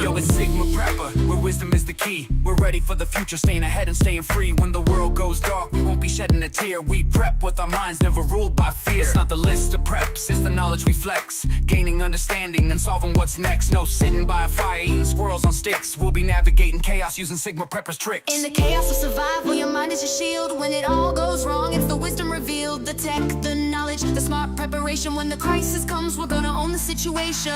Yo, it's Sigma Prepper, where wisdom is the key. We're ready for the future, staying ahead and staying free. When the world goes dark, we won't be shedding a tear. We prep with our minds, never ruled by fear. It's not the list of preps, it's the knowledge we flex. Gaining understanding and solving what's next. No sitting by a fire, eating squirrels on sticks. We'll be navigating chaos using Sigma Prepper's tricks. In the chaos of survival, your mind is your shield. When it all goes wrong, it's the wisdom revealed. The tech, the knowledge, the smart preparation. When the crisis comes, we're gonna own the situation.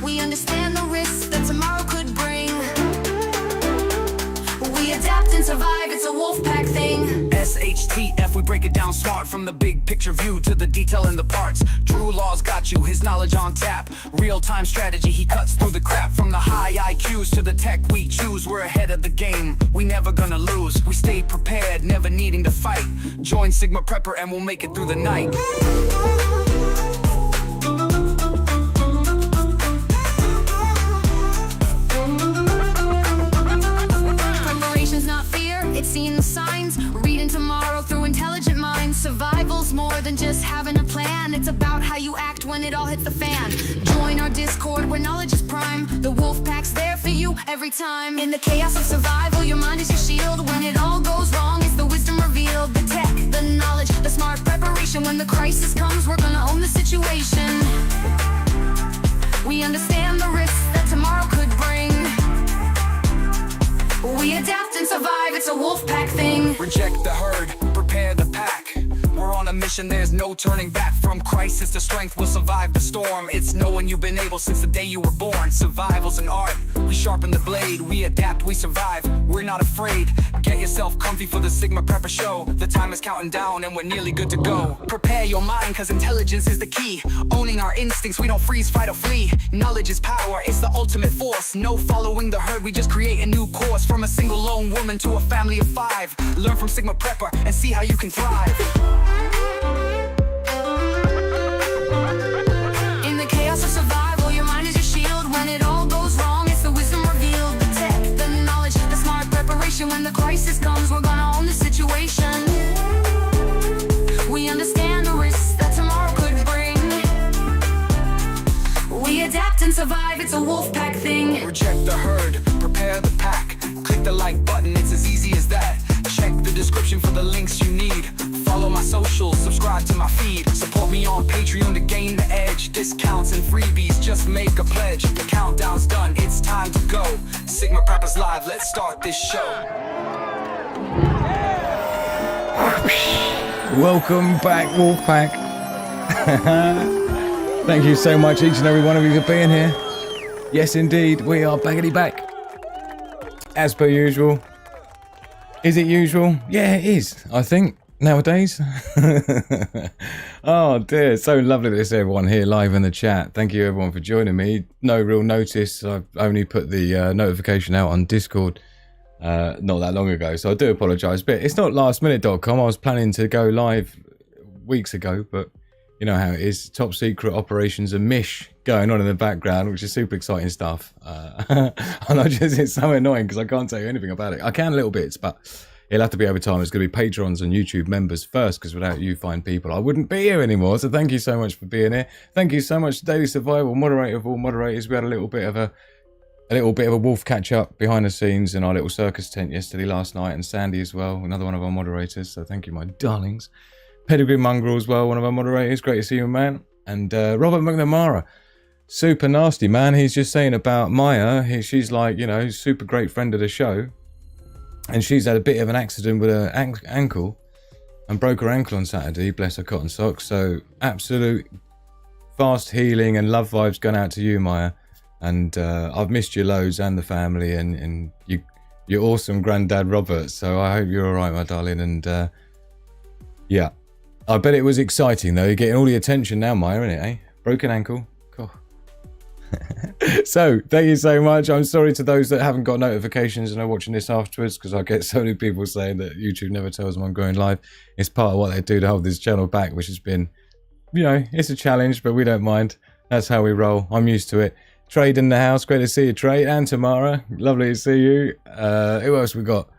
We understand the risks that tomorrow could bring. We adapt and survive, it's a wolf pack thing. SHTF, we break it down smart. From the big picture view to the detail in the parts. Drew Law's got you, his knowledge on tap. Real-time strategy, he cuts through the crap. From the high IQs to the tech we choose. We're ahead of the game, we never gonna lose. We stay prepared, never needing to fight. Join Sigma Prepper and we'll make it through the night. It's seeing the signs, reading tomorrow through intelligent minds. Survival's more than just having a plan. It's about how you act when it all hits the fan. Join our Discord where knowledge is prime. The wolf pack's there for you every time. In the chaos of survival, your mind is your shield. When it all goes wrong, it's the wisdom revealed. The tech, the knowledge, the smart preparation. When the crisis comes, we're gonna own the situation. We understand the risks that tomorrow could bring. We adapt and survive, it's a wolf pack thing. Reject the herd, prepare the pack. We're on a mission, there's no turning back. From crisis to strength, we'll survive the storm. It's knowing you've been able since the day you were born. Survival's an art, we sharpen the blade. We adapt, we survive, we're not afraid. Get yourself comfy for the Sigma Prepper show. The time is counting down and we're nearly good to go. Prepare your mind, cause intelligence is the key. Owning our instincts, we don't freeze, fight or flee. Knowledge is power, it's the ultimate force. No following the herd, we just create a new course. From a single lone woman to a family of 5. Learn from Sigma Prepper and see how you can thrive. In the chaos of survival, your mind is your shield. When it all goes wrong, it's the wisdom revealed. The tech, the knowledge, the smart preparation. When the crisis comes, we're gonna own the situation. We understand the risks that tomorrow could bring. We adapt and survive, it's a wolf pack thing. Reject the herd, prepare the pack. Click the like button, it's as easy as that. Check the description for the links you need. Follow my socials, subscribe to my feed. Support me on Patreon to gain the edge. Discounts and freebies, just make a pledge. The countdown's done, it's time to go. Sigma Prepper's live, let's start this show. Welcome back, Wolfpack. Thank you so much, each and every one of you, for being here. Yes, indeed, we are baggity back. As per usual. Is it usual? Yeah, it is, I think, nowadays. Oh dear, so lovely to see everyone here live in the chat. Thank you everyone for joining me. No real notice, I've only put the notification out on Discord not that long ago, so I do apologise. But it's not lastminute.com, I was planning to go live weeks ago, but you know how it is, top secret operations and mish going on in the background, which is super exciting stuff. And it's so annoying because I can't tell you anything about it. I can little bits, but it'll have to be over time. It's going to be patrons and YouTube members first, because without you fine people, I wouldn't be here anymore. So thank you so much for being here. Thank you so much to Daily Survival, moderator of all moderators. We had a little bit of a wolf catch up behind the scenes in our little circus tent last night, and Sandy as well, another one of our moderators. So thank you, my darlings. Pedigree Mongrel as well, one of our moderators. Great to see you, man. And Robert McNamara, super nasty, man. He's just saying about Maya. She's like, you know, super great friend of the show. And she's had a bit of an accident with her ankle and broke her ankle on Saturday. Bless her cotton socks. So absolute fast healing and love vibes going out to you, Maya. And I've missed you loads and the family and you're awesome, Granddad Robert. So I hope you're all right, my darling. And yeah. I bet it was exciting, though. You're getting all the attention now, Maya, isn't it, eh? Broken ankle. Cool. So, thank you so much. I'm sorry to those that haven't got notifications and are watching this afterwards, because I get so many people saying that YouTube never tells them I'm going live. It's part of what they do to hold this channel back, which has been, you know, it's a challenge, but we don't mind. That's how we roll. I'm used to it. Trade in the house. Great to see you, Trade. And Tamara. Lovely to see you. Who else we got?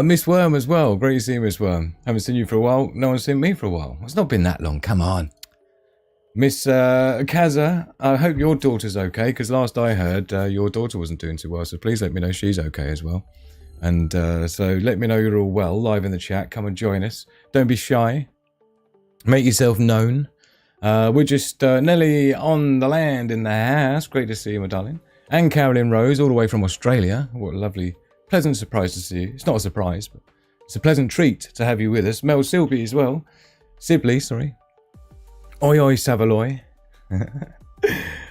Miss Worm as well. Great to see you, Miss Worm. Haven't seen you for a while. No one's seen me for a while. It's not been that long. Come on. Miss Kaza, I hope your daughter's okay, because last I heard, your daughter wasn't doing too well, so please let me know she's okay as well. And so let me know you're all well, live in the chat. Come and join us. Don't be shy. Make yourself known. We're just Nelly on the land in the house. Great to see you, my darling. And Carolyn Rose, all the way from Australia. What a lovely, pleasant surprise to see you. It's not a surprise, but it's a pleasant treat to have you with us. Mel Silby as well. Sibley, sorry. Oi oi Savaloy.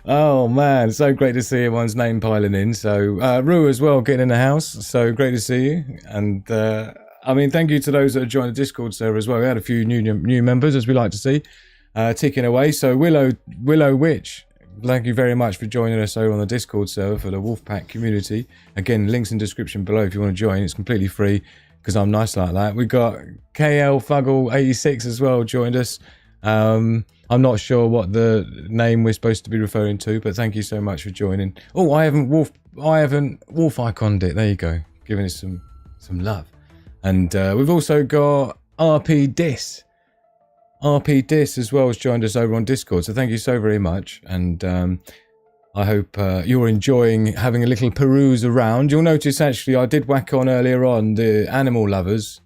Oh man, so great to see everyone's name piling in. So Rue as well getting in the house. So great to see you. And I mean, thank you to those that have joined the Discord server as well. We had a few new members, as we like to see, ticking away. So Willow Witch, thank you very much for joining us over on the Discord server for the Wolfpack community. Again, links in description below if you want to join. It's completely free because I'm nice like that. We got KL Fuggle 86 as well joined us. I'm not sure what the name we're supposed to be referring to, but thank you so much for joining. Oh, I haven't wolf iconed it. There you go, giving us some love. And we've also got RP Dis as well has joined us over on Discord. So thank you so very much. And I hope you're enjoying having a little peruse around. You'll notice actually I did whack on earlier on the Animal Lovers,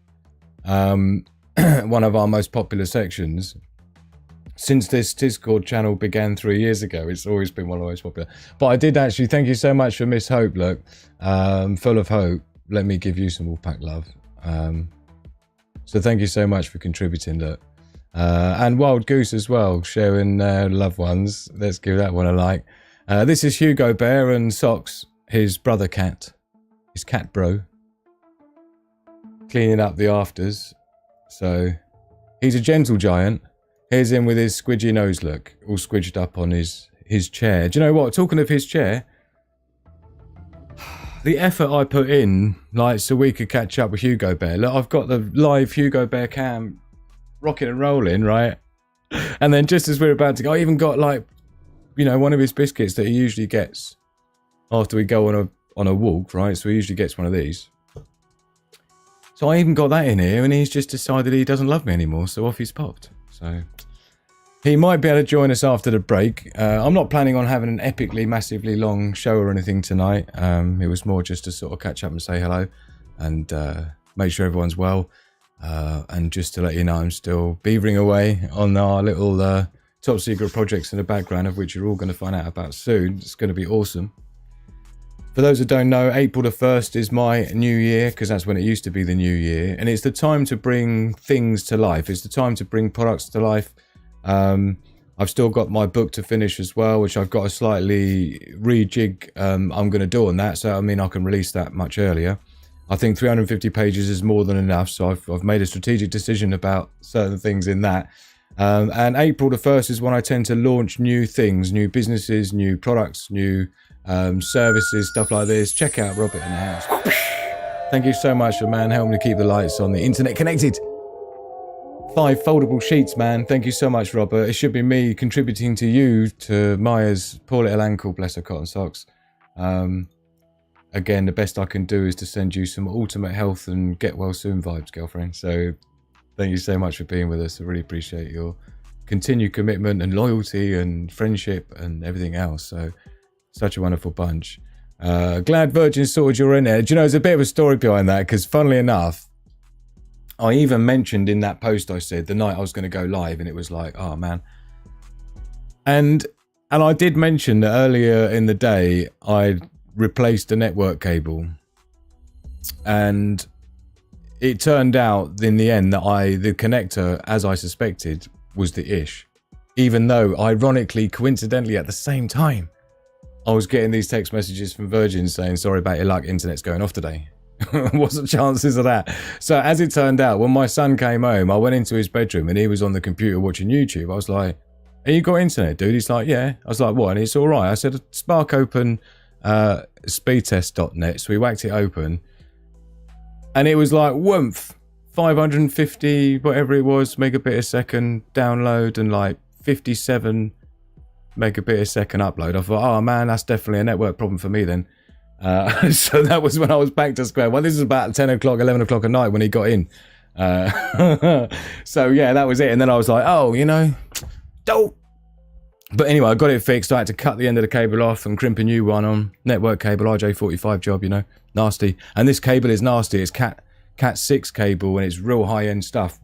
one of our most popular sections. Since this Discord channel began 3 years ago, it's always been one of the most popular. But I did actually, thank you so much for Miss Hope, look. Full of hope. Let me give you some Wolfpack love. So thank you so much for contributing, look. And Wild Goose as well, sharing loved ones. Let's give that one a like. This is Hugo Bear and Socks, his brother cat. His cat bro. Cleaning up the afters. So, he's a gentle giant. Here's him with his squidgy nose look, all squidged up on his chair. Do you know what? Talking of his chair, the effort I put in, like, so we could catch up with Hugo Bear. Look, I've got the live Hugo Bear cam rocking and rolling, right? And then just as we're about to go, I even got, like, you know, one of his biscuits that he usually gets after we go on a walk, right? So he usually gets one of these. So I even got that in here, and he's just decided he doesn't love me anymore, so off he's popped. So he might be able to join us after the break. I'm not planning on having an epically, massively long show or anything tonight. It was more just to sort of catch up and say hello and make sure everyone's well. And just to let you know, I'm still beavering away on our little top secret projects in the background, of which you're all going to find out about soon. It's going to be awesome. For those that don't know, April the 1st is my new year, because that's when it used to be the new year. And it's the time to bring things to life. It's the time to bring products to life. I've still got my book to finish as well, which I've got a slightly rejig I'm going to do on that. So, I mean, I can release that much earlier. I think 350 pages is more than enough. So I've made a strategic decision about certain things in that. And April the 1st is when I tend to launch new things, new businesses, new products, new services, stuff like this. Check out Robert in the house. Thank you so much, man. Help me to keep the lights on, the internet connected. 5 foldable sheets, man. Thank you so much, Robert. It should be me contributing to you, to Maya's poor little ankle, bless her cotton socks. Again, the best I can do is to send you some ultimate health and get well soon vibes, girlfriend. So thank you so much for being with us. I really appreciate your continued commitment and loyalty and friendship and everything else. So such a wonderful bunch. Glad Virgin sorted your in there. Do you know, there's a bit of a story behind that, because funnily enough, I even mentioned in that post I said the night I was going to go live, and it was like, oh man. And I did mention that earlier in the day I replaced the network cable, and it turned out in the end that the connector, as I suspected, was the ish. Even though, ironically, coincidentally, at the same time, I was getting these text messages from Virgin saying, sorry about your luck, internet's going off today. What's the chances of that? So as it turned out, when my son came home, I went into his bedroom and he was on the computer watching YouTube. I was like, hey, you got internet, dude? He's like, yeah. I was like, what? And it's all right. I said, spark open speedtest.net. So we whacked it open. And it was like, whoomph, 550, whatever it was, megabit a second download and like 57 megabit a second upload. I thought, oh man, that's definitely a network problem for me then. So that was when I was back to square one. This is about 10 o'clock, 11 o'clock at night when he got in. So yeah, that was it. And then I was like, oh, you know, don't But anyway, I got it fixed. I had to cut the end of the cable off and crimp a new one on. Network cable, RJ45 job, you know. Nasty. And this cable is nasty. It's Cat 6 cable and it's real high-end stuff.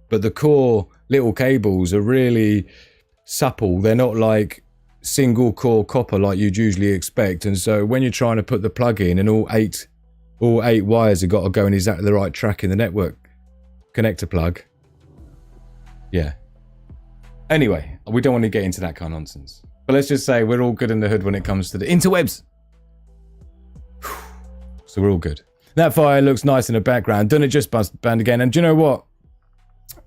But the core little cables are really supple. They're not like single core copper like you'd usually expect. And so when you're trying to put the plug in and all eight wires have got to go in exactly the right track in the network connector plug. Yeah. Anyway, we don't want to get into that kind of nonsense. But let's just say we're all good in the hood when it comes to the interwebs. So we're all good. That fire looks nice in the background. Done it just banned again. And do you know what?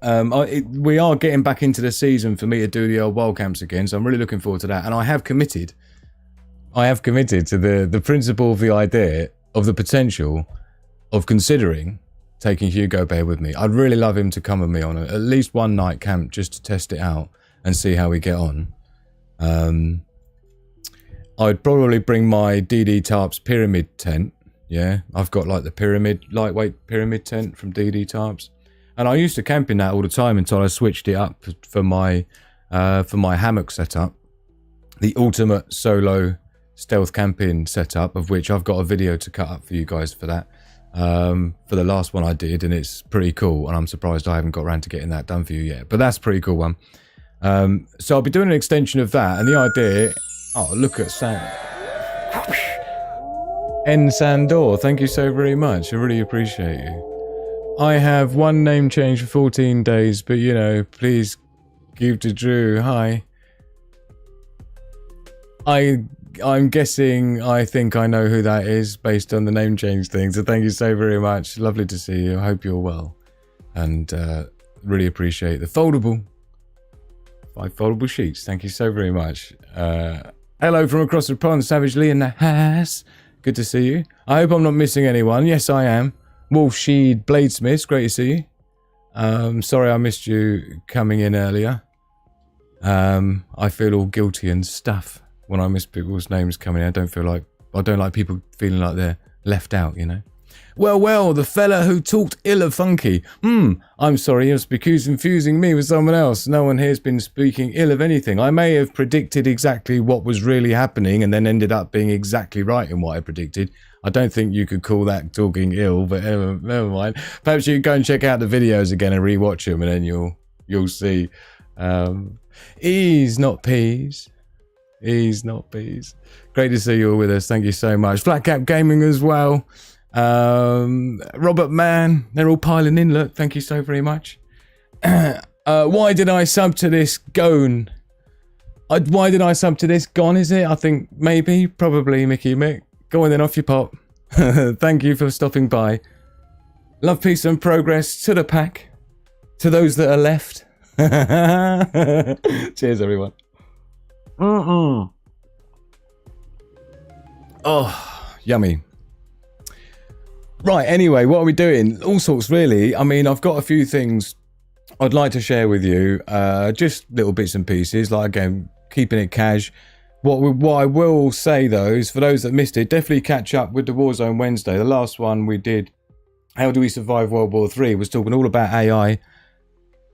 We are getting back into the season for me to do the old wild camps again. So I'm really looking forward to that. And I have committed to the principle of the idea of the potential of considering taking Hugo Bear with me. I'd really love him to come with me on at least one night camp just to test it out and see how we get on. I'd probably bring my DD Tarps pyramid tent. Yeah, I've got like the lightweight pyramid tent from DD Tarps. And I used to camp in that all the time until I switched it up for my hammock setup. The ultimate solo stealth camping setup, of which I've got a video to cut up for you guys for that. For the last one I did, and it's pretty cool, and I'm surprised I haven't got around to getting that done for you yet, but that's a pretty cool one. So I'll be doing an extension of that, and the idea... Oh, look at Sam. N. Sandor, thank you so very much. I really appreciate you. I have one name change for 14 days, but you know, please give to Drew. Hi. I'm guessing I think I know who that is based on the name change thing. So thank you so very much. Lovely to see you. I hope you're well. And really appreciate the 5 foldable sheets. Thank you so very much. Hello from across the pond. Savage Lee in the house. Good to see you. I hope I'm not missing anyone. Yes, I am. Wolf Sheed Bladesmiths. Great to see you. Sorry I missed you coming in earlier. I feel all guilty and stuff when I miss people's names coming in. I don't like people feeling like they're left out, you know. Well, the fella who talked ill of Funky. I'm sorry, you're confusing me with someone else. No one here's been speaking ill of anything. I may have predicted exactly what was really happening and then ended up being exactly right in what I predicted. I don't think you could call that talking ill, but never mind. Perhaps you can go and check out the videos again and rewatch them, and then you'll see. Ease, not peas. Ease, not peas. Great to see you all with us. Thank you so much. Flat Cap Gaming as well. Robert Mann. They're all piling in. Look, thank you so very much. Why did I sub to this Gone? Why did I sub to this Gone, is it? I think maybe, probably Mickey Mick. Go on then, off your pop. Thank you for stopping by. Love, peace and progress to the pack. To those that are left. Cheers, everyone. Oh, yummy. Right, anyway, what are we doing? All sorts, really. I mean, I've got a few things I'd like to share with you. Just little bits and pieces, like, again, keeping it cash. What I will say, though, is for those that missed it, definitely catch up with the Warzone Wednesday. The last one we did, How Do We Survive World War III, was talking all about AI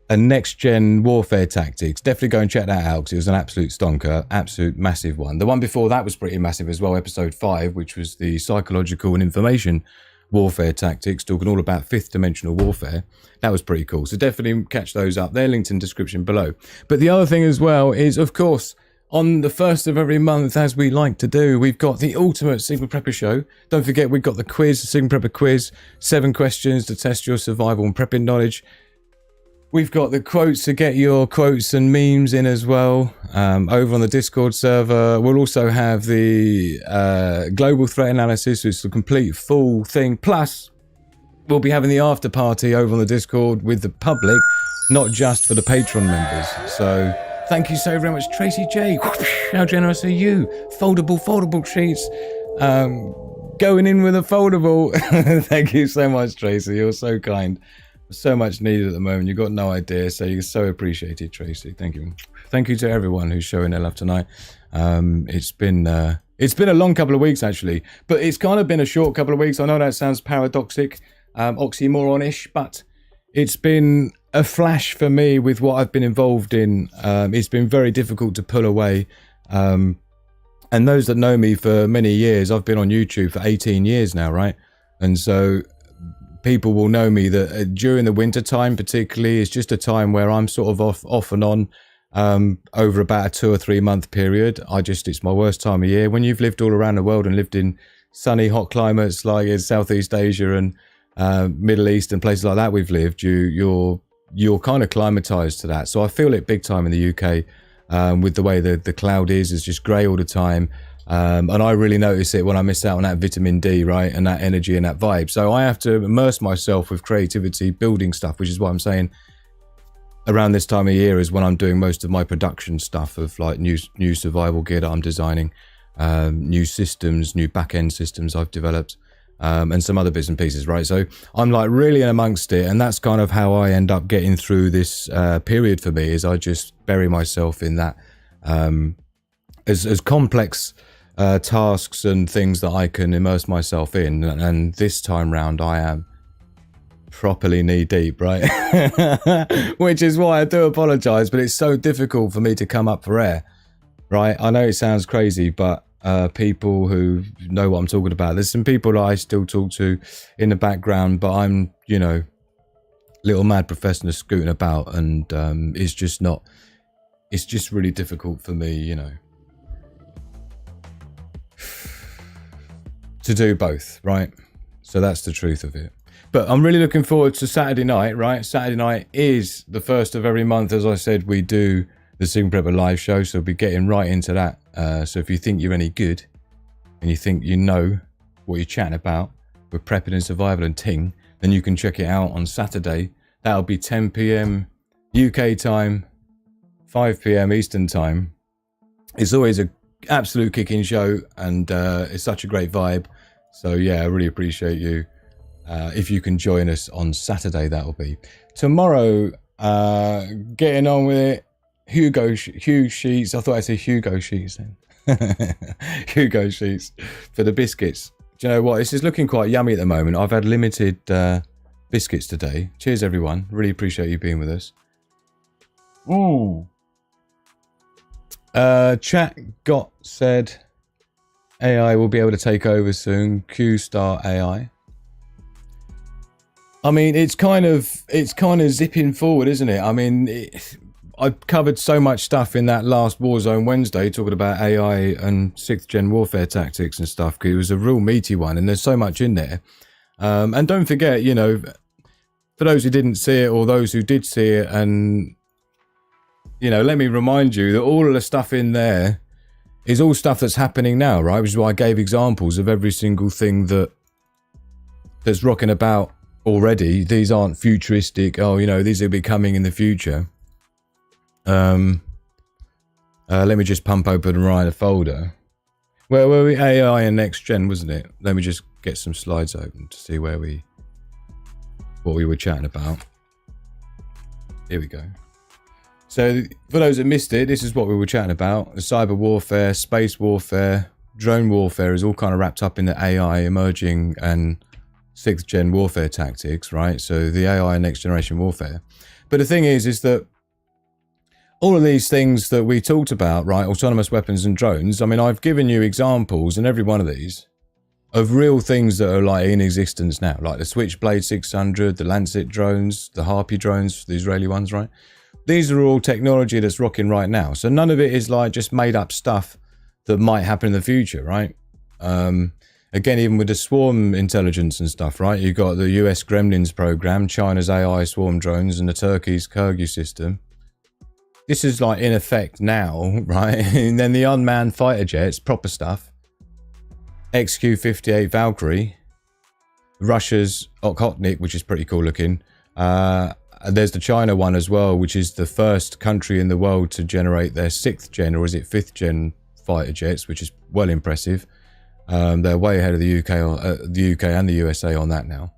and next-gen warfare tactics. Definitely go and check that out, because it was an absolute stonker, absolute massive one. The one before that was pretty massive as well, episode 5, which was the psychological and information warfare tactics, talking all about fifth dimensional warfare. That was pretty cool. So definitely catch those up. They're linked in the description below. But the other thing as well is, of course, on the 1st of every month, as we like to do, we've got the ultimate Sigma Prepper show. Don't forget, we've got the quiz, the Sigma Prepper quiz, 7 questions to test your survival and prepping knowledge. We've got the quotes to get your quotes and memes in as well, over on the Discord server. We'll also have the global threat analysis, which is the complete full thing. Plus, we'll be having the after party over on the Discord with the public, not just for the Patreon members. So thank you so very much, Tracy J. How generous are you? Foldable sheets. Going in with a foldable. Thank you so much, Tracy. You're so kind. So much needed at the moment. You've got no idea. So you're so appreciated, Tracy. Thank you. Thank you to everyone who's showing their love tonight. It's been a long couple of weeks, actually, but it's kind of been a short couple of weeks. I know that sounds paradoxic, oxymoron-ish, but it's been a flash for me with what I've been involved in. It's been very difficult to pull away. And those that know me for many years, I've been on YouTube for 18 years now, right? And so people will know me that during the winter time particularly, it's just a time where I'm sort of off and on over about a 2 or 3 month period. It's my worst time of year. When you've lived all around the world and lived in sunny, hot climates like in Southeast Asia and Middle East and places like that we've lived, you're kind of climatized to that. So I feel it big time in the UK with the way the cloud is. It's just grey all the time. And I really notice it when I miss out on that vitamin D, right? And that energy and that vibe. So I have to immerse myself with creativity, building stuff, which is what I'm saying. Around this time of year is when I'm doing most of my production stuff of like new survival gear that I'm designing, new systems, new back-end systems I've developed, and some other bits and pieces, right? So I'm like really in amongst it. And that's kind of how I end up getting through this period for me, is I just bury myself in that as complex tasks and things that I can immerse myself in. And this time round I am properly knee deep, right? Which is why I do apologize, but it's so difficult for me to come up for air, right? I know it sounds crazy, but people who know what I'm talking about, there's some people that I still talk to in the background, but I'm, you know, little mad professor scooting about, and it's just really difficult for me, you know, to do both, right? So that's the truth of it. But I'm really looking forward to Saturday night, right? Saturday night is the first of every month. As I said, we do the Sigma Prepper live show, so we'll be getting right into that. So if you think you're any good and you think you know what you're chatting about with prepping and survival and ting, then you can check it out on Saturday. That'll be 10 p.m. UK time, 5 p.m. Eastern time. It's always a absolute kicking show, and it's such a great vibe. So yeah, I really appreciate you. If you can join us on Saturday, that'll be. Tomorrow, getting on with it, Hugh Sheets. I thought I'd say Hugo Sheets then. Hugo Sheets for the biscuits. Do you know what? This is looking quite yummy at the moment. I've had limited biscuits today. Cheers, everyone. Really appreciate you being with us. Ooh. Chat got said AI will be able to take over soon. Q Star AI. I mean, it's kind of zipping forward, isn't it? I mean, I covered so much stuff in that last Warzone Wednesday talking about AI and 6th gen warfare tactics and stuff, because it was a real meaty one, and there's so much in there. And don't forget, you know, for those who didn't see it or those who did see it, and you know, let me remind you that all of the stuff in there is all stuff that's happening now, right? Which is why I gave examples of every single thing that's rocking about already. These aren't futuristic, oh, you know, these will be coming in the future. Let me just pump open and write a folder. Where were we? AI and next gen, wasn't it? Let me just get some slides open to see what we were chatting about. Here we go. So for those that missed it, this is what we were chatting about. The cyber warfare, space warfare, drone warfare is all kind of wrapped up in the AI emerging and 6th gen warfare tactics, right? So the AI and next generation warfare. But the thing is that all of these things that we talked about, right? Autonomous weapons and drones. I mean, I've given you examples in every one of these of real things that are like in existence now, like the Switchblade 600, the Lancet drones, the Harpy drones, the Israeli ones, right? These are all technology that's rocking right now. So none of it is like just made up stuff that might happen in the future, right? Again, even with the swarm intelligence and stuff, right? You've got the US Gremlins program, China's AI swarm drones, and the Turkey's Kyrgyz system. This is like in effect now, right? And then the unmanned fighter jets, proper stuff. XQ-58 Valkyrie. Russia's Okhotnik, which is pretty cool looking. There's the China one as well, which is the first country in the world to generate their 6th gen, or is it 5th gen fighter jets, which is well impressive. They're way ahead of the UK and the USA on that now.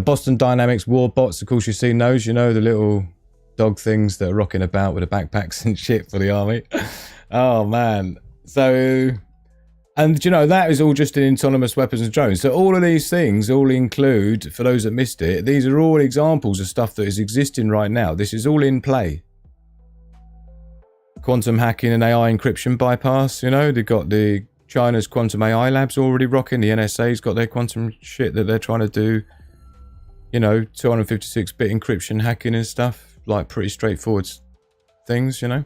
Boston Dynamics war bots, of course you've seen those, you know, the little dog things that are rocking about with the backpacks and shit for the army. Oh man. So, And, you know, that is all just in autonomous weapons and drones. So all of these things all include, for those that missed it, these are all examples of stuff that is existing right now. This is all in play. Quantum hacking and AI encryption bypass, you know, they've got the China's quantum AI labs already rocking. The NSA's got their quantum shit that they're trying to do, you know, 256-bit encryption hacking and stuff, like pretty straightforward things, you know.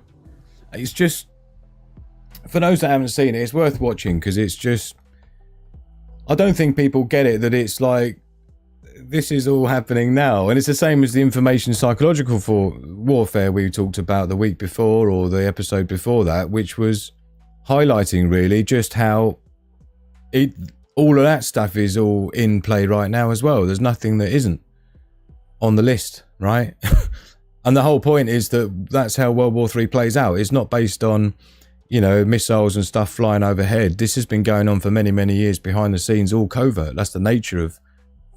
It's just, for those that haven't seen it, it's worth watching because it's just, I don't think people get it that it's like, this is all happening now. And it's the same as the information psychological warfare we talked about the week before or the episode before that, which was highlighting really just how all of that stuff is all in play right now as well. There's nothing that isn't on the list, right? And the whole point is that that's how World War III plays out. It's not based on, you know, missiles and stuff flying overhead. This has been going on for many, many years behind the scenes, all covert. That's the nature of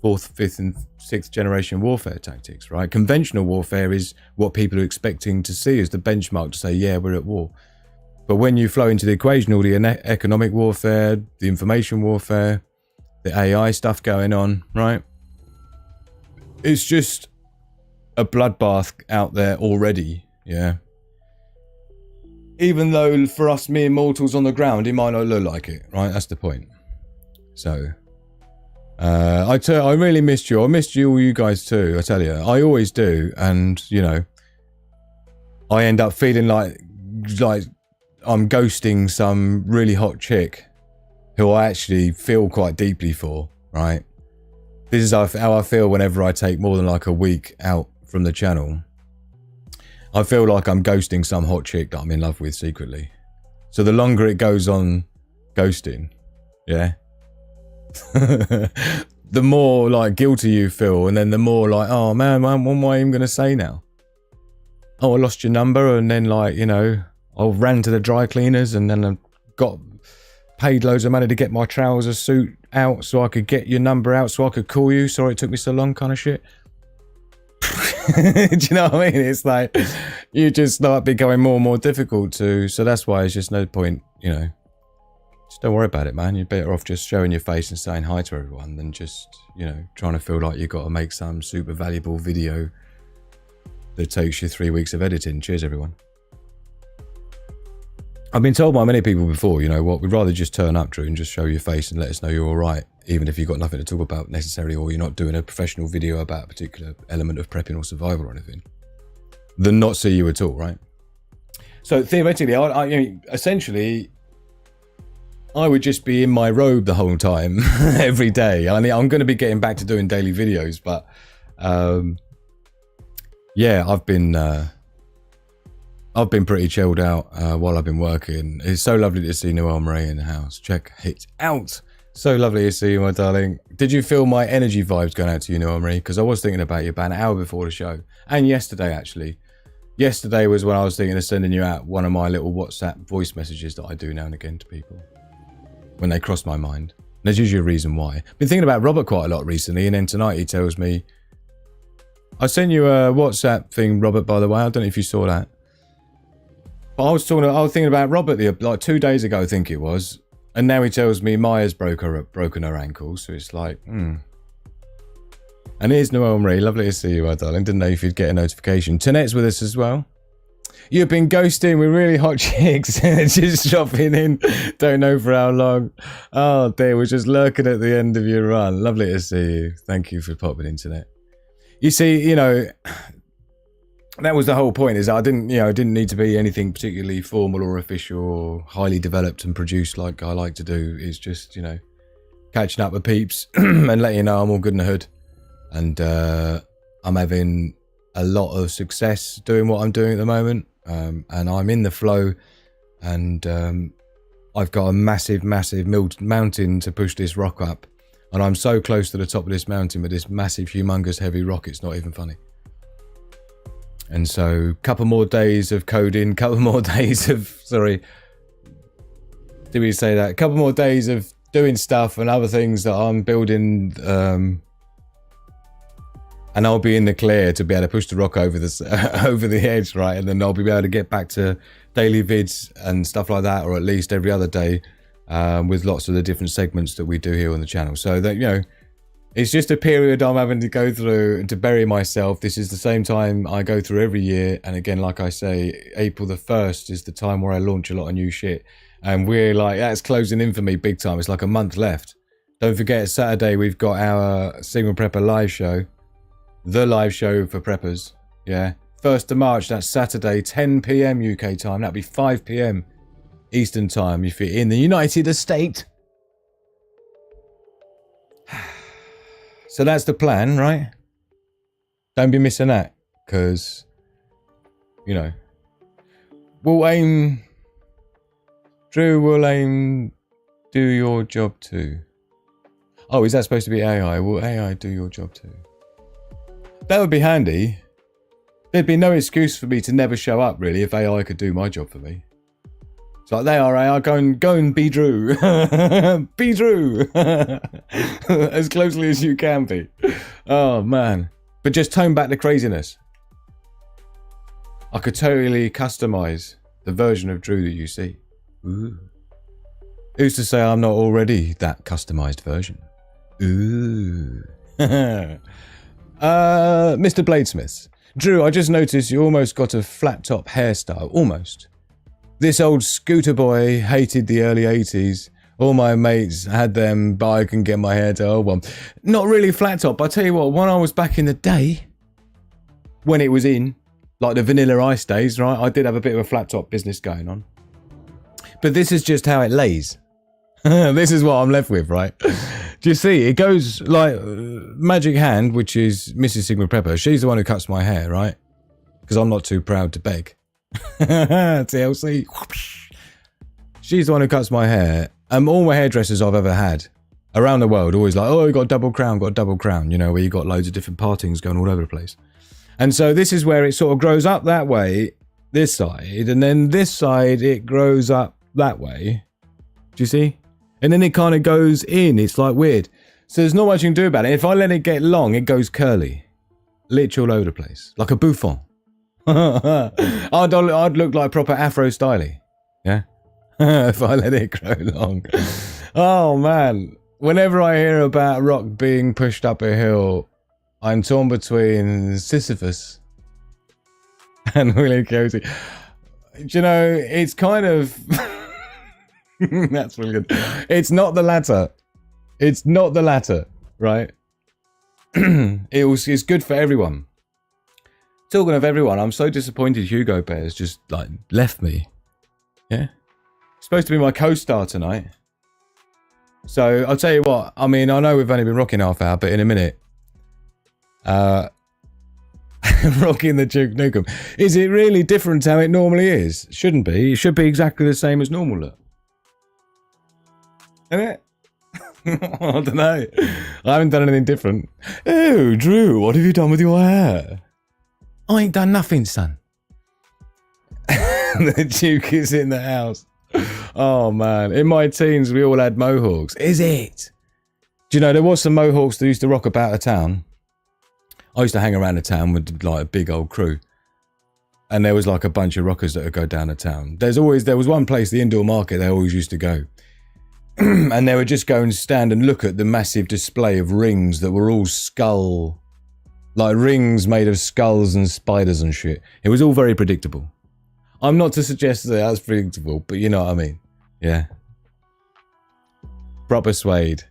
4th, 5th and 6th generation warfare tactics, right? Conventional warfare is what people are expecting to see as the benchmark to say, yeah, we're at war. But when you flow into the equation, all the economic warfare, the information warfare, the AI stuff going on, right? It's just a bloodbath out there already, yeah? Even though for us mere mortals on the ground, it might not look like it, right? That's the point. So, I really missed you. I missed you, all you guys too, I tell you. I always do. And, you know, I end up feeling like I'm ghosting some really hot chick who I actually feel quite deeply for, right? This is how I feel whenever I take more than like a week out from the channel. I feel like I'm ghosting some hot chick that I'm in love with secretly. So the longer it goes on ghosting, yeah, the more like guilty you feel, and then the more like, oh man, what am I even gonna say now? Oh, I lost your number, and then like, you know, I ran to the dry cleaners, and then I got paid loads of money to get my trouser suit out so I could get your number out so I could call you. Sorry it took me so long, kind of shit. Do you know what I mean? It's like you just start becoming more and more difficult to. So that's why it's just no point, you know. Just don't worry about it, man. You're better off just showing your face and saying hi to everyone than just, you know, trying to feel like you've got to make some super valuable video that takes you 3 weeks of editing. Cheers, everyone. I've been told by many people before, you know what, we'd rather just turn up, Drew, and just show your face and let us know you're all right, even if you've got nothing to talk about necessarily, or you're not doing a professional video about a particular element of prepping or survival or anything, than not see you at all, right? So theoretically, I mean, essentially, I would just be in my robe the whole time, every day. I mean, I'm going to be getting back to doing daily videos, but yeah, I've been pretty chilled out while I've been working. It's so lovely to see Noelle Marie in the house. Check it out. So lovely to see you, my darling. Did you feel my energy vibes going out to you, Noelle Marie? Because I was thinking about you about an hour before the show. And yesterday, actually. Yesterday was when I was thinking of sending you out one of my little WhatsApp voice messages that I do now and again to people when they cross my mind. And there's usually a reason why. I've been thinking about Robert quite a lot recently, and then tonight he tells me, I sent you a WhatsApp thing, Robert, by the way. I don't know if you saw that. But I was thinking about Robert like 2 days ago, I think it was, and now he tells me Maya's broken her ankle. So it's like, And here's Noelle Marie. Lovely to see you, my darling. Didn't know if you'd get a notification. Tonette's with us as well. You've been ghosting with really hot chicks, just shopping in. Don't know for how long. Oh dear, we're just lurking at the end of your run. Lovely to see you. Thank you for popping in, Tonette. You see, you know, that was the whole point, is that I didn't need to be anything particularly formal or official or highly developed and produced like I like to do. It's just, you know, catching up with peeps and letting you know I'm all good in the hood. And I'm having a lot of success doing what I'm doing at the moment. And I'm in the flow, and I've got a massive, massive mountain to push this rock up. And I'm so close to the top of this mountain with this massive, humongous, heavy rock, it's not even funny. And so, couple more days of coding, couple more days of, sorry, did we say that? A couple more days of doing stuff and other things that I'm building, and I'll be in the clear to be able to push the rock over the edge, right? And then I'll be able to get back to daily vids and stuff like that, or at least every other day, with lots of the different segments that we do here on the channel. So that, you know, it's just a period I'm having to go through to bury myself. This is the same time I go through every year. And again, like I say, April the 1st is the time where I launch a lot of new shit. And we're like, that's closing in for me big time. It's like a month left. Don't forget, Saturday we've got our Sigma Prepper live show. The live show for preppers. Yeah. 1st of March, that's Saturday, 10 PM UK time. That'll be 5 PM Eastern time if you're in the United States. So that's the plan, right? Don't be missing that, because, you know, Drew will aim do your job too. Oh, is that supposed to be AI? Will AI do your job too? That would be handy. There'd be no excuse for me to never show up, really, if AI could do my job for me. It's like, they are AI, go and be Drew. Be Drew. As closely as you can be. Oh, man. But just tone back the craziness. I could totally customize the version of Drew that you see. Ooh. Who's to say I'm not already that customized version? Ooh. Mr. Bladesmith. Drew, I just noticed you almost got a flat top hairstyle. Almost. This old scooter boy hated the early 80s. All my mates had them, but I can get my hair to old one. Not really flat top, but I tell you what, when I was back in the day, when it was in, like the Vanilla Ice days, right, I did have a bit of a flat top business going on. But this is just how it lays. This is what I'm left with, right? Do you see? It goes like Magic Hand, which is Mrs. Sigma Prepper. She's the one who cuts my hair, right? Because I'm not too proud to beg. TLC. She's the one who cuts my hair. All my hairdressers I've ever had around the world always like, oh, you got a double crown, you know, where you got loads of different partings going all over the place. And so this is where it sort of grows up that way, this side, and then this side it grows up that way. Do you see? And then it kind of goes in. It's like weird. So there's not much you can do about it. If I let it get long, it goes curly. Literally all over the place. Like a bouffant. I'd look like proper Afro styly. Yeah? If I let it grow long. Oh, man. Whenever I hear about rock being pushed up a hill, I'm torn between Sisyphus and Willie Coyote. Do you know, it's kind of... That's really good. It's not the latter. It's not the latter, right? It's good for everyone. Talking of everyone, I'm so disappointed Hugo Bears just like left me. Yeah, supposed to be my co-star tonight. So I'll tell you what. I mean, I know we've only been rocking half hour, but in a minute, rocking the Duke Nukem. Is it really different to how it normally is? Shouldn't be. It should be exactly the same as normal look. Isn't it? I don't know. I haven't done anything different. Oh, Drew, what have you done with your hair? I ain't done nothing, son. The Duke is in the house. Oh, man. In my teens, we all had mohawks. Is it? Do you know, there was some mohawks that used to rock about a town. I used to hang around the town with like a big old crew. And there was like a bunch of rockers that would go down the town. There was one place, the indoor market, they always used to go. And they would just go and stand and look at the massive display of rings that were all skull, like rings made of skulls and spiders and shit. It was all very predictable. I'm not to suggest that that's predictable, but you know what I mean. Yeah. Proper suede.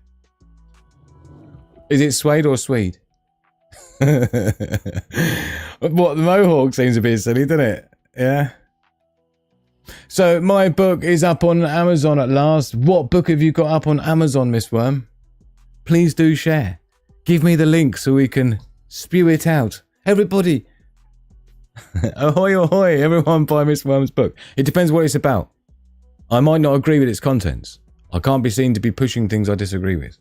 Is it suede or Swede? What, the Mohawk seems a bit silly, doesn't it? Yeah. So, my book is up on Amazon at last. What book have you got up on Amazon, Miss Worm? Please do share. Give me the link so we can spew it out. Everybody. Ahoy, ahoy, everyone buy Miss Worm's book. It depends what it's about. I might not agree with its contents. I can't be seen to be pushing things I disagree with.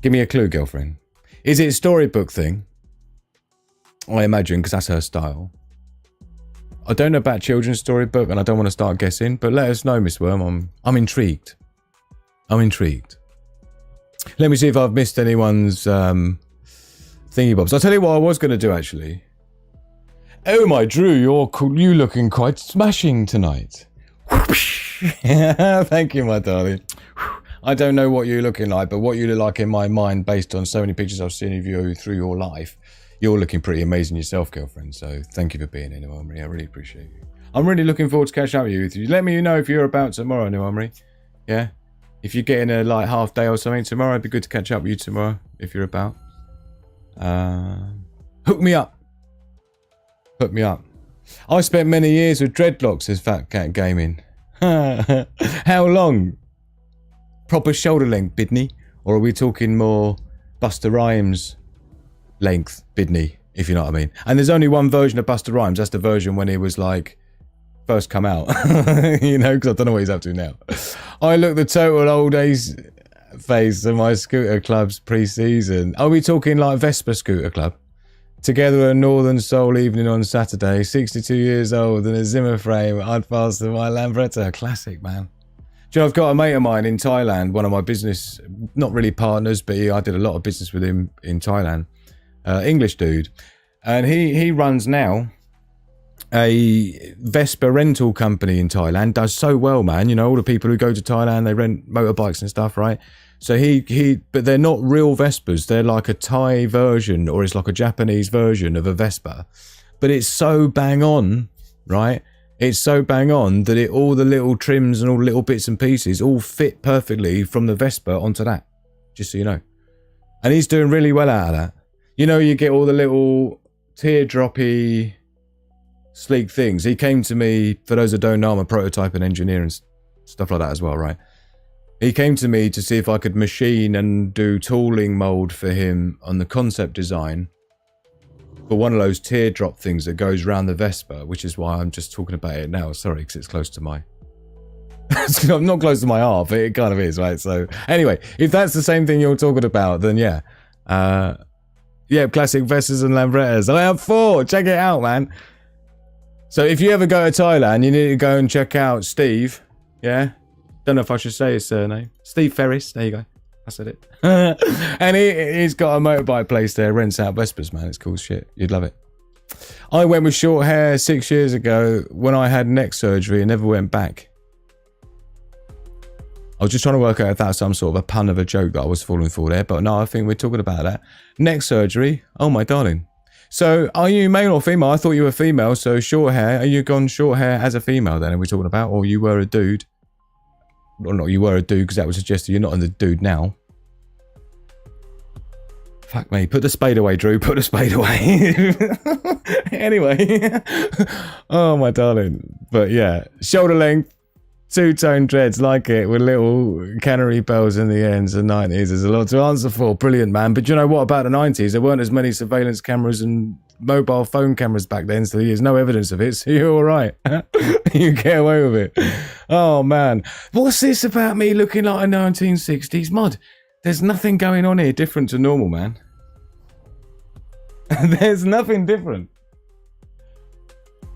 Give me a clue, girlfriend. Is it a storybook thing? I imagine, because that's her style. I don't know about children's storybook, and I don't want to start guessing, but let us know, Miss Worm. I'm intrigued. I'm intrigued. Let me see if I've missed anyone's thingy bobs. I'll tell you what I was going to do, actually. Oh my Drew, you looking quite smashing tonight. Whoosh. Thank you, my darling. I don't know what you're looking like, but what you look like in my mind, based on so many pictures I've seen of you through your life, you're looking pretty amazing yourself, girlfriend. So thank you for being here, Noamri. I really appreciate you. I'm really looking forward to catching up with you. Let me know if you're about tomorrow, Noamri. Yeah? If you're getting a like half day or something tomorrow, it'd be good to catch up with you tomorrow, if you're about. Hook me up. Hook me up. I spent many years with dreadlocks as Fat Cat Gaming. How long? Proper shoulder length, Bidney? Or are we talking more Busta Rhymes length, Bidney, if you know what I mean? And there's only one version of Busta Rhymes. That's the version when he was like first come out. You know, because I don't know what he's up to now. I look the total old age face of my scooter club's pre-season. Are we talking like Vespa Scooter Club? Together a Northern Soul evening on Saturday, 62 years old and a Zimmer frame, I'd faster my Lambretta. Classic, man. Do you know, I've got a mate of mine in Thailand, one of my business, not really partners, but I did a lot of business with him in Thailand. English dude. And he runs now a Vespa rental company in Thailand. Does so well, man. You know, all the people who go to Thailand, they rent motorbikes and stuff, right? So but they're not real Vespas. They're like a Thai version, or it's like a Japanese version of a Vespa. But it's so bang on, right? It's so bang on that all the little trims and all the little bits and pieces all fit perfectly from the Vespa onto that. Just so you know. And he's doing really well out of that. You know, you get all the little teardroppy, sleek things. He came to me, for those that don't know, I'm a prototype and engineer and stuff like that as well, right? He came to me to see if I could machine and do tooling mold for him on the concept design for one of those teardrop things that goes around the Vespa, which is why I'm just talking about it now. Sorry, because it's close to my... I'm not close to my heart, but it kind of is, right? So anyway, if that's the same thing you're talking about, then yeah. Yeah, classic Vespas and Lambrettas. I have 4. Check it out, man. So if you ever go to Thailand, you need to go and check out Steve. Yeah? Don't know if I should say his surname. Steve Ferris. There you go. I said it. And he's got a motorbike place there. Rents out Vespas, man. It's cool shit. You'd love it. I went with short hair 6 years ago when I had neck surgery and never went back. I was just trying to work out if that's some sort of a pun of a joke that I was falling for there. But no, I think we're talking about that. Neck surgery. Oh, my darling. So, are you male or female? I thought you were female, so short hair. Are you gone short hair as a female then? Are we talking about? Or you were a dude? Or not, you were a dude, because that would suggest that you're not a dude now. Fuck me. Put the spade away, Drew. Put the spade away. Anyway. Oh, my darling. But yeah, shoulder length, two-tone dreads, like it, with little canary bells in the ends. The 90s, there's a lot to answer for. Brilliant, man. But you know what about the 90s? There weren't as many surveillance cameras and mobile phone cameras back then, so there's no evidence of it, so you're all right. You get away with it. Oh, man. What's this about me looking like a 1960s mod? There's nothing going on here different to normal, man. There's nothing different.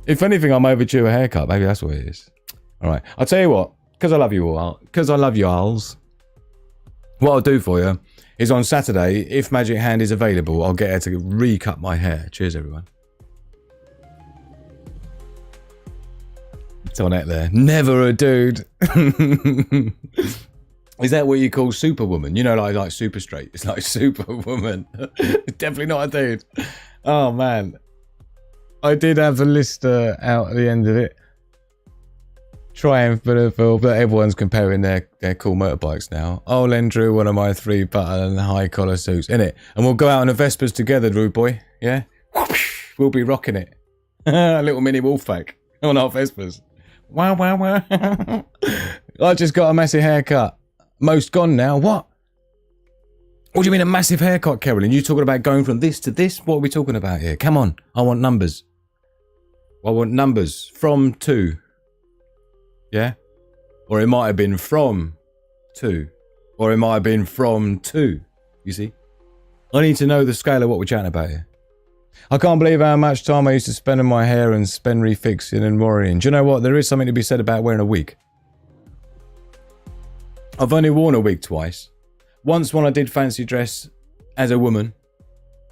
If anything, I'm overdue a haircut. Maybe that's what it is. All right. I'll tell you what, because I love you all, because I love you alls, what I'll do for you is on Saturday, if Magic Hand is available, I'll get her to recut my hair. Cheers, everyone. It's on it there. Never a dude. Is that what you call Superwoman? You know, like super straight. It's like Superwoman. Definitely not a dude. Oh, man. I did have a list out at the end of it. Triumph, but everyone's comparing their cool motorbikes now. I'll lend Drew one of my 3-button high collar suits, innit? And we'll go out on the Vespas together, Drew boy. Yeah? We'll be rocking it. A little mini Wolfpack on our Vespas. Wow, wow, wow. I just got a massive haircut. Most gone now. What? What do you mean a massive haircut, Carolyn? You talking about going from this to this? What are we talking about here? Come on. I want numbers. I want numbers. From to. Yeah? Or it might have been from to. Or it might have been from to. You see? I need to know the scale of what we're chatting about here. I can't believe how much time I used to spend on my hair and spend refixing and worrying. Do you know what? There is something to be said about wearing a wig. I've only worn a wig twice. Once when I did fancy dress as a woman.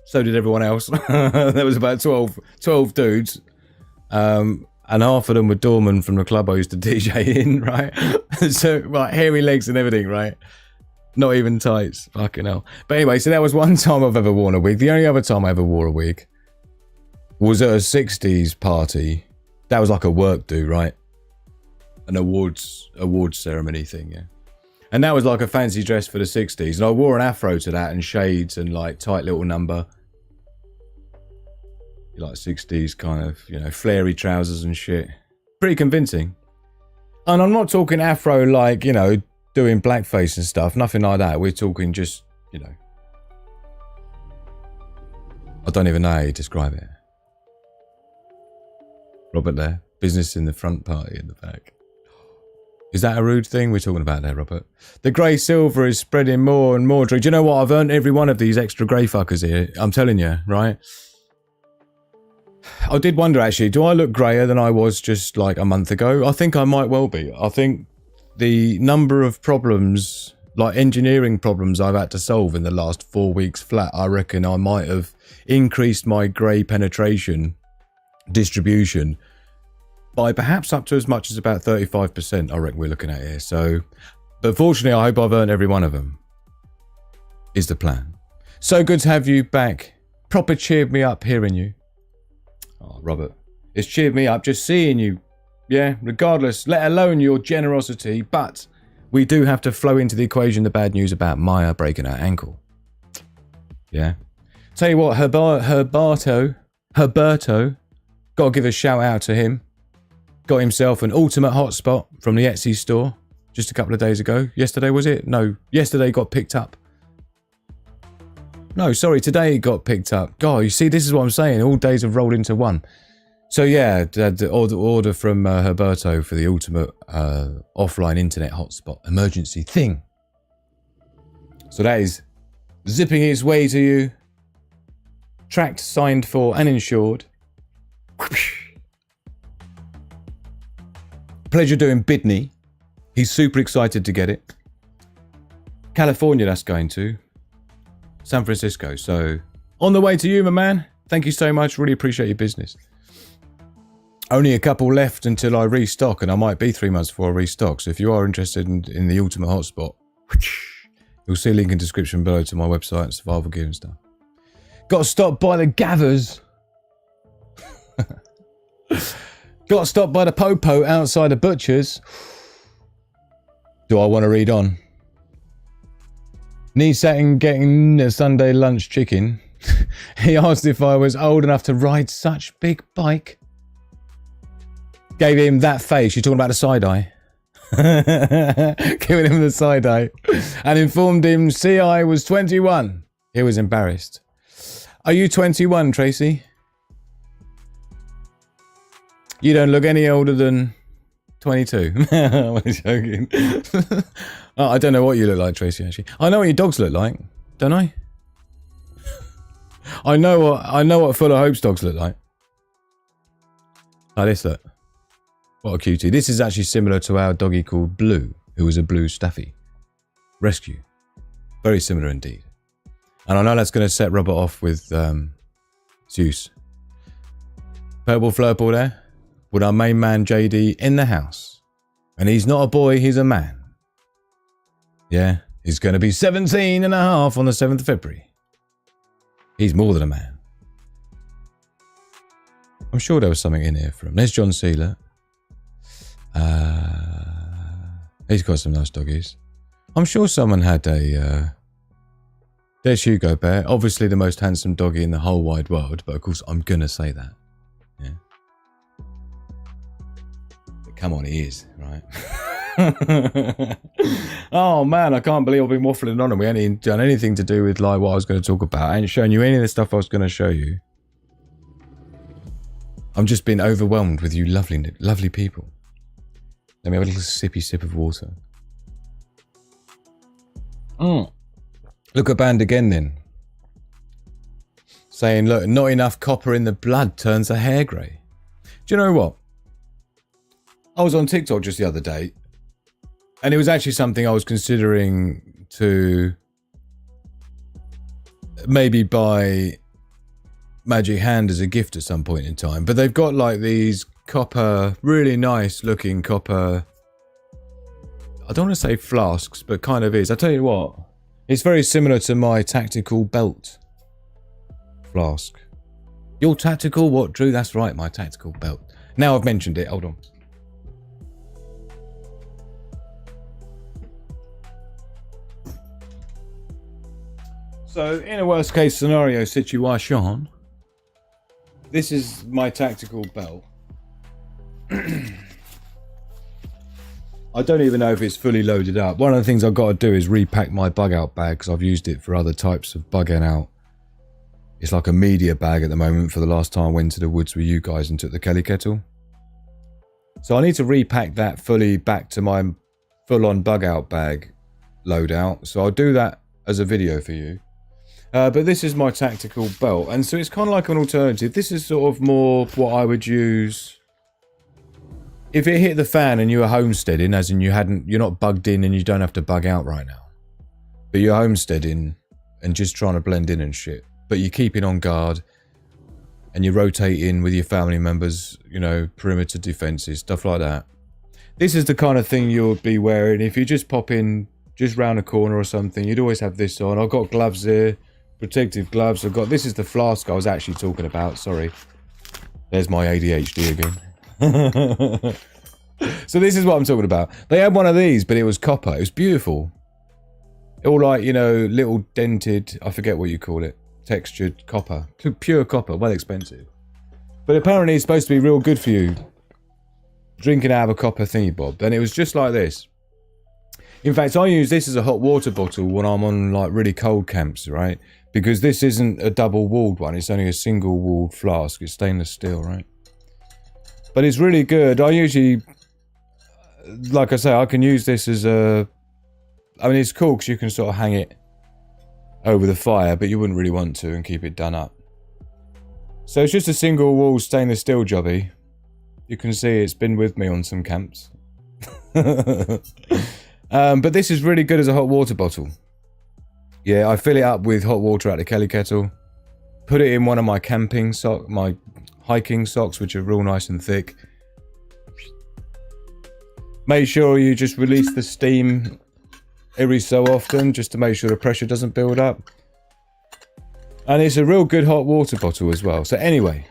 So did everyone else. There was about 12 dudes. and half of them were doormen from the club I used to DJ in, right? So, like, hairy legs and everything, right? Not even tights. Fucking hell. But anyway, so that was one time I've ever worn a wig. The only other time I ever wore a wig was at a 60s party. That was like a work do, right? An awards ceremony thing, yeah. And that was like a fancy dress for the 60s. And I wore an afro to that and shades and like tight little number. Like 60s kind of, you know, flary trousers and shit. Pretty convincing. And I'm not talking afro like, you know, doing blackface and stuff. Nothing like that. We're talking just, you know. I don't even know how you describe it. Robert there. Business in the front, party in the back. Is that a rude thing we're talking about there, Robert? The grey silver is spreading more and more. Do you know what? I've earned every one of these extra grey fuckers here. I'm telling you, right? I did wonder, actually, do I look greyer than I was just like a month ago? I think I might well be. I think the number of problems, like engineering problems I've had to solve in the last 4 weeks flat, I reckon I might have increased my grey penetration distribution by perhaps up to as much as about 35%, I reckon we're looking at here. So, but fortunately, I hope I've earned every one of them, is the plan. So good to have you back. Proper cheered me up hearing you. Oh, Robert, it's cheered me up just seeing you. Yeah, regardless, let alone your generosity, but we do have to flow into the equation the bad news about Maya breaking her ankle. Yeah. Tell you what, Herberto, gotta give a shout out to him. Got himself an ultimate hotspot from the Etsy store just a couple of days ago. Yesterday, was it? No, yesterday got picked up. No, sorry, today it got picked up. God, you see, this is what I'm saying. All days have rolled into one. So yeah, the order from Herberto for the ultimate offline internet hotspot emergency thing. So that is zipping its way to you. Tracked, signed for, and insured. Pleasure doing Bidney. He's super excited to get it. California, that's going to. San Francisco. So, on the way to you, my man. Thank you so much. Really appreciate your business. Only a couple left until I restock, and I might be 3 months before I restock. So if you are interested in the ultimate hotspot, you'll see a link in the description below to my website, survival gear and stuff. Got stopped by the gathers. Got stopped by the popo outside the butcher's. Do I want to read on? Need setting getting a Sunday lunch chicken. He asked if I was old enough to ride such big bike. Gave him that face. You're talking about the side eye. Giving him the side eye. And informed him CI was 21. He was embarrassed. Are you 21, Tracy? You don't look any older than 22. I'm joking. Oh, I don't know what you look like, Tracy, actually. I know what your dogs look like, don't I? I know what Full of Hope's dogs look like. Like this, look. What a cutie. This is actually similar to our doggy called Blue, who was a blue staffy. Rescue. Very similar indeed. And I know that's going to set Robert off with Zeus. Purple Flurple there. With our main man JD in the house. And he's not a boy, he's a man. Yeah, he's going to be 17 and a half on the 7th of February. He's more than a man. I'm sure there was something in here for him. There's John Sealer. He's got some nice doggies. I'm sure someone had a... There's Hugo Bear. Obviously the most handsome doggy in the whole wide world. But of course I'm going to say that. Yeah. But come on, he is, right? Oh man, I can't believe I've been waffling on and we ain't done anything to do with like what I was going to talk about. I ain't showing you any of the stuff I was going to show you. I'm just being overwhelmed with you lovely people. Let me have a little sippy sip of water. Look at Band again then. Saying, look, not enough copper in the blood turns the hair grey. Do you know what? I was on TikTok just the other day. And it was actually something I was considering to maybe buy Magic Hand as a gift at some point in time. But they've got like these copper, really nice looking copper. I don't want to say flasks, but kind of is. I tell you what, it's very similar to my tactical belt flask. Your tactical what, Drew? That's right, my tactical belt. Now I've mentioned it, hold on. So, in a worst case scenario situation, this is my tactical belt. I don't even know if it's fully loaded up. One of the things I've got to do is repack my bug out bag because I've used it for other types of bugging out. It's like a media bag at the moment for the last time I went to the woods with you guys and took the Kelly kettle. So I need to repack that fully back to my full-on bug out bag loadout. So I'll do that as a video for you. But this is my tactical belt. And so it's kind of like an alternative. This is sort of more what I would use if it hit the fan and you were homesteading, as in you're not bugged in and you don't have to bug out right now. But you're homesteading and just trying to blend in and shit. But you're keeping on guard and you're rotating with your family members, you know, perimeter defenses, stuff like that. This is the kind of thing you'll be wearing if you just pop in just round a corner or something. You'd always have this on. I've got gloves here, protective gloves. This is the flask I was actually talking about. Sorry. There's my ADHD again. So this is what I'm talking about. They had one of these, but it was copper. It was beautiful. All like, you know, little dented, I forget what you call it, textured copper. Pure copper, well expensive. But apparently it's supposed to be real good for you. Drinking out of a copper thingy bob. And it was just like this. In fact, I use this as a hot water bottle when I'm on like really cold camps, right? Because this isn't a double walled one. It's only a single walled flask. It's stainless steel, right? But it's really good. I usually, like I say, I can use this as a... I mean, it's cool because you can sort of hang it over the fire, but you wouldn't really want to and keep it done up. So it's just a single wall stainless steel jobby. You can see it's been with me on some camps. But this is really good as a hot water bottle. Yeah, I fill it up with hot water out of the Kelly kettle. Put it in one of my my hiking socks, which are real nice and thick. Make sure you just release the steam every so often, just to make sure the pressure doesn't build up. And it's a real good hot water bottle as well. So anyway,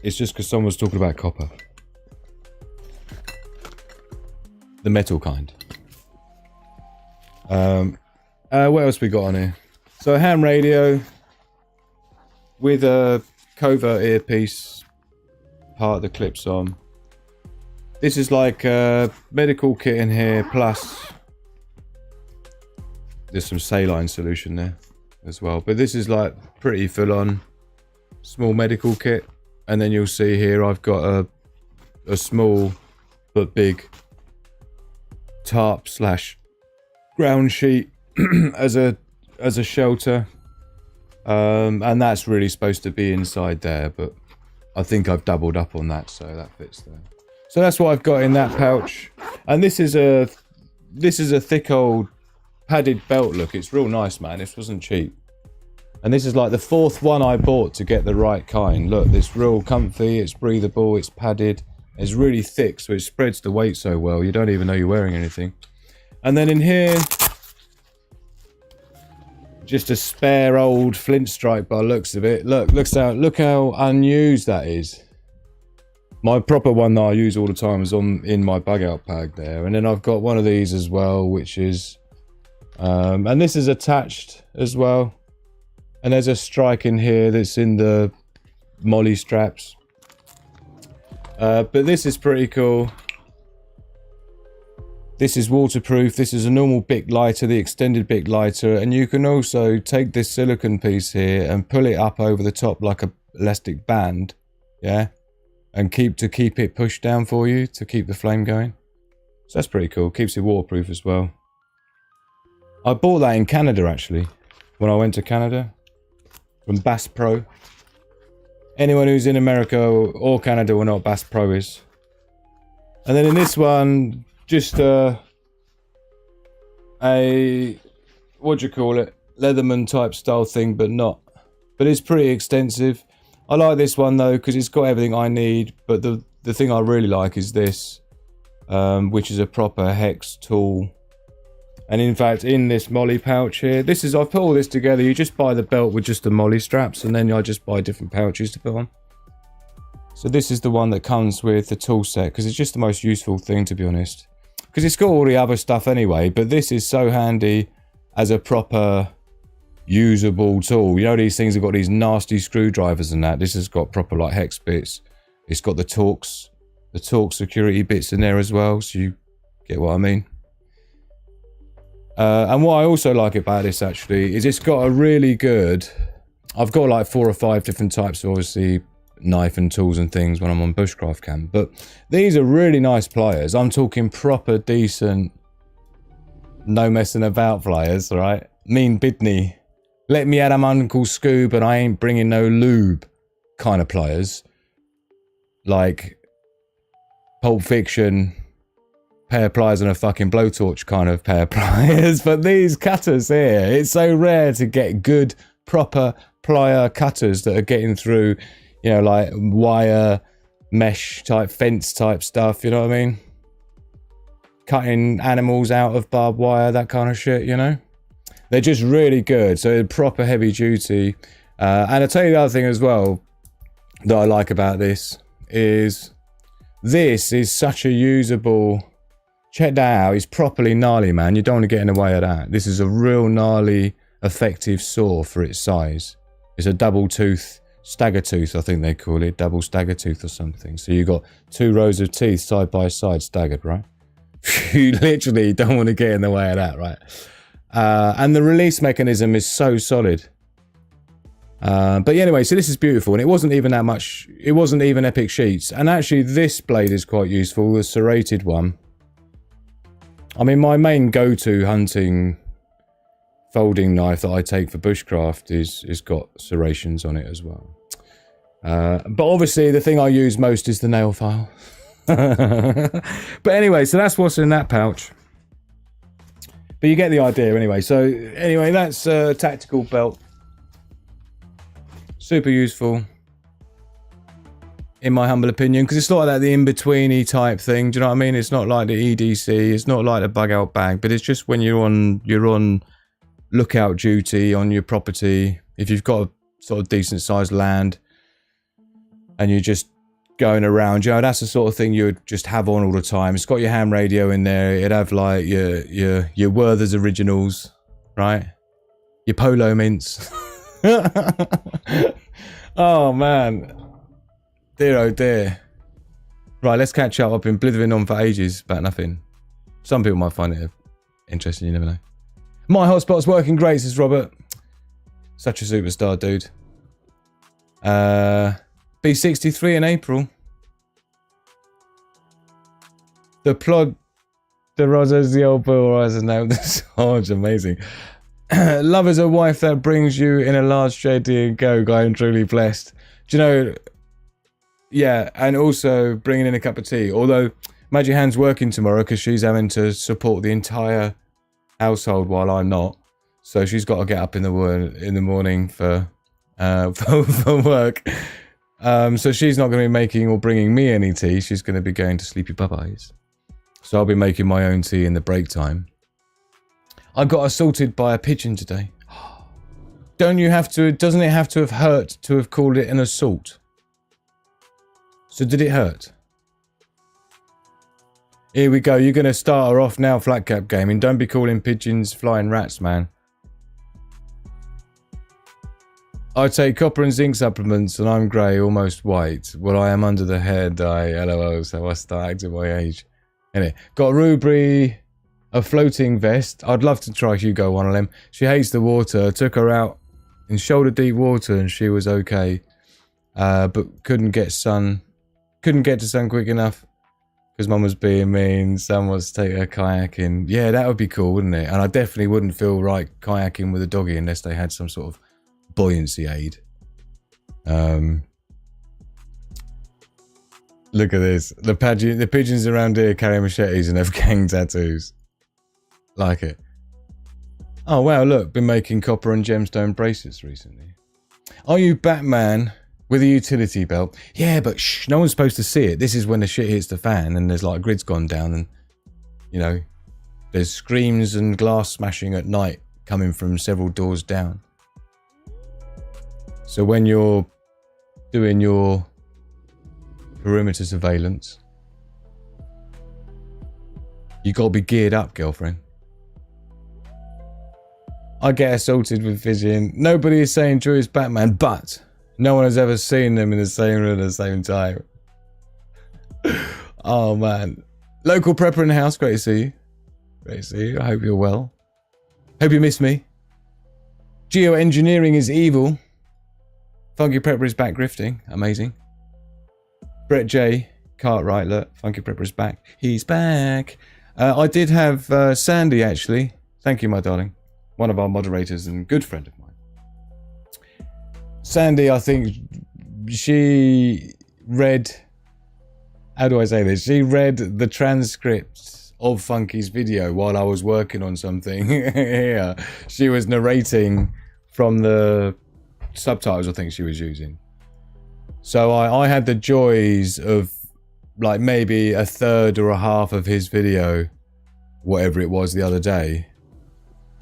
it's just because someone was talking about copper. The metal kind. What else we got on here? So a ham radio with a covert earpiece, part of the clips on. This is like a medical kit in here, plus there's some saline solution there as well. But this is like pretty full on small medical kit. And then you'll see here I've got a small but big tarp / ground sheet as a shelter. And that's really supposed to be inside there, but I think I've doubled up on that, so that fits there. So that's what I've got in that pouch. And this is a thick old padded belt. Look, it's real nice, man. This wasn't cheap. And this is like the 4th one I bought to get the right kind. Look, it's real comfy, it's breathable, it's padded, it's really thick, so it spreads the weight so well, you don't even know you're wearing anything. And then in here, just a spare old flint strike by the looks of it. Look how unused that is. My proper one that I use all the time is in my bug out bag there. And then I've got one of these as well, which is, and this is attached as well. And there's a strike in here that's in the molly straps. But this is pretty cool. This is waterproof. This is a normal Bic lighter, the extended Bic lighter. And you can also take this silicone piece here and pull it up over the top like a elastic band. Yeah. And keep it pushed down for you to keep the flame going. So that's pretty cool. Keeps it waterproof as well. I bought that in Canada actually. When I went to Canada. From Bass Pro. Anyone who's in America or Canada will know what Bass Pro is. And then in this one, just what do you call it? Leatherman type style thing, but not. But it's pretty extensive. I like this one though because it's got everything I need, but the thing I really like is this, which is a proper hex tool. And in fact, in this molly pouch here, I've put all this together. You just buy the belt with just the molly straps, and then I just buy different pouches to put on. So this is the one that comes with the tool set, because it's just the most useful thing, to be honest. Because it's got all the other stuff anyway, but this is so handy as a proper usable tool. You know, these things have got these nasty screwdrivers and that. This has got proper like hex bits. It's got the torque security bits in there as well, so you get what I mean. And what I also like about this actually is it's got a really good, I've got like 4 or 5 different types of obviously knife and tools and things when I'm on bushcraft camp, but these are really nice pliers. I'm talking proper decent, no messing about pliers, right? Mean bidney. Let me at 'em Uncle Scoob and I ain't bringing no lube kind of pliers. Like Pulp Fiction, pair of pliers and a fucking blowtorch kind of pair of pliers. But these cutters here, it's so rare to get good, proper plier cutters that are getting through, you know, like wire, mesh type, fence type stuff, you know what I mean? Cutting animals out of barbed wire, that kind of shit, you know? They're just really good. So proper heavy duty. And I'll tell you the other thing as well that I like about this is such a usable... Check that out. It's properly gnarly, man. You don't want to get in the way of that. This is a real gnarly, effective saw for its size. It's a double tooth, stagger tooth, I think they call it. Double stagger tooth or something. So you've got 2 rows of teeth side by side staggered, right? You literally don't want to get in the way of that, right? And the release mechanism is so solid. But yeah, anyway, so this is beautiful, and it wasn't even that much, it wasn't even epic sheets. And actually this blade is quite useful, the serrated one. I mean, my main go-to hunting folding knife that I take for bushcraft is got serrations on it as well. But obviously the thing I use most is the nail file. But anyway, so that's what's in that pouch. But you get the idea anyway. So anyway, that's a tactical belt. Super useful, in my humble opinion, because it's not like the in-betweeny type thing. Do you know what I mean? It's not like the EDC. It's not like the bug-out bag. But it's just when you're on lookout duty on your property. If you've got a sort of decent-sized land and you're just going around, you know, that's the sort of thing you would just have on all the time. It's got your ham radio in there. It'd have like your Werther's originals, right? Your Polo mints. Oh man, dear oh dear. Right, let's catch up. I've been blithering on for ages about nothing. Some people might find it interesting, you never know. My hotspot's working great, says Robert. Such a superstar, dude. Be 63 in April. The plod, the Rosas, the old Bill Riser now. This is amazing. Love is a wife that brings you in a large JD and go. I am truly blessed. Do you know? Yeah, and also bringing in a cup of tea. Although Magic Hand's working tomorrow because she's having to support the entire household while I'm not. So she's got to get up in the morning for work. So she's not going to be making or bringing me any tea. She's going to be going to sleepy bubbies. So I'll be making my own tea in the break time. I got assaulted by a pigeon today. Doesn't it have to have hurt to have called it an assault? So did it hurt? Here we go. You're going to start her off now, Flat Cap Gaming. Don't be calling pigeons flying rats, man. I take copper and zinc supplements and I'm grey, almost white. Well, I am under the head. LOL, so I start acting my age. Anyway, got Ruby... a floating vest. I'd love to try Hugo one of them. She hates the water. Took her out in shoulder deep water and she was okay. But couldn't get to sun quick enough because Mum was being mean. Son wants to take her kayaking. Yeah, that would be cool, wouldn't it? And I definitely wouldn't feel right kayaking with a doggy unless they had some sort of buoyancy aid. Look at this. The pigeons around here carry machetes and have gang tattoos. Like it. Oh wow, look, been making copper and gemstone bracelets recently. Are you Batman With a utility belt. Yeah, but shh, no one's supposed to see it. This is when the shit hits the fan and there's like grid's gone down and, you know, there's screams and glass smashing at night coming from several doors down. So when you're doing your perimeter surveillance, you got to be geared up, girlfriend. I get assaulted with Vision. Nobody is saying Drew is Batman, but no one has ever seen them in the same room at the same time. Oh, man. Local prepper in the house. Great to see you. Great to see you. I hope you're well. Hope you miss me. Geoengineering is evil. Funky Prepper is back grifting. Amazing. Brett J. Cartwright. Look, Funky Prepper is back. He's back. I did have Sandy, actually. Thank you, my darling. One of our moderators and good friend of mine. Sandy, I think she read, how do I say this? She read the transcript of Funky's video while I was working on something here. She was narrating from the subtitles I think she was using. So I had the joys of like maybe a third or a half of his video, whatever it was the other day.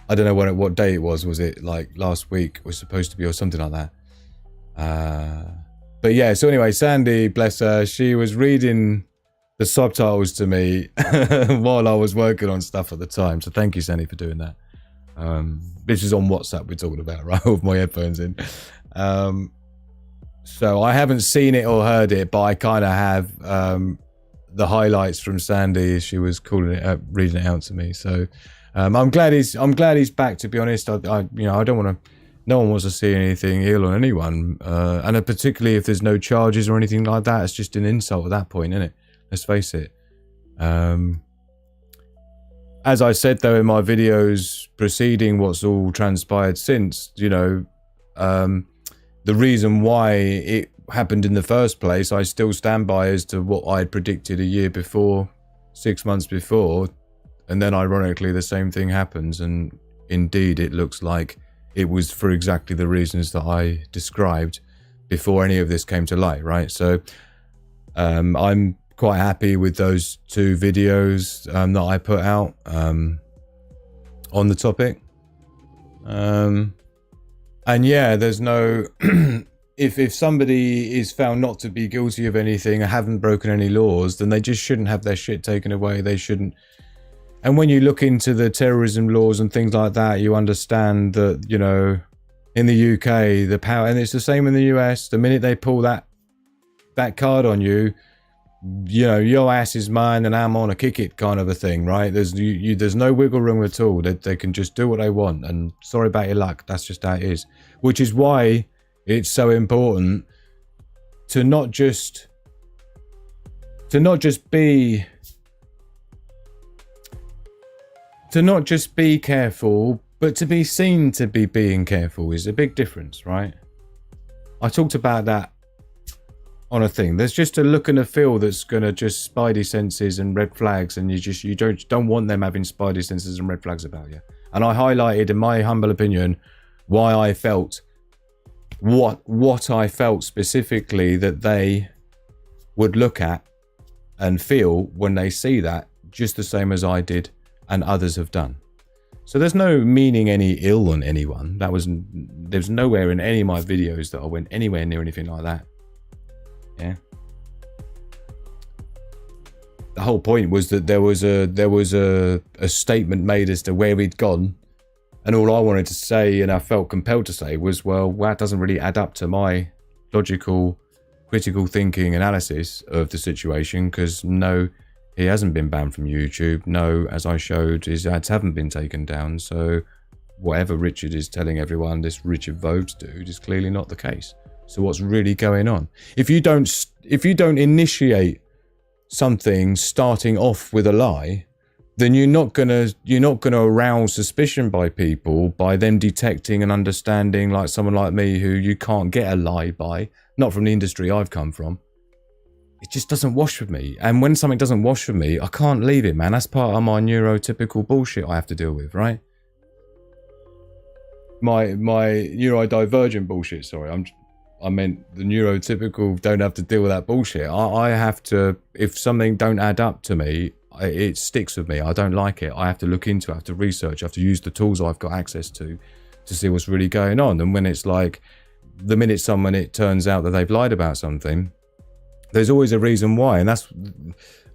I don't know what day it was. Was it like last week was supposed to be or something like that? But yeah, so anyway, Sandy, bless her, she was reading the subtitles to me while I was working on stuff at the time. So thank you, Sandy, for doing that. This is on WhatsApp we're talking about, right? With my headphones in. So I haven't seen it or heard it, but I kind of have the highlights from Sandy as she was calling it out, reading it out to me. So I'm glad he's back. To be honest, I don't want to. No one wants to see anything ill on anyone, and particularly if there's no charges or anything like that. It's just an insult at that point, isn't it? Let's face it. As I said though in my videos preceding what's all transpired since, you know, the reason why it happened in the first place, I still stand by as to what I had predicted a year before, 6 months before, and then ironically the same thing happens, and indeed it looks like it was for exactly the reasons that I described before any of this came to light, right? So I'm quite happy with those 2 videos that I put out on the topic. And yeah, there's no... if somebody is found not to be guilty of anything or haven't broken any laws, then they just shouldn't have their shit taken away. They shouldn't... And when you look into the terrorism laws and things like that, you understand that, you know, in the UK, the power... And it's the same in the US. The minute they pull that card on you, you know, your ass is mine and I'm on a kick it kind of a thing, right? There's no wiggle room at all. They can just do what they want, and sorry about your luck. That's just how it is. Which is why it's so important to not just be careful, but to be seen to be being careful is a big difference, right? I talked about that on a thing. There's just a look and a feel that's gonna just spidey senses and red flags, and you don't want them having spidey senses and red flags about you. And I highlighted, in my humble opinion, why I felt what I felt specifically that they would look at and feel when they see that, just the same as I did and others have done. So there's no meaning any ill on anyone. There's nowhere in any of my videos that I went anywhere near anything like that. Yeah. The whole point was that there was a statement made as to where he'd gone, and all I wanted to say, and I felt compelled to say, was, well, that doesn't really add up to my logical, critical thinking analysis of the situation, because no, he hasn't been banned from YouTube. No, as I showed, his ads haven't been taken down. So whatever Richard is telling everyone, this Richard Vogues dude, is clearly not the case. So what's really going on? If you don't initiate something starting off with a lie, then you're not gonna arouse suspicion by people by them detecting and understanding, like someone like me who you can't get a lie by, not from the industry I've come from. It just doesn't wash with me. And when something doesn't wash with me, I can't leave it, man. That's part of my neurotypical bullshit I have to deal with, right? My neurodivergent bullshit, sorry. I meant the neurotypical don't have to deal with that bullshit. I have to, if something don't add up to me, it sticks with me. I don't like it. I have to look into it, I have to research, I have to use the tools I've got access to see what's really going on. And when it's like, the minute it turns out that they've lied about something, there's always a reason why.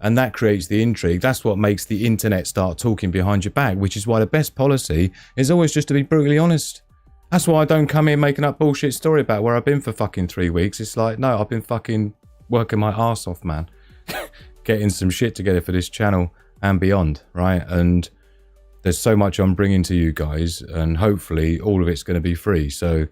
And that creates the intrigue. That's what makes the internet start talking behind your back, which is why the best policy is always just to be brutally honest. That's why I don't come here making up bullshit story about where I've been for fucking 3 weeks. It's like, no, I've been fucking working my ass off, man. Getting some shit together for this channel and beyond, right? And there's so much I'm bringing to you guys, and hopefully all of it's going to be free. So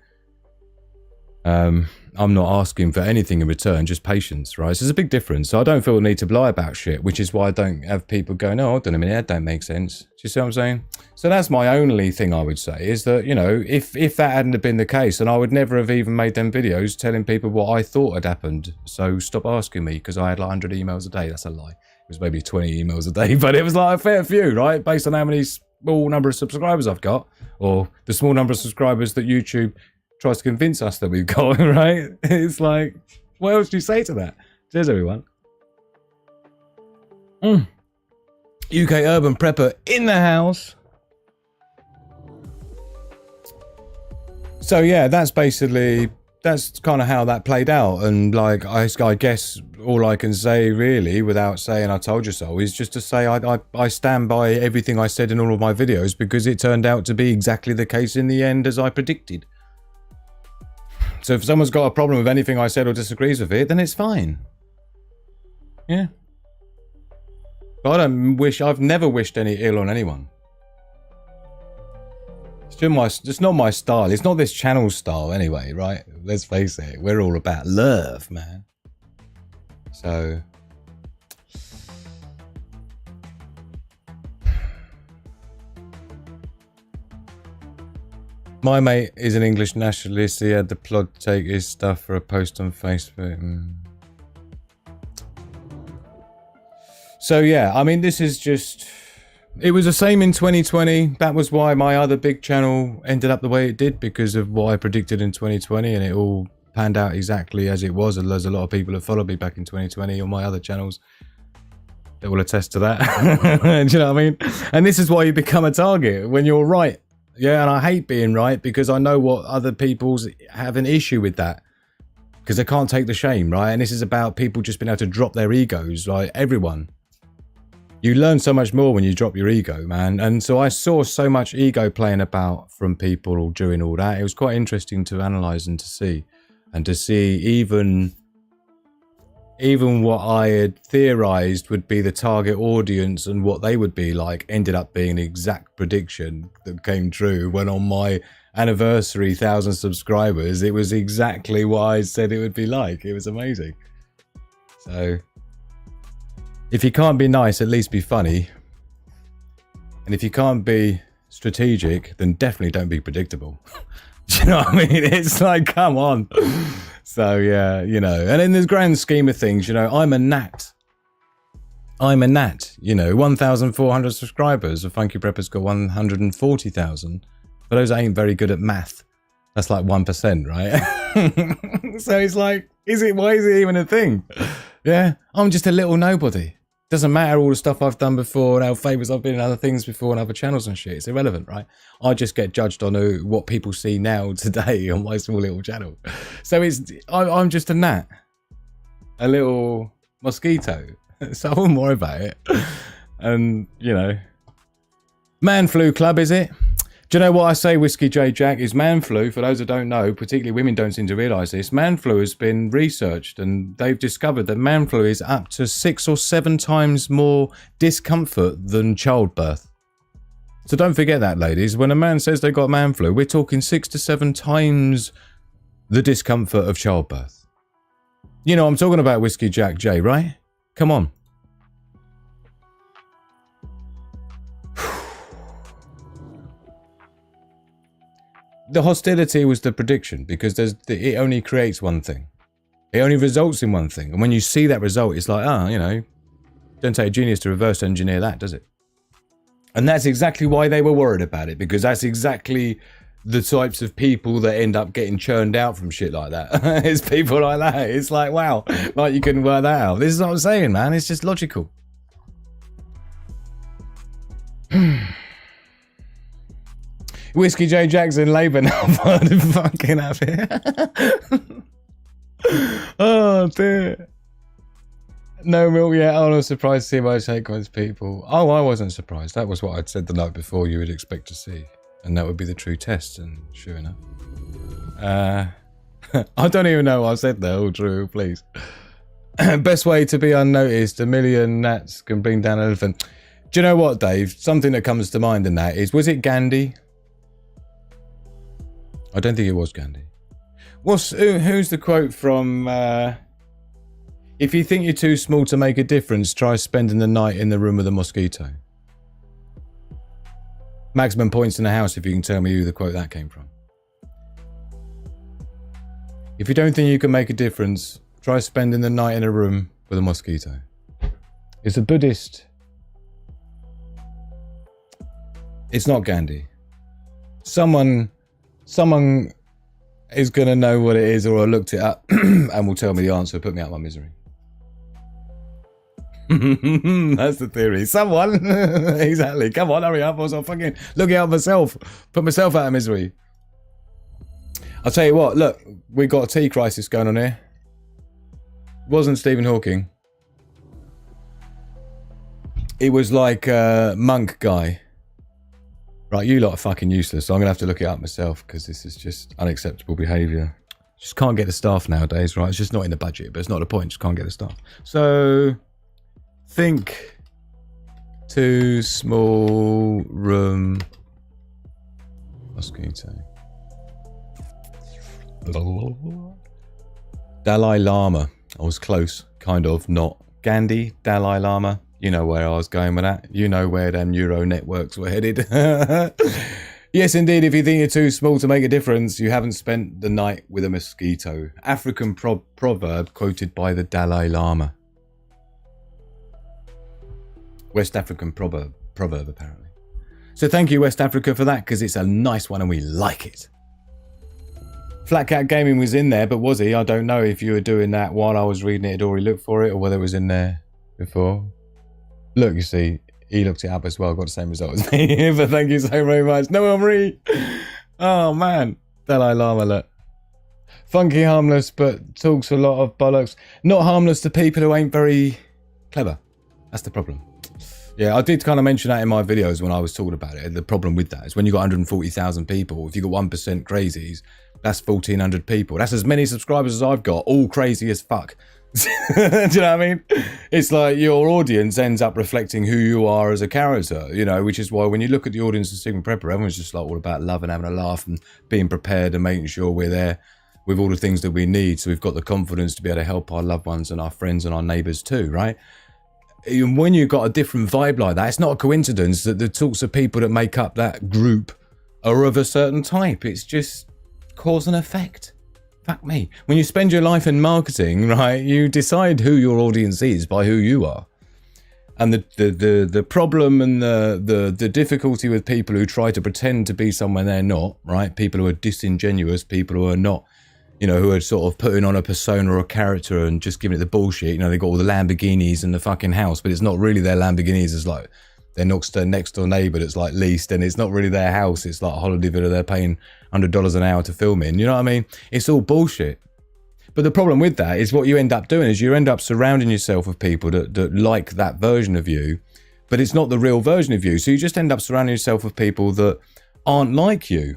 I'm not asking for anything in return, just patience, right? So there's a big difference. So I don't feel the need to lie about shit, which is why I don't have people going, oh, hold on a minute, that don't make sense. Do you see what I'm saying? So that's my only thing I would say, is that, you know, if that hadn't have been the case, then I would never have even made them videos telling people what I thought had happened. So stop asking me, because I had like 100 emails a day. That's a lie. It was maybe 20 emails a day, but it was like a fair few, right? Based on how many small number of subscribers I've got, or the small number of subscribers that YouTube tries to convince us that we've got, right? It's like, what else do you say to that? Cheers, everyone. UK Urban Prepper in the house. So yeah, that's kind of how that played out. And like, I guess all I can say really, without saying I told you so, is just to say I stand by everything I said in all of my videos, because it turned out to be exactly the case in the end as I predicted. So if someone's got a problem with anything I said or disagrees with it, then it's fine. Yeah. But I've never wished any ill on anyone. It's not my style. It's not this channel's style anyway, right? Let's face it. We're all about love, man. So... My mate is an English nationalist. He had the plot to take his stuff for a post on Facebook. So yeah, I mean, this is just... It was the same in 2020. That was why my other big channel ended up the way it did, because of what I predicted in 2020, and it all panned out exactly as it was. And there's a lot of people that followed me back in 2020 on my other channels that will attest to that. Do you know what I mean? And this is why you become a target, when you're right. Yeah, and I hate being right, because I know what other people's have an issue with that, because they can't take the shame, right? And this is about people just being able to drop their egos, like everyone. You learn so much more when you drop your ego, man. And so I saw so much ego playing about from people during all that. It was quite interesting to analyze and to see. And to see even what I had theorized would be the target audience and what they would be like ended up being an exact prediction that came true. When on my anniversary 1,000 subscribers, it was exactly what I said it would be like. It was amazing. So if you can't be nice, at least be funny. And if you can't be strategic, then definitely don't be predictable. Do you know what I mean? It's like, come on. So yeah, you know, and in the grand scheme of things, you know, I'm a gnat, you know, 1,400 subscribers. The Funky Prepper's got 140,000. But those ain't very good at math. That's like 1%, right? So it's like, why is it even a thing? Yeah, I'm just a little nobody. Doesn't matter all the stuff I've done before and how famous I've been in other things before and other channels and shit. It's irrelevant, right? I just get judged on what people see now today on my small little channel. So I'm just a gnat, a little mosquito. So I wouldn't worry about it. And you know, man flu club, is it? Do you know what I say, Whiskey J Jack, is man flu, for those that don't know, particularly women don't seem to realise this, man flu has been researched and they've discovered that man flu is up to 6 or 7 times more discomfort than childbirth. So don't forget that, ladies. When a man says they got man flu, we're talking 6 to 7 times the discomfort of childbirth. You know, I'm talking about Whiskey Jack J, right? Come on. The hostility was the prediction, because it only creates one thing. It only results in one thing. And when you see that result, it's like, you know, don't take a genius to reverse engineer that, does it? And that's exactly why they were worried about it, because that's exactly the types of people that end up getting churned out from shit like that. It's people like that. It's like, wow, like you couldn't work that out. This is what I'm saying, man. It's just logical. Whiskey J Jackson, Labour now. Fucking have it. Oh dear. No milk yet. I was surprised to see my Shakeone's people. Oh, I wasn't surprised. That was what I'd said the night before you would expect to see. And that would be the true test, and sure enough. I don't even know what I said there. Oh, true, please. Best way to be unnoticed. 1 million gnats can bring down an elephant. Do you know what, Dave? Something that comes to mind in that is, was it Gandhi? I don't think it was Gandhi. Who's the quote from... if you think you're too small to make a difference, try spending the night in the room with a mosquito. Maximum points in the house if you can tell me who the quote that came from. If you don't think you can make a difference, try spending the night in a room with a mosquito. It's a Buddhist. It's not Gandhi. Someone is going to know what it is, or I looked it up and will tell me the answer, put me out of my misery. That's the theory. Someone. Exactly. Come on, hurry up. I was fucking looking out myself. Put myself out of misery. I'll tell you what, look, we got a tea crisis going on here. It wasn't Stephen Hawking. It was like a monk guy. Right, you lot are fucking useless, so I'm going to have to look it up myself, because this is just unacceptable behaviour. Just can't get the staff nowadays, right? It's just not in the budget, but it's not the point, just can't get the staff. So, think too small room mosquito. Dalai Lama. I was close, kind of, not. Gandhi, Dalai Lama. You know where I was going with that. You know where them neural networks were headed. Yes, indeed, if you think you're too small to make a difference, you haven't spent the night with a mosquito. African proverb quoted by the Dalai Lama. West African proverb apparently. So thank you, West Africa, for that, because it's a nice one and we like it. Flat Cat Gaming was in there, but was he? I don't know if you were doing that while I was reading it, had already looked for it, or whether it was in there before. Look, you see, he looked it up as well, got the same result as me. But thank you so very much. No, Henri. Oh, man. Dalai Lama, look. Funky, harmless, but talks a lot of bollocks. Not harmless to people who ain't very clever. That's the problem. Yeah, I did kind of mention that in my videos when I was talking about it. The problem with that is when you've got 140,000 people, if you've got 1% crazies, that's 1,400 people. That's as many subscribers as I've got, all crazy as fuck. Do you know what I mean? It's like your audience ends up reflecting who you are as a character, you know, which is why when you look at the audience of Sigma Prepper, everyone's just like all about love and having a laugh and being prepared and making sure we're there with all the things that we need. So we've got the confidence to be able to help our loved ones and our friends and our neighbours too, right? And when you've got a different vibe like that, it's not a coincidence that the sorts of people that make up that group are of a certain type. It's just cause and effect. Fuck me. When you spend your life in marketing, right, you decide who your audience is by who you are. And the problem and the difficulty with people who try to pretend to be someone they're not, right? People who are disingenuous, people who are not, you know, who are sort of putting on a persona or a character and just giving it the bullshit. You know, they got all the Lamborghinis and the fucking house, but it's not really their Lamborghinis. It's like their next door neighbour that's like leased, and it's not really their house. It's like a holiday villa they're paying $100 an hour to film in. You know what I mean? It's all bullshit. But the problem with that is what you end up doing is you end up surrounding yourself with people that like that version of you, but it's not the real version of you. So you just end up surrounding yourself with people that aren't like you.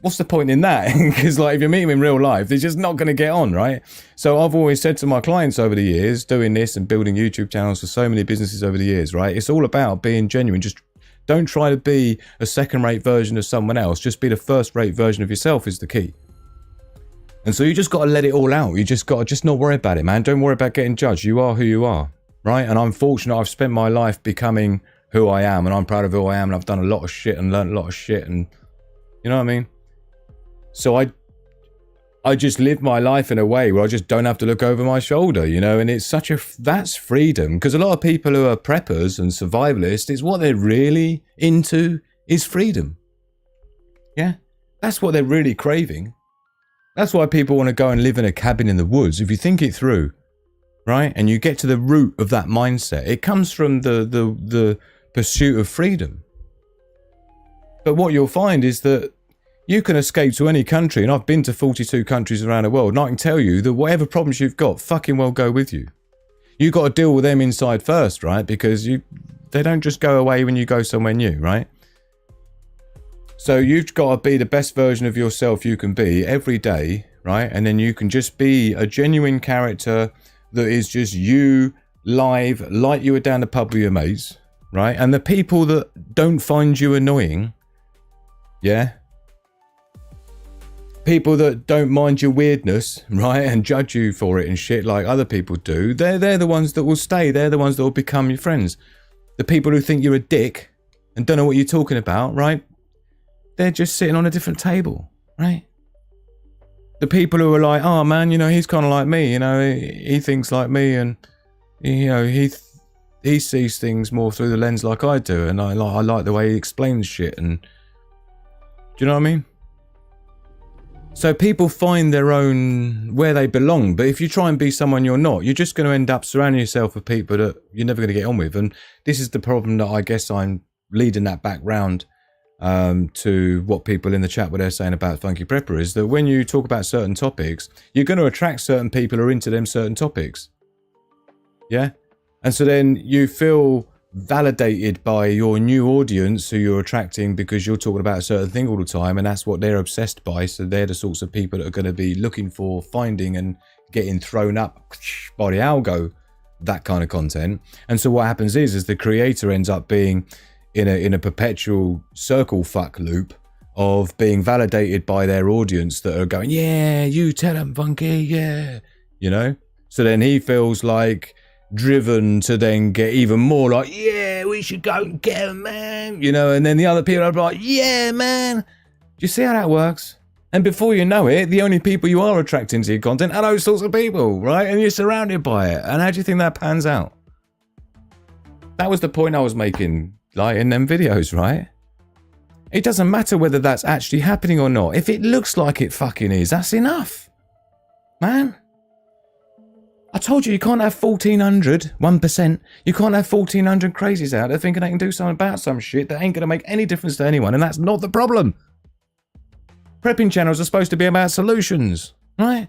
What's the point in that? Because like if you meet them in real life, they're just not going to get on, right? So I've always said to my clients over the years, doing this and building YouTube channels for so many businesses over the years, right? It's all about being genuine. Just don't try to be a second-rate version of someone else. Just be the first-rate version of yourself is the key. And so you just got to let it all out. You just got to just not worry about it, man. Don't worry about getting judged. You are who you are, right? And I'm fortunate I've spent my life becoming who I am, and I'm proud of who I am, and I've done a lot of shit and learned a lot of shit, and you know what I mean? So I just live my life in a way where I just don't have to look over my shoulder, you know, and it's such a, that's freedom. Because a lot of people who are preppers and survivalists, it's what they're really into is freedom. Yeah. That's what they're really craving. That's why people want to go and live in a cabin in the woods. If you think it through, right, and you get to the root of that mindset, it comes from the pursuit of freedom. But what you'll find is that you can escape to any country, and I've been to 42 countries around the world, and I can tell you that whatever problems you've got fucking well go with you. You got to deal with them inside first, right? Because they don't just go away when you go somewhere new, right? So you've got to be the best version of yourself you can be every day, right? And then you can just be a genuine character that is just you, live, like you were down the pub with your mates, right? And the people that don't find you annoying, yeah? People that don't mind your weirdness, right? And judge you for it and shit like other people do, they're the ones that will stay. They're the ones that will become your friends. The people who think you're a dick and don't know what you're talking about, right? They're just sitting on a different table, right? The people who are like, oh man, you know, he's kind of like me, you know, he thinks like me, and you know, he sees things more through the lens like I do, and I like the way he explains shit, and do you know what I mean? So people find their own, where they belong, but if you try and be someone you're not, you're just going to end up surrounding yourself with people that you're never going to get on with, and this is the problem that I guess I'm leading that back round to what people in the chat, what they're saying about Funky Prepper, is that when you talk about certain topics, you're going to attract certain people who are into them certain topics. Yeah? And so then you feel validated by your new audience who you're attracting because you're talking about a certain thing all the time, and that's what they're obsessed by. So they're the sorts of people that are going to be looking for, finding and getting thrown up by the algo, that kind of content. And so what happens is the creator ends up being in a perpetual circle fuck loop of being validated by their audience that are going, yeah, you tell them, Funky, yeah, you know? So then he feels like driven to then get even more like, yeah, we should go and get him, man, you know? And then the other people are like, yeah, man. Do you see how that works? And before you know it, the only people you are attracting to your content are those sorts of people, right? And you're surrounded by it. And how do you think that pans out? That was the point I was making, like, in them videos, right? It doesn't matter whether that's actually happening or not. If it looks like it fucking is, that's enough, man. I told you can't have 1,400, 1%. You can't have 1,400 crazies out there thinking they can do something about some shit that ain't going to make any difference to anyone, and that's not the problem. Prepping channels are supposed to be about solutions, right?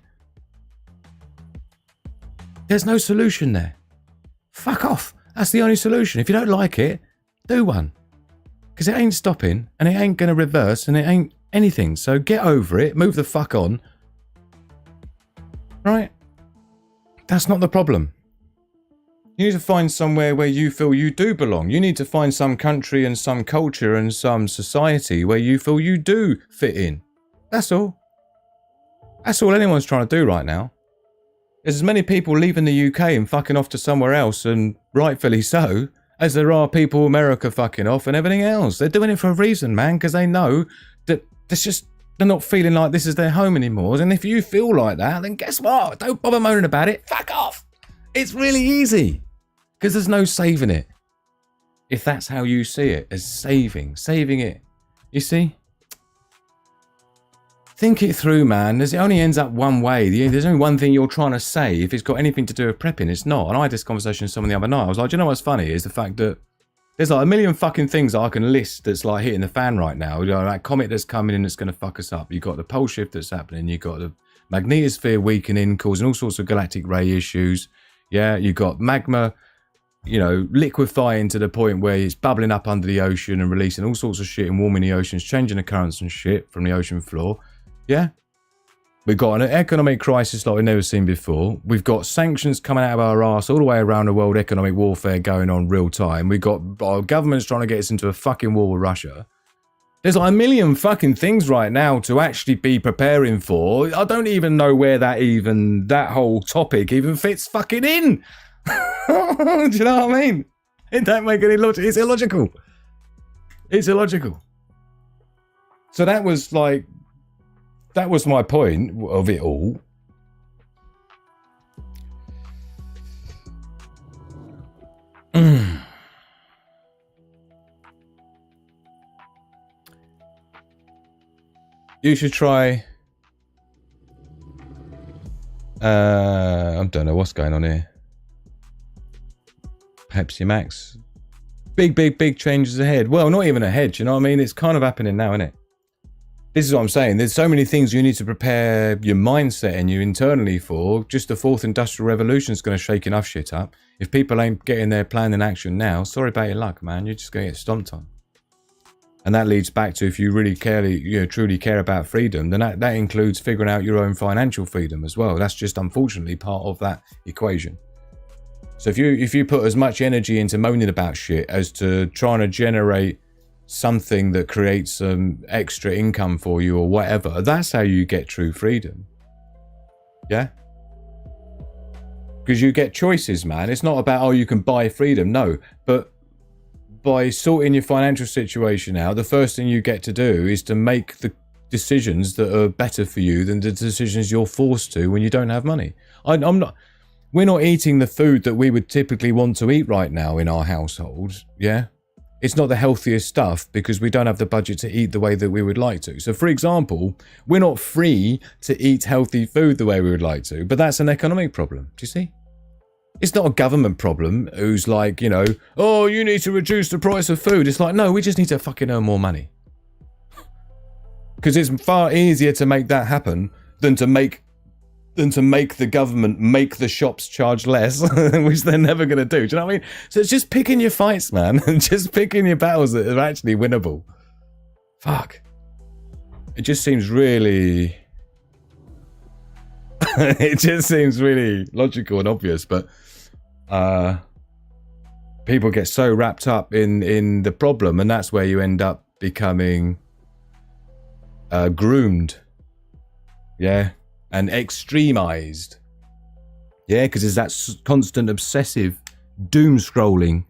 There's no solution there. Fuck off. That's the only solution. If you don't like it, do one. Because it ain't stopping, and it ain't going to reverse, and it ain't anything. So get over it, move the fuck on. Right? That's not the problem. You need to find somewhere where you feel you do belong. You need to find some country and some culture and some society where you feel you do fit in. That's all. That's all anyone's trying to do right now. There's as many people leaving the UK and fucking off to somewhere else, and rightfully so, as there are people America fucking off and everything else. They're doing it for a reason, man, because they know that they're not feeling like this is their home anymore. And if you feel like that, then guess what? Don't bother moaning about it. Fuck off. It's really easy because there's no saving it. If that's how you see it, as saving it. You see? Think it through, man. It only ends up one way. There's only one thing you're trying to say. If it's got anything to do with prepping, it's not. And I had this conversation with someone the other night. I was like, do you know what's funny is the fact that there's like a million fucking things that I can list that's like hitting the fan right now. You know, that comet that's coming in that's going to fuck us up. You've got the pole shift that's happening. You've got the magnetosphere weakening, causing all sorts of galactic ray issues. Yeah, you've got magma, you know, liquefying to the point where it's bubbling up under the ocean and releasing all sorts of shit and warming the oceans, changing the currents and shit from the ocean floor. Yeah. We've got an economic crisis like we've never seen before. We've got sanctions coming out of our arse all the way around the world, economic warfare going on real time. We've got our government's trying to get us into a fucking war with Russia. There's like a million fucking things right now to actually be preparing for. I don't even know where that whole topic even fits fucking in. Do you know what I mean? It don't make any logic. It's illogical. It's illogical. So that was my point of it all. You should try... I don't know what's going on here. Pepsi Max. Big changes ahead. Well, not even ahead, you know what I mean? It's kind of happening now, isn't it? This is what I'm saying. There's so many things you need to prepare your mindset and you internally for. Just the fourth industrial revolution is going to shake enough shit up. If people ain't getting their plan in action now, sorry about your luck, man. You're just going to get stomped on. And that leads back to if you really care, truly care about freedom, then that includes figuring out your own financial freedom as well. That's just unfortunately part of that equation. So if you put as much energy into moaning about shit as to trying to generate something that creates some extra income for you or whatever, that's how you get true freedom. Yeah? Because you get choices, man. It's not about, oh, you can buy freedom. No, but by sorting your financial situation out, the first thing you get to do is to make the decisions that are better for you than the decisions you're forced to when you don't have money. We're not eating the food that we would typically want to eat right now in our household, yeah? It's not the healthiest stuff because we don't have the budget to eat the way that we would like to. So, for example, we're not free to eat healthy food the way we would like to, but that's an economic problem. Do you see? It's not a government problem who's like, you know, oh, you need to reduce the price of food. It's like, no, we just need to fucking earn more money. Because it's far easier to make that happen than to make the government make the shops charge less, which they're never going to do. Do you know what I mean? So it's just picking your fights, man. And just picking your battles that are actually winnable. Fuck. It just seems really... it just seems really logical and obvious, but people get so wrapped up in the problem, and that's where you end up becoming groomed. Yeah. And extremized. Yeah, because there's that constant obsessive doom scrolling.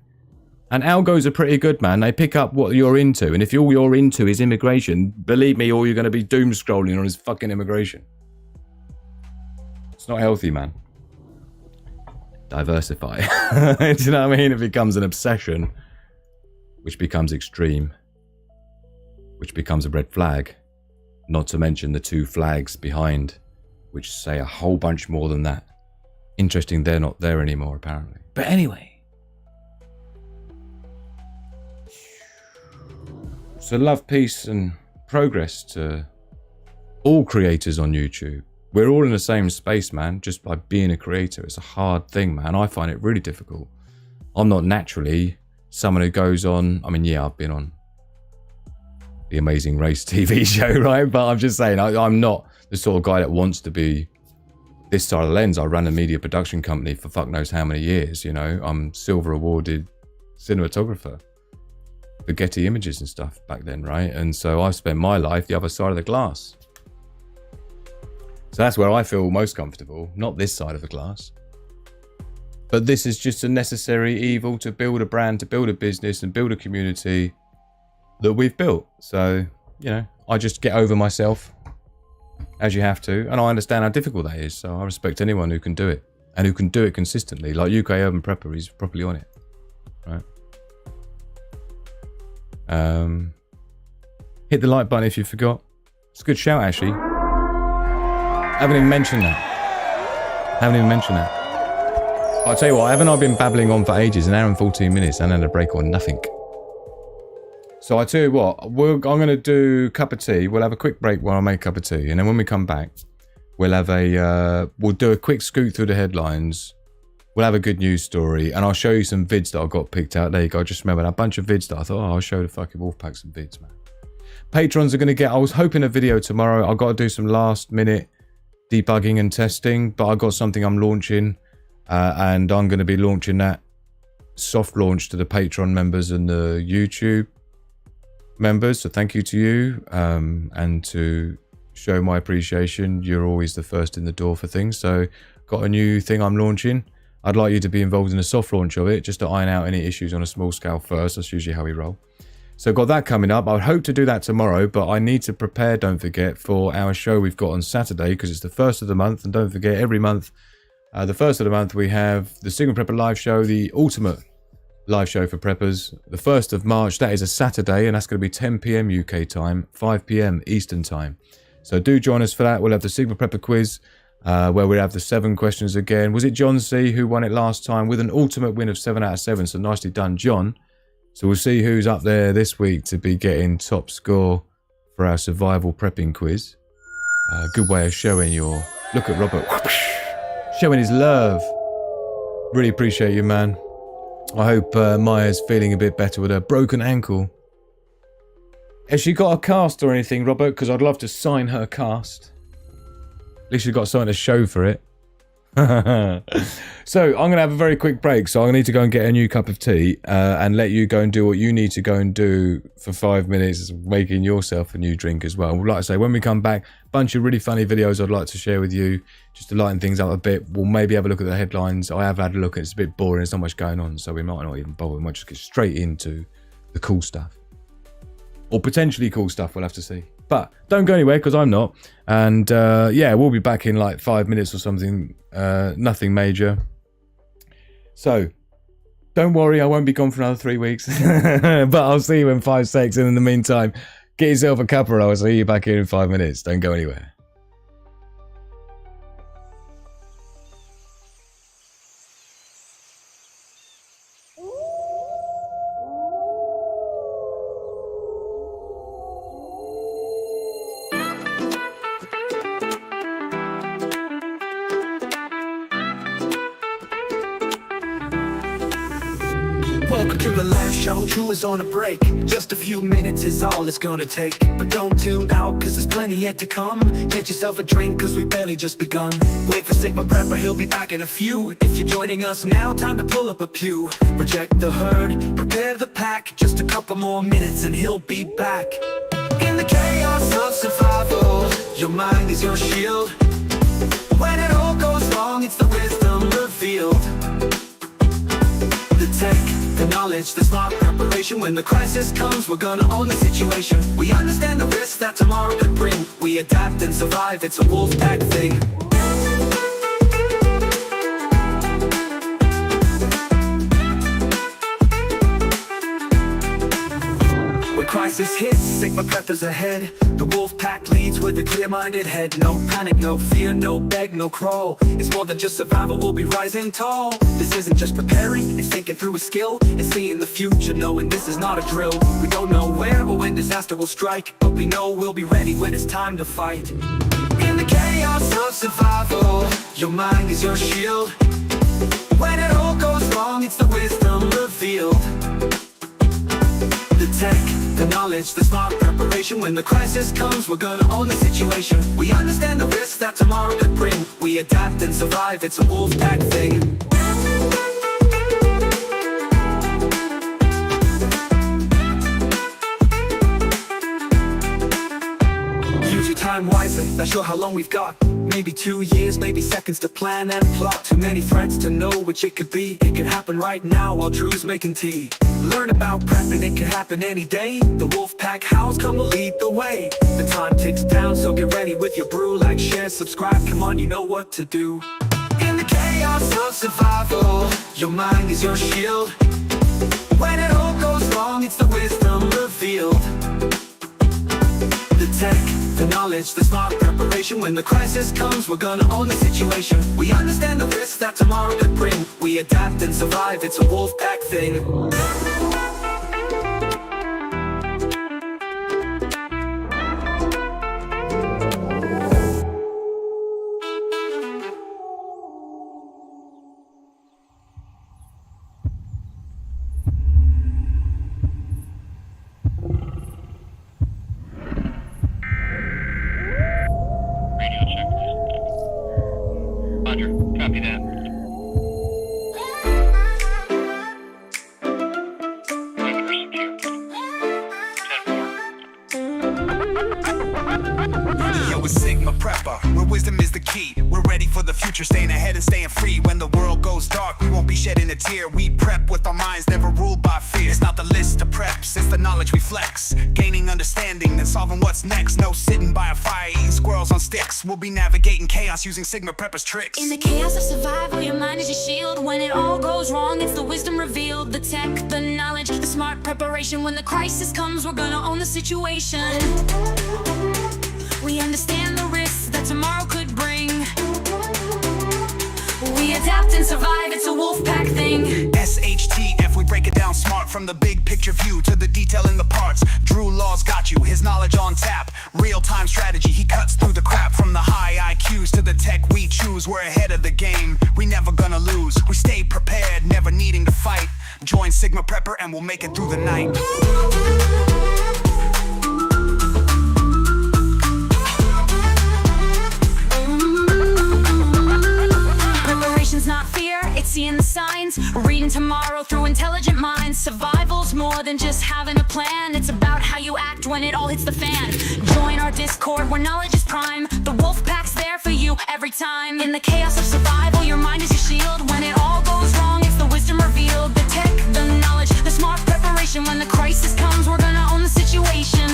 And algos are pretty good, man. They pick up what you're into. And if all you're into is immigration, believe me, all you're going to be doom scrolling on is fucking immigration. It's not healthy, man. Diversify. Do you know what I mean? It becomes an obsession, which becomes extreme, which becomes a red flag. Not to mention the two flags behind, which say a whole bunch more than that. Interesting, they're not there anymore, apparently. But anyway. So love, peace, and progress to all creators on YouTube. We're all in the same space, man, just by being a creator. It's a hard thing, man. I find it really difficult. I'm not naturally someone who goes on... I mean, yeah, I've been on the Amazing Race TV show, right? But I'm just saying, I'm not the sort of guy that wants to be this side of the lens. I ran a media production company for fuck knows how many years, you know. I'm silver awarded cinematographer for Getty Images and stuff back then, right? And so I spent my life the other side of the glass. So that's where I feel most comfortable, not this side of the glass. But this is just a necessary evil to build a brand, to build a business and build a community that we've built. So, you know, I just get over myself as you have to, and I understand how difficult that is. So I respect anyone who can do it and who can do it consistently. Like UK Urban Prepper, he's properly on it, right? Hit the like button if you forgot. It's a good shout, actually. Haven't even mentioned that. I'll tell you what, haven't I been babbling on for ages, an hour and 14 minutes, and then a break or nothing. So I tell you what, I'm going to do a cup of tea. We'll have a quick break while I make a cup of tea. And then when we come back, we'll do a quick scoot through the headlines. We'll have a good news story. And I'll show you some vids that I got picked out. There you go. I just remembered a bunch of vids that I thought, oh, I'll show the fucking Wolfpack some vids, man. Patrons are going to get, I was hoping a video tomorrow. I've got to do some last minute debugging and testing. But I got something I'm launching. And I'm going to be launching that soft launch to the Patreon members and the YouTube members. So thank you to you, and to show my appreciation, you're always the first in the door for things. So got a new thing I'm launching. I'd like you to be involved in a soft launch of it, just to iron out any issues on a small scale first. That's usually how we roll. So got that coming up. I would hope to do that tomorrow, but I need to prepare, don't forget, for our show we've got on Saturday, because it's the first of the month. And don't forget, every month, the first of the month, we have the Single Prepper live show, the ultimate live show for preppers. The 1st of March, that is a Saturday, and that's going to be 10 PM UK time, 5 PM Eastern time. So do join us for that. We'll have the Sigma Prepper quiz, where we have the 7 questions again. Was it John C who won it last time with an ultimate win of 7 out of 7? So nicely done, John. So we'll see who's up there this week to be getting top score for our survival prepping quiz. Good way of showing your... Look at Robert. Showing his love. Really appreciate you, man. I hope Maya's feeling a bit better with her broken ankle. Has she got a cast or anything, Robert? Because I'd love to sign her cast. At least she's got something to show for it. So I'm going to have a very quick break. So I need to go and get a new cup of tea and let you go and do what you need to go and do for 5 minutes, making yourself a new drink as well. Like I say, when we come back, a bunch of really funny videos I'd like to share with you just to lighten things up a bit. We'll maybe have a look at the headlines. I have had a look. It's a bit boring. There's not much going on, so we might not even bother. We might just get straight into the cool stuff. Or potentially cool stuff, we'll have to see. But don't go anywhere, because I'm not. And yeah, we'll be back in like 5 minutes or something. Nothing major. So, don't worry, I won't be gone for another 3 weeks. But I'll see you in 5 seconds. And in the meantime, get yourself a cuppa. I'll see you back here in 5 minutes. Don't go anywhere. Welcome to the last show, True is on a break. Just a few minutes is all it's gonna take. But don't tune out, cause there's plenty yet to come. Get yourself a drink, cause we barely just begun. Wait for Sigma Prepper, he'll be back in a few. If you're joining us now, time to pull up a pew. Reject the herd, prepare the pack. Just a couple more minutes and he'll be back. In the chaos of survival, your mind is your shield. When it all goes wrong, it's the wisdom revealed. The tech, the knowledge, the smart preparation. When the crisis comes, we're gonna own the situation. We understand the risks that tomorrow could bring. We adapt and survive, it's a wolf pack thing. When crisis hits, Sigma Prepper's ahead. The wolf pack leads with a clear-minded head. No panic, no fear, no beg, no crawl. It's more than just survival, we'll be rising tall. This isn't just preparing, it's thinking through a skill. It's seeing the future, knowing this is not a drill. We don't know where or when disaster will strike, but we know we'll be ready when it's time to fight. In the chaos of survival, your mind is your shield. When it all goes wrong, it's the wisdom revealed. The tech, the knowledge, the smart preparation. When the crisis comes, we're gonna own the situation. We understand the risks that tomorrow could bring. We adapt and survive, it's a wolf pack thing. Use your time wisely, not sure how long we've got. Maybe 2 years, maybe seconds to plan and plot. Too many threats to know which it could be. It could happen right now while Drew's making tea. Learn about prepping, it can happen any day. The wolf pack house come to lead the way. The time ticks down, so get ready with your brew. Like, share, subscribe, come on, you know what to do. In the chaos of survival, your mind is your shield. When it all goes wrong, it's the wisdom revealed. The tech, the knowledge, the smart preparation. When the crisis comes, we're gonna own the situation. We understand the risks that tomorrow could bring. We adapt and survive, it's a wolf pack thing. Roger, copy that. Yo, it's Sigma Prepper, where wisdom is the key. We're ready for the future, staying ahead and staying free. When the world goes dark, we won't be shedding a tear. We prep with our minds, never ruled by fear. It's not the list of preps, it's the knowledge we flex. Gaining understanding, then solving what's next. No sitting by a fire, eating squirrels on sticks. We'll be navigating chaos using Sigma Prepper's tricks. In the chaos of survival, your mind is your shield. When it all goes wrong, it's the wisdom revealed. The tech, the knowledge, the smart preparation. When the crisis comes, we're gonna own the situation. We understand the risks that tomorrow could bring. We adapt and survive, it's a wolf pack thing. SHTF, we break it down smart. From the big picture view to the detail in the parts. Drew Law's got you, his knowledge on tap. Real-time strategy, he cuts through the crap. From the high IQs to the tech we choose. We're ahead of the game, we never gonna lose. We stay prepared, never needing to fight. Join Sigma Prepper and we'll make it through the night. Preparation's not fear, it's seeing the signs. Reading tomorrow through intelligent minds. Survival's more than just having a plan. It's about how you act when it all hits the fan. Join our Discord where knowledge is prime. The wolf pack's there for you every time. In the chaos of survival, your mind is your shield. When it all goes wrong, it's the wisdom revealed. The tech, the knowledge, the smart preparation. When the crisis comes, we're gonna own the situation.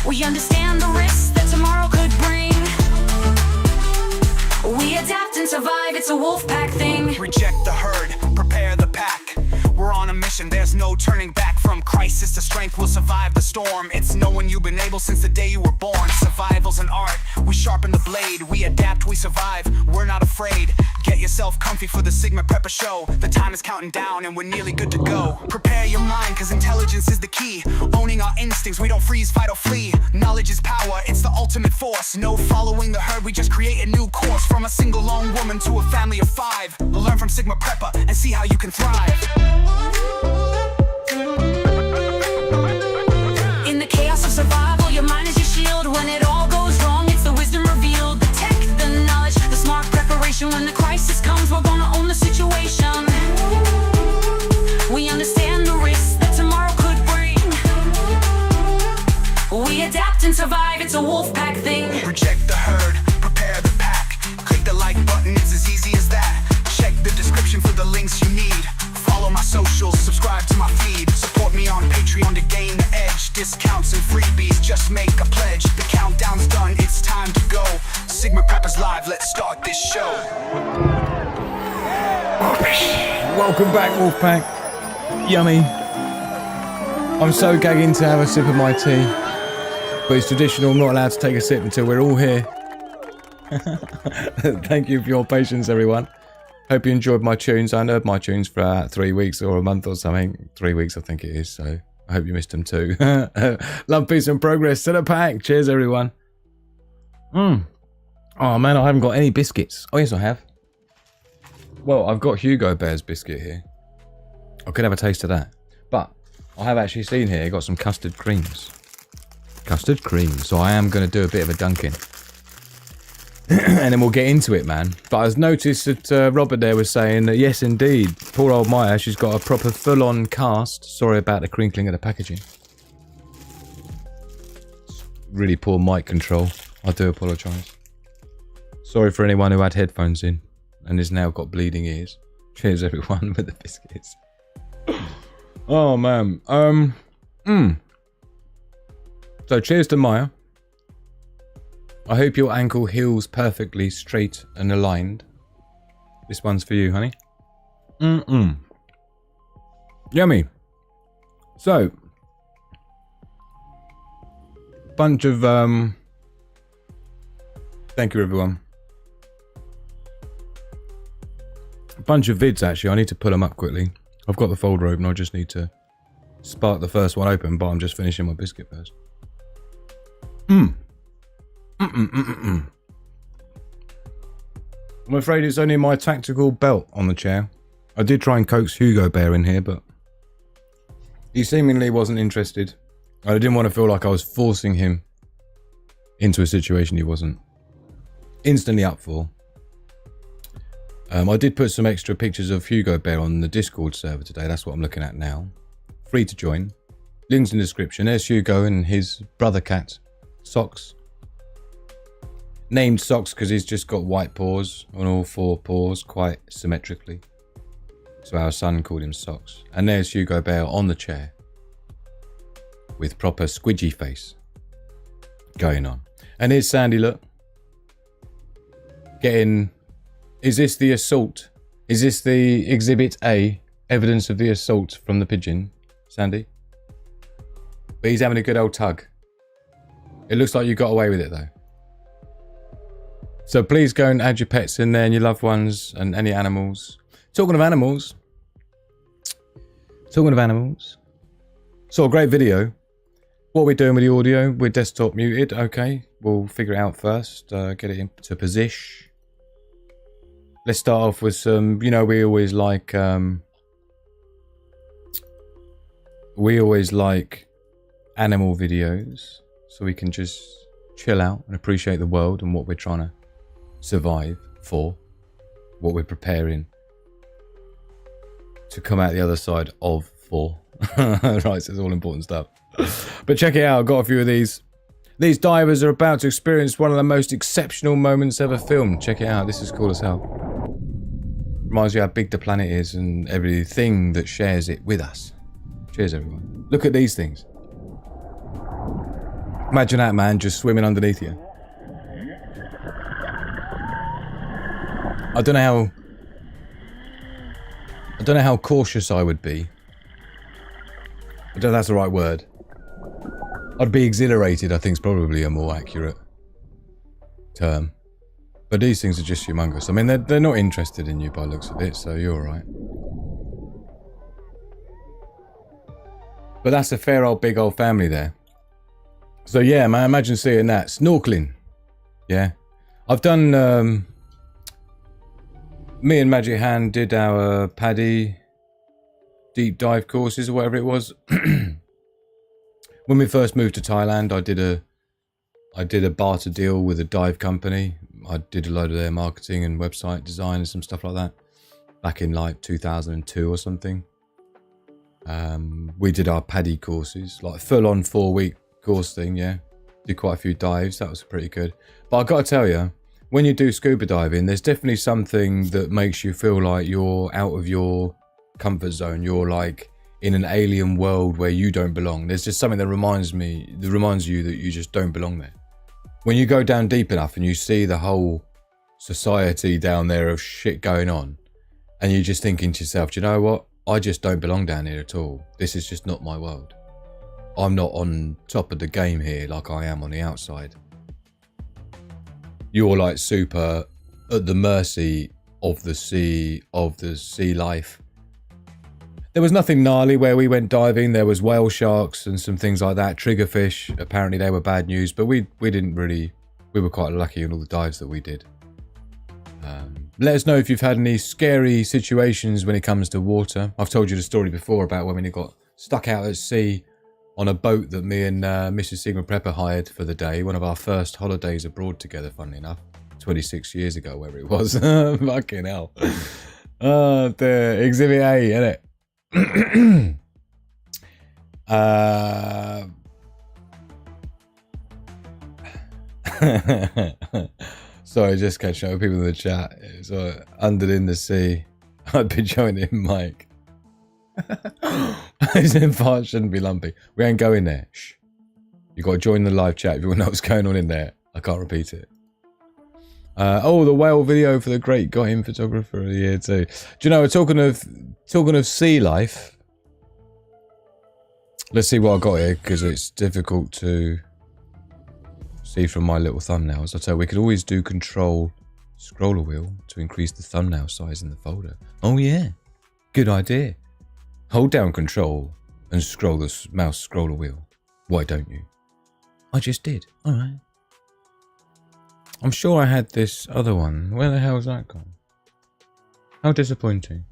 We understand the risks that tomorrow could bring. We adapt and survive, it's a wolf pack thing. Reject the herd, prepare the pack. We're on a mission, there's no turning back. From crisis to strength, we'll survive the storm. It's knowing you've been able since the day you were born. Survival's an art, we sharpen the blade. We adapt, we survive, we're not afraid. Get yourself comfy for the Sigma Prepper show. The time is counting down and we're nearly good to go. Prepare your mind, cause intelligence is the key. Owning our instincts, we don't freeze, fight or flee. Knowledge is power, it's the ultimate force. No following the herd, we just create a new course. From a single lone woman to a family of 5. Learn from Sigma Prepper and see how you can thrive. In the chaos of survival, your mind is your shield. When it all goes wrong, it's the wisdom revealed. The tech, the knowledge, the smart preparation. When the crisis comes, we're gonna own the situation. We understand the risks that tomorrow could bring. We adapt and survive, it's a wolf pack thing. Reject the herd, prepare the pack. Click the like button, it's as easy as that. Check the description for the links you need. Follow my socials, subscribe to my feed. Support me on Patreon to gain the edge. Discounts and freebies, just make a pledge. The countdown's done, it's time to go. Sigma Preppers Live, let's start this show. Welcome back, Wolfpack. Yummy. I'm so gagging to have a sip of my tea. But it's traditional, I'm not allowed to take a sip until we're all here. Thank you for your patience, everyone. Hope you enjoyed my tunes. I hadn't heard my tunes for 3 weeks or a month or something. 3 weeks, I think it is, so I hope you missed them too. Love, peace, and progress to the pack. Cheers, everyone. Oh, man, I haven't got any biscuits. Oh, yes, I have. Well, I've got Hugo Bear's biscuit here. I could have a taste of that. But I have actually seen here, got some custard creams. Custard cream. So I am going to do a bit of a dunking. And then we'll get into it, man. But I noticed that Robert there was saying that, yes, indeed, poor old Maya, she's got a proper full-on cast. Sorry about the crinkling of the packaging. Really poor mic control. I do apologise. Sorry for anyone who had headphones in and has now got bleeding ears. Cheers, everyone, with the biscuits. Oh, man. So, cheers to Maya. I hope your ankle heals perfectly straight and aligned. This one's for you, honey. Yummy. So, bunch of thank you, everyone. A bunch of vids, actually. I need to put them up quickly. I've got the folder open. I just need to spark the first one open, but I'm just finishing my biscuit first. I'm afraid it's only my tactical belt on the chair. I did try and coax Hugo Bear in here, but he seemingly wasn't interested. I didn't want to feel like I was forcing him into a situation he wasn't instantly up for. I did put some extra pictures of Hugo Bear on the Discord server today. That's what I'm looking at now. Free to join. Links in the description. There's Hugo and his brother cat, Socks. Named Socks because he's just got white paws on all 4 paws, quite symmetrically. So our son called him Socks. And there's Hugo Bear on the chair with proper squidgy face going on. And here's Sandy, look. Getting... Is this the assault? Is this the Exhibit A? Evidence of the assault from the pigeon, Sandy? But he's having a good old tug. It looks like you got away with it though. So please go and add your pets in there and your loved ones and any animals. Talking of animals. Saw a great video. What we're doing with the audio, we're desktop muted. Okay, we'll figure it out first. Get it into position. Let's start off with some, you know, we always like animal videos. So we can just chill out and appreciate the world and what we're trying to survive for, what we're preparing to come out the other side of for. Right, so it's all important stuff. But check it out, I've got a few of these. These divers are about to experience one of the most exceptional moments ever filmed. Check it out, this is cool as hell. Reminds you how big the planet is and everything that shares it with us. Cheers everyone. Look at these things. Imagine that, man, just swimming underneath you. I don't know how cautious I would be. I don't know if that's the right word. I'd be exhilarated, I think is probably a more accurate term. But these things are just humongous. I mean, they're not interested in you by the looks of it, so you're alright. But that's a fair old big old family there. So yeah, man, imagine seeing that. Snorkeling. Yeah. I've done... me and Magic Hand did our PADI deep dive courses or whatever it was. When we first moved to Thailand, I did a barter deal with a dive company. I did a load of their marketing and website design and some stuff like that back in like 2002 or something. We did our PADI courses, like full on 4-week course thing. Yeah, did quite a few dives. That was pretty good. But I gotta tell you, when you do scuba diving, there's definitely something that makes you feel like you're out of your comfort zone. You're like in an alien world where you don't belong. There's just something that reminds you that you just don't belong there. When you go down deep enough and you see the whole society down there of shit going on, and you're just thinking to yourself, do you know what? I just don't belong down here at all. This is just not my world. I'm not on top of the game here like I am on the outside. You're like super at the mercy of the sea life. There was nothing gnarly where we went diving. There was whale sharks and some things like that. Triggerfish, apparently they were bad news, but we were quite lucky in all the dives that we did. Let us know if you've had any scary situations when it comes to water. I've told you the story before about when we got stuck out at sea on a boat that me and Mrs. Sigma Prepper hired for the day. One of our first holidays abroad together, funnily enough. 26 years ago, wherever it was. Fucking hell. Oh, dear. Exhibit A, innit? Sorry, just catching up with people in the chat. So, under in the sea, I'd be joining Mike. His fart shouldn't be lumpy. We ain't going there. Shh. You got to join the live chat if you want to know what's going on in there. I can't repeat it. Oh, the whale video for the great got him photographer of the year too. Do you know, talking of sea life, let's see what I got here because it's difficult to see from my little thumbnails. I tell you, we could always do control scroller wheel to increase the thumbnail size in the folder. Oh yeah, good idea. Hold down control and scroll the mouse scroller wheel. Why don't you? I just did. All right. I'm sure I had this other one. Where the hell's that gone? How disappointing.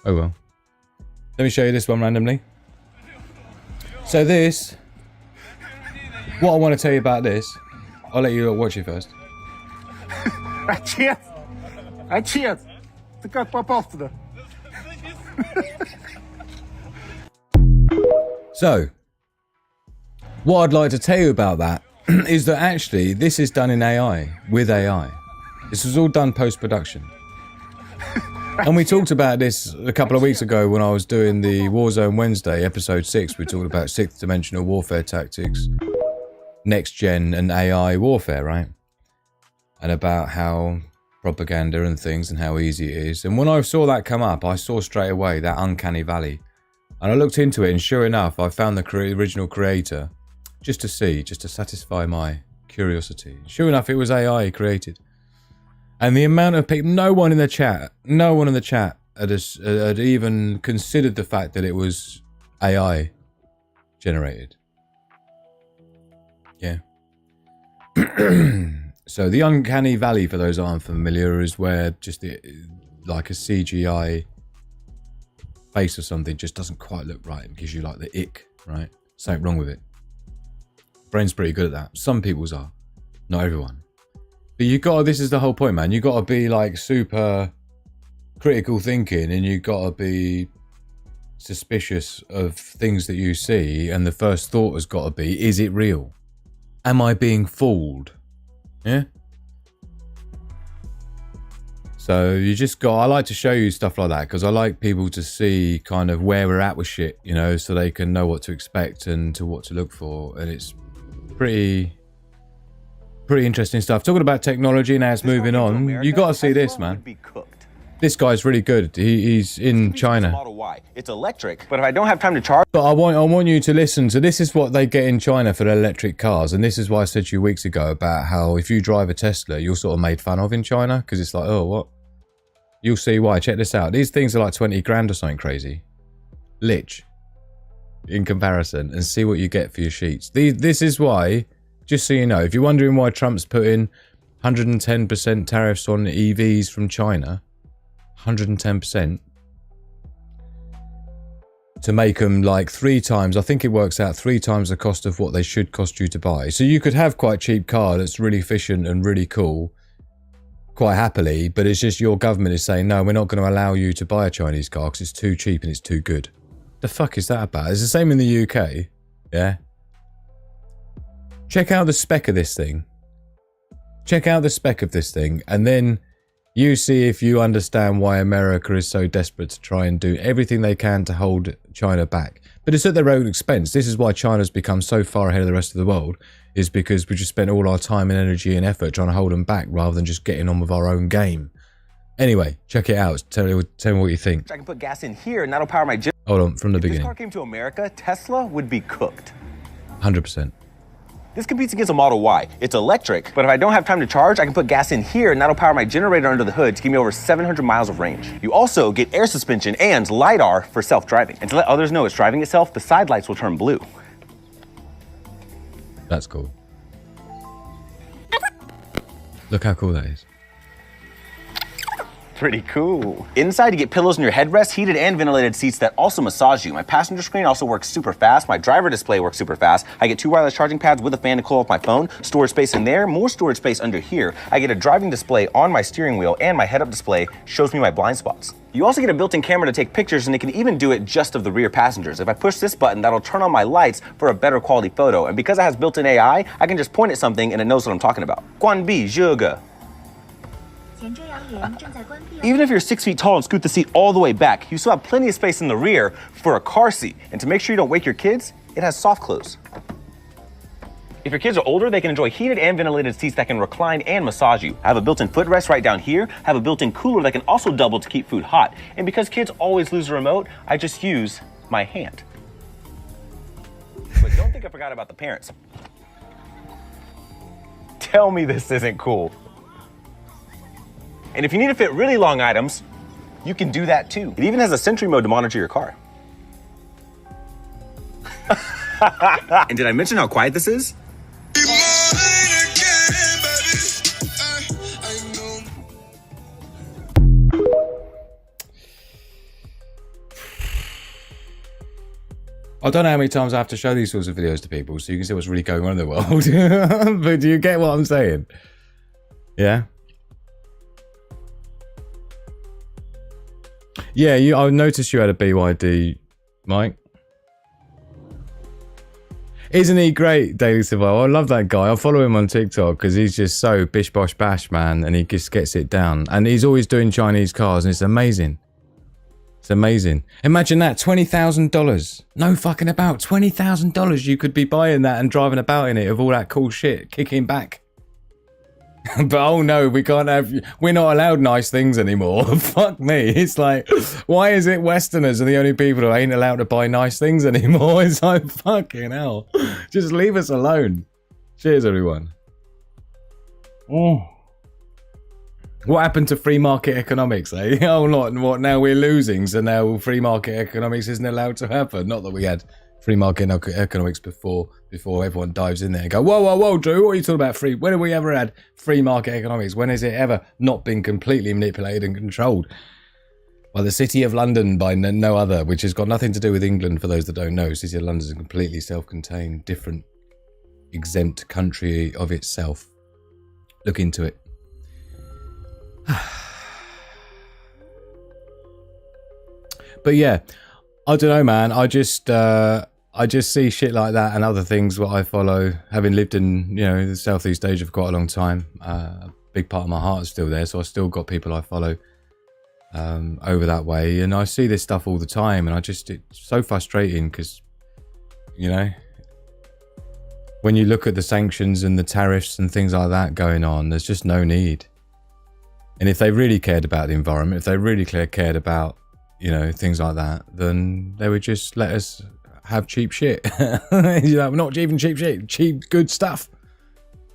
Oh well. Let me show you this one randomly. So this, what I want to tell you about this, I'll let you watch it first. Отец! Отец! Ты как попал туда? So, what I'd like to tell you about that is that actually this is done in AI, with AI. This was all done post-production. And we talked about this a couple of weeks ago when I was doing the Warzone Wednesday, episode 6. We talked about 6th dimensional warfare tactics, next gen and AI warfare, right? And about how propaganda and things and how easy it is. And when I saw that come up, I saw straight away that uncanny valley. And I looked into it and sure enough, I found the original creator, just to see, just to satisfy my curiosity. Sure enough, it was AI created. And the amount of people, no one in the chat had even considered the fact that it was AI generated. Yeah. So the uncanny valley, for those who aren't familiar, is where just like a CGI face or something just doesn't quite look right and gives you like the ick, right? Something wrong with it. Brain's pretty good at that. Some people's are, not everyone. But you gotta, this is the whole point, man. You gotta be like super critical thinking, and you gotta be suspicious of things that you see, and the first thought has gotta be, is it real? Am I being fooled? Yeah? So you just got, I like to show you stuff like that because I like people to see kind of where we're at with shit, you know, so they can know what to expect and to what to look for. And it's pretty interesting stuff. Talking about technology, now it's moving on. You got to see this, man. This guy's really good. He's in China. Model Y. It's electric, but if I don't have time to charge... But I want you to listen. So this is what they get in China for their electric cars. And this is why I said to you weeks ago about how if you drive a Tesla, you're sort of made fun of in China. Because it's like, oh, what? You'll see why. Check this out. These things are like 20 grand or something crazy. Lich. In comparison. And see what you get for your sheets. This is why, just so you know, if you're wondering why Trump's put in 110% tariffs on EVs from China... 110% to make them like 3 times, I think it works out 3 times the cost of what they should cost you to buy. So you could have quite a cheap car that's really efficient and really cool quite happily, but it's just your government is saying, no, we're not going to allow you to buy a Chinese car because it's too cheap and it's too good. The fuck is that about? It's the same in the UK. Yeah. Check out the spec of this thing. Check out the spec of this thing and then you see if you understand why America is so desperate to try and do everything they can to hold China back. But it's at their own expense. This is why China's become so far ahead of the rest of the world, is because we just spent all our time and energy and effort trying to hold them back rather than just getting on with our own game. Anyway, check it out. Tell me what you think. I can put gas in here and that'll power my... Hold on, from the beginning. If this car came to America, Tesla would be cooked. 100%. This competes against a Model Y. It's electric, but if I don't have time to charge, I can put gas in here and that'll power my generator under the hood to give me over 700 miles of range. You also get air suspension and LiDAR for self-driving. And to let others know it's driving itself, the side lights will turn blue. That's cool. Look how cool that is. Pretty cool. Inside, you get pillows in your headrest, heated and ventilated seats that also massage you. My passenger screen also works super fast. My driver display works super fast. I get 2 wireless charging pads with a fan to cool off my phone. Storage space in there, more storage space under here. I get a driving display on my steering wheel, and my head-up display shows me my blind spots. You also get a built-in camera to take pictures, and it can even do it just of the rear passengers. If I push this button, that'll turn on my lights for a better quality photo. And because it has built-in AI, I can just point at something and it knows what I'm talking about. 关闭这个. Even if you're 6 feet tall and scoot the seat all the way back, you still have plenty of space in the rear for a car seat. And to make sure you don't wake your kids, it has soft close. If your kids are older, they can enjoy heated and ventilated seats that can recline and massage you. I have a built-in footrest right down here. I have a built-in cooler that can also double to keep food hot. And because kids always lose the remote, I just use my hand. But don't think I forgot about the parents. Tell me this isn't cool. And if you need to fit really long items, you can do that too. It even has a Sentry mode to monitor your car. And did I mention how quiet this is? I don't know how many times I have to show these sorts of videos to people so you can see what's really going on in the world. But do you get what I'm saying? Yeah? Yeah, I noticed you had a BYD, Mike. Isn't he great, Daily Survival? I love that guy. I follow him on TikTok because he's just so bish bosh bash, man, and he just gets it down. And he's always doing Chinese cars, and it's amazing. It's amazing. Imagine that, $20,000. No fucking about, $20,000. You could be buying that and driving about in it with all that cool shit, kicking back. But oh no, we're not allowed nice things anymore. Fuck me. It's like, why is it Westerners are the only people who ain't allowed to buy nice things anymore? It's like, fucking hell. Just leave us alone. Cheers, everyone. Oh. What happened to free market economics, eh? Oh, what, now we're losing, so now free market economics isn't allowed to happen. Not that we had free market economics before everyone dives in there and go, whoa, Drew, what are you talking about free? When have we ever had free market economics? When has it ever not been completely manipulated and controlled by the City of London, by no other, which has got nothing to do with England, for those that don't know. City of London is a completely self-contained, different, exempt country of itself. Look into it. But yeah, I don't know, man. I just see shit like that and other things what I follow, having lived in, you know, the Southeast Asia for quite a long time. A big part of my heart is still there, so I still got people I follow over that way, and I see this stuff all the time, and it's so frustrating because, you know, when you look at the sanctions and the tariffs and things like that going on, there's just no need. And if they really cared about the environment, if they really cared about, you know, things like that, then they would just let us have cheap shit. You know, not even cheap shit, cheap good stuff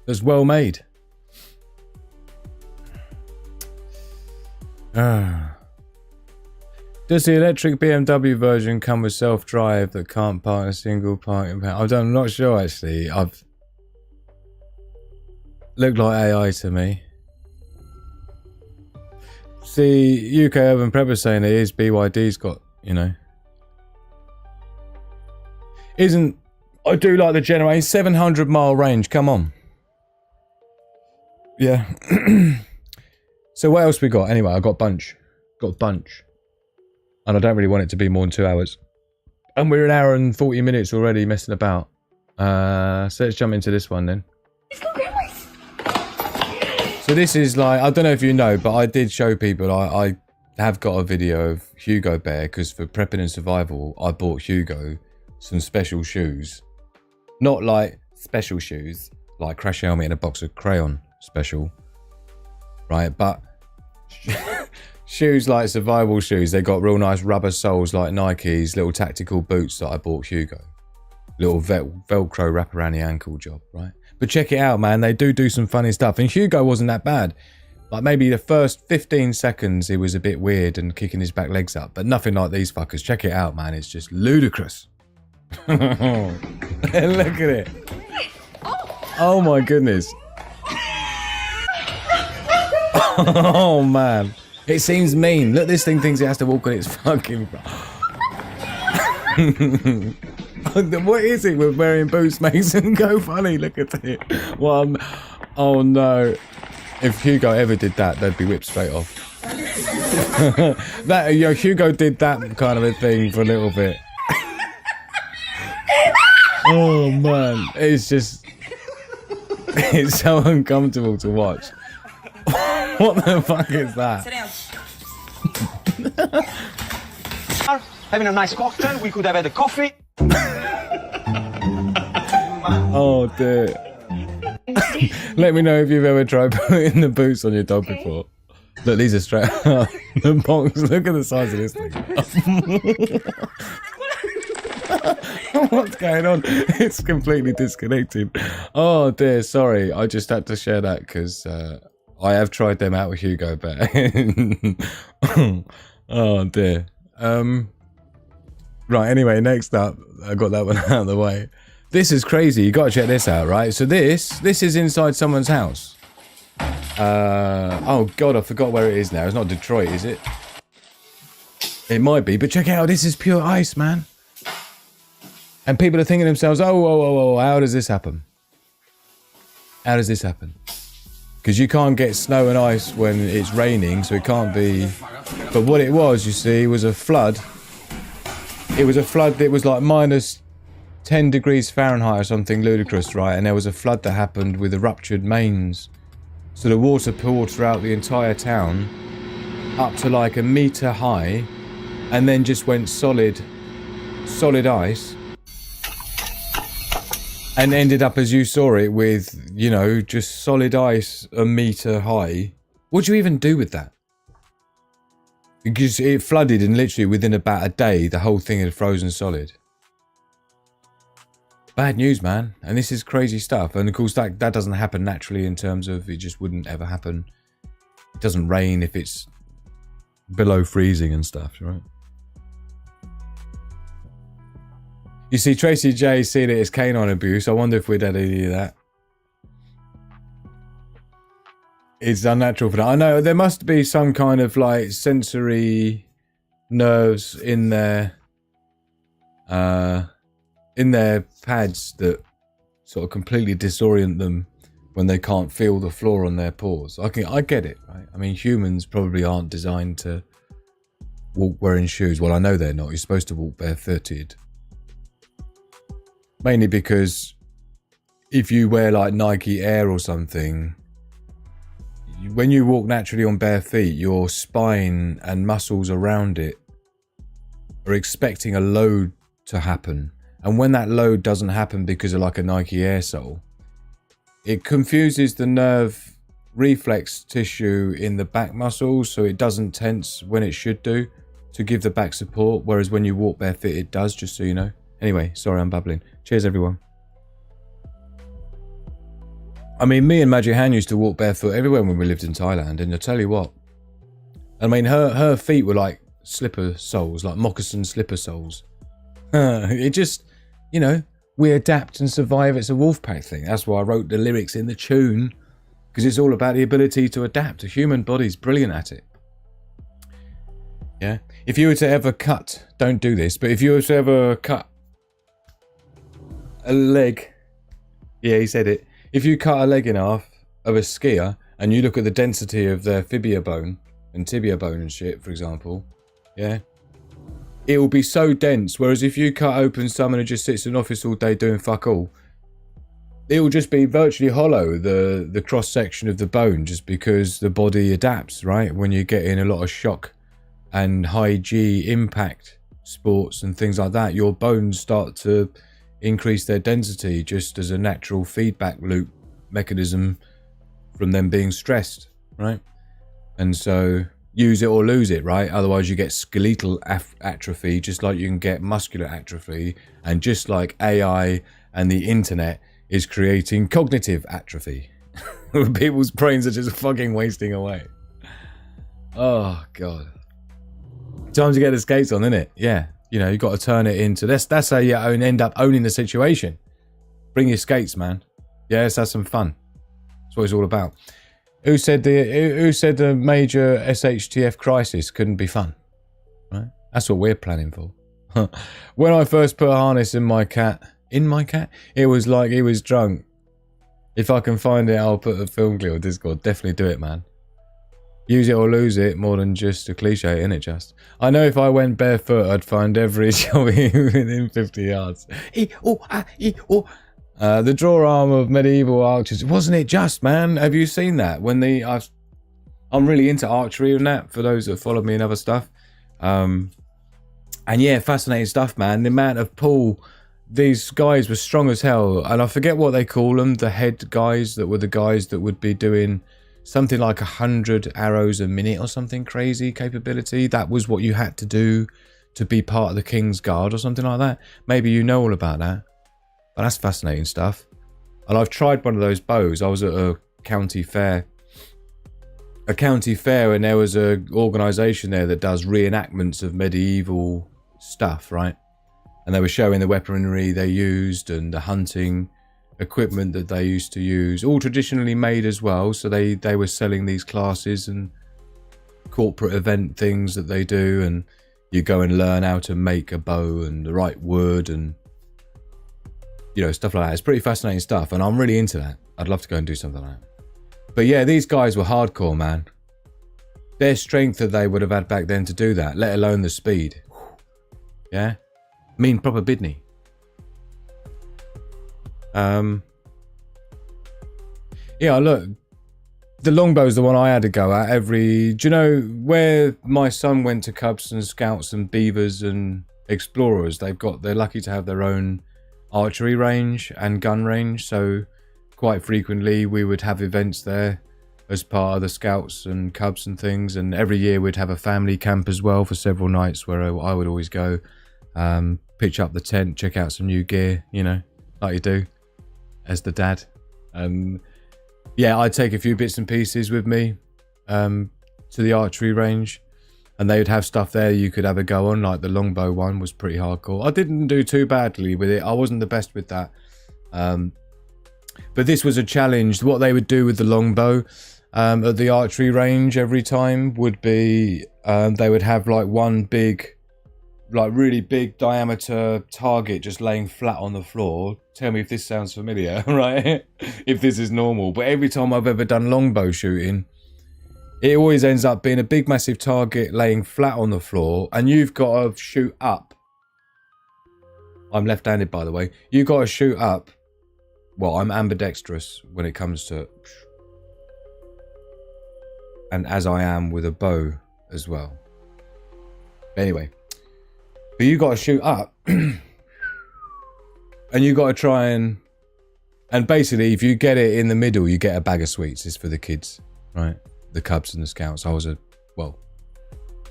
that's well made. Does the electric BMW version come with self-drive that can't park a single parking pan? I'm not sure, actually. I've looked like AI to me. See, UK Urban Prepper saying it is. BYD's got, you know. I do like the generator. 700 mile range, come on. Yeah. So what else we got? Anyway, I got bunch. And I don't really want it to be more than 2 hours. And we're an hour and 40 minutes already messing about. So let's jump into this one then. So this is like, I don't know if you know, but I did show people, I have got a video of Hugo Bear, because for prepping and survival, I bought Hugo some special shoes. Not like special shoes, like Crash Helmet and a box of crayon special, right? But shoes like survival shoes, they got real nice rubber soles like Nike's, little tactical boots that I bought Hugo. Little Velcro wrap around the ankle job, right? But check it out, man. They do some funny stuff. And Hugo wasn't that bad. Like maybe the first 15 seconds, he was a bit weird and kicking his back legs up. But nothing like these fuckers. Check it out, man. It's just ludicrous. Look at it. Oh my goodness. Oh man. It seems mean. Look, this thing thinks it has to walk on its fucking... What is it with wearing boots makes him go funny? Look at it. Well, oh no. If Hugo ever did that, they'd be whipped straight off. Hugo did that kind of a thing for a little bit. Oh man. It's just... It's so uncomfortable to watch. What the fuck is that? Sit down. Having a nice cocktail, we could have had a coffee. Oh dear. Let me know if you've ever tried putting the boots on your dog before. Look, these are straight out the box. Look at the size of this thing. What's going on? It's completely disconnected. Oh dear, sorry. I just had to share that because I have tried them out with Hugo Bear. Oh dear. Right, anyway, next up, I got that one out of the way. This is crazy. You got to check this out, right? So this is inside someone's house. Oh god, I forgot where it is now. It's not Detroit, is it? It might be, but check it out. This is pure ice, man. And people are thinking to themselves, oh, how does this happen? How does this happen? Because you can't get snow and ice when it's raining, so it can't be... But what it was, you see, was a flood. It was a flood that was like minus 10 degrees Fahrenheit or something ludicrous, right? And there was a flood that happened with the ruptured mains. So the water poured throughout the entire town up to like a meter high and then just went solid ice. and ended up as you saw it with, you know, just solid ice a meter high, what do you even do with that? Because it flooded and literally within about a day, the whole thing had frozen solid. Bad news, man. And this is crazy stuff. And of course, that doesn't happen naturally in terms of it just wouldn't ever happen. It doesn't rain if it's below freezing and stuff, right? You see, Tracy J seen it as canine abuse. I wonder if we'd had any of that. It's unnatural for that. I know there must be some kind of like sensory nerves in their pads that sort of completely disorient them when they can't feel the floor on their paws. I get it, right? I mean, humans probably aren't designed to walk wearing shoes. Well, I know they're not. You're supposed to walk barefooted. Mainly because if you wear like Nike Air or something, when you walk naturally on bare feet, your spine and muscles around it are expecting a load to happen. And when that load doesn't happen because of like a Nike Air sole, it confuses the nerve reflex tissue in the back muscles, so it doesn't tense when it should do to give the back support. Whereas when you walk barefoot, it does, just so you know. Anyway, sorry, I'm babbling. Cheers, everyone. I mean, me and Magic Han used to walk barefoot everywhere when we lived in Thailand, and I'll tell you what. I mean, her feet were like slipper soles, like moccasin slipper soles. It just, you know, we adapt and survive. It's a Wolfpack thing. That's why I wrote the lyrics in the tune, because it's all about the ability to adapt. The human body's brilliant at it. Yeah. If you were to ever cut, don't do this, but if you were to ever cut a leg, yeah, he said it. If you cut a leg in half of a skier and you look at the density of their fibia bone and tibia bone and shit, for example, yeah, it will be so dense. Whereas if you cut open someone who just sits in an office all day doing fuck all, it will just be virtually hollow, the cross section of the bone, just because the body adapts, right? When you get in a lot of shock and high G impact sports and things like that, your bones start to increase their density just as a natural feedback loop mechanism from them being stressed, right? And so use it or lose it, right? Otherwise you get skeletal atrophy, just like you can get muscular atrophy, and just like AI and the internet is creating cognitive atrophy. People's brains are just fucking wasting away. Oh god, time to get the skates on, isn't it? Yeah. You know, you've got to turn it into this. That's how you end up owning the situation. Bring your skates, man. Yeah, let's have some fun. That's what it's all about. Who said the major SHTF crisis couldn't be fun? Right? That's what we're planning for. When I first put a harness in my cat, it was like he was drunk. If I can find it, I'll put a film clip on Discord. Definitely do it, man. Use it or lose it, more than just a cliche, innit? Just, I know if I went barefoot, I'd find every joey within 50 yards. The draw arm of medieval archers, wasn't it just, man? Have you seen that? When I'm really into archery and that, for those that follow me and other stuff. And yeah, fascinating stuff, man. The amount of pull, these guys were strong as hell, and I forget what they call them, the head guys that were the guys that would be doing something like 100 arrows a minute or something crazy capability. That was what you had to do to be part of the King's Guard or something like that. Maybe you know all about that. But that's fascinating stuff. And I've tried one of those bows. I was at a county fair. And there was a organisation there that does reenactments of medieval stuff, right? And they were showing the weaponry they used and the hunting equipment that they used to use, all traditionally made as well. So they were selling these classes and corporate event things that they do, and you go and learn how to make a bow and the right wood and, you know, stuff like that. It's pretty fascinating stuff, and I'm really into that. I'd love to go and do something like that. But yeah, these guys were hardcore, man. Their strength that they would have had back then to do that, let alone the speed. Yeah, mean proper bidney. Yeah, look, the longbow's the one I had to go at do you know where my son went to Cubs and Scouts and Beavers and Explorers? They're lucky to have their own archery range and gun range, so quite frequently we would have events there as part of the Scouts and Cubs and things, and every year we'd have a family camp as well for several nights where I would always go, pitch up the tent, check out some new gear, you know, like you do as the dad. Yeah, I'd take a few bits and pieces with me to the archery range, and they would have stuff there you could have a go on, like the longbow one was pretty hardcore. I didn't do too badly with it. I wasn't the best with that. But this was a challenge. What they would do with the longbow at the archery range every time would be they would have like one big, like really big diameter target just laying flat on the floor. Tell me if this sounds familiar, right? If this is normal. But every time I've ever done longbow shooting, it always ends up being a big massive target laying flat on the floor, and you've got to shoot up. I'm left-handed, by the way. You've got to shoot up. Well, I'm ambidextrous when it comes to, and as I am with a bow as well. Anyway, but you got to shoot up, and you got to try and basically, if you get it in the middle, you get a bag of sweets. It's for the kids, right? The Cubs and the Scouts. I was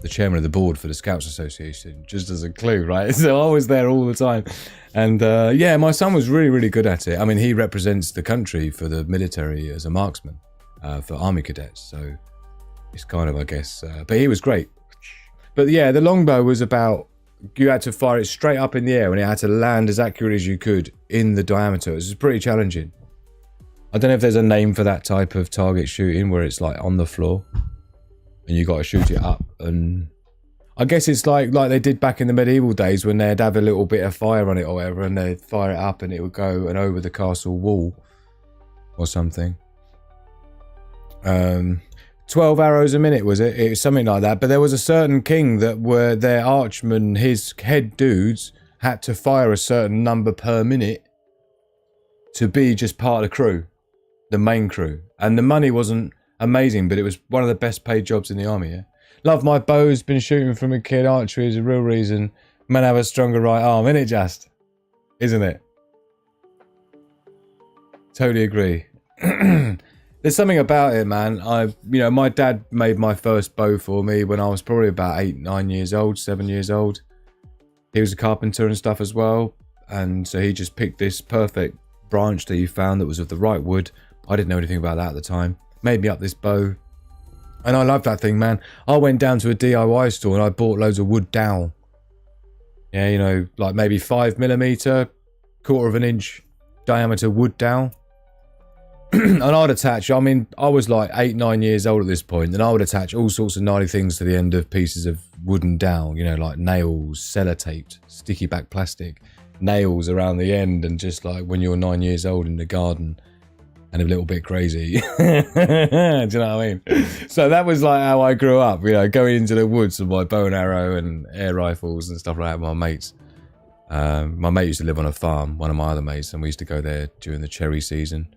the chairman of the board for the Scouts Association, just as a clue, right? So I was there all the time. And yeah, my son was really, really good at it. I mean, he represents the country for the military as a marksman for Army cadets. So it's kind of, I guess, but he was great. But yeah, the longbow was about, you had to fire it straight up in the air and it had to land as accurate as you could in the diameter. It was pretty challenging. I don't know if there's a name for that type of target shooting where it's like on the floor and you got to shoot it up, and I guess it's like they did back in the medieval days when they'd have a little bit of fire on it or whatever, and they'd fire it up and it would go and over the castle wall or something. 12 arrows a minute was it? It was something like that. But there was a certain king that were their archmen, his head dudes had to fire a certain number per minute to be just part of the crew, the main crew. And the money wasn't amazing, but it was one of the best paid jobs in the army, yeah. Love my bow's been shooting from a kid. Archery is a real reason men have a stronger right arm, isn't it just? Isn't it? Totally agree. There's something about it, man. My dad made my first bow for me when I was probably about 7 years old. He was a carpenter and stuff as well. And so he just picked this perfect branch that he found that was of the right wood. I didn't know anything about that at the time. Made me up this bow. And I love that thing, man. I went down to a DIY store and I bought loads of wood dowel. Yeah, you know, like maybe 5mm, 1/4 inch diameter wood dowel. And I'd attach, I mean, I was like 8-9 years old at this point, and I would attach all sorts of gnarly things to the end of pieces of wooden dowel, you know, like nails, sellotaped, sticky back plastic, nails around the end, and just like when you're 9 years old in the garden and a little bit crazy. Do you know what I mean? So that was like how I grew up, you know, going into the woods with my bow and arrow and air rifles and stuff like that with my mates. My mate used to live on a farm, one of my other mates, and we used to go there during the cherry season.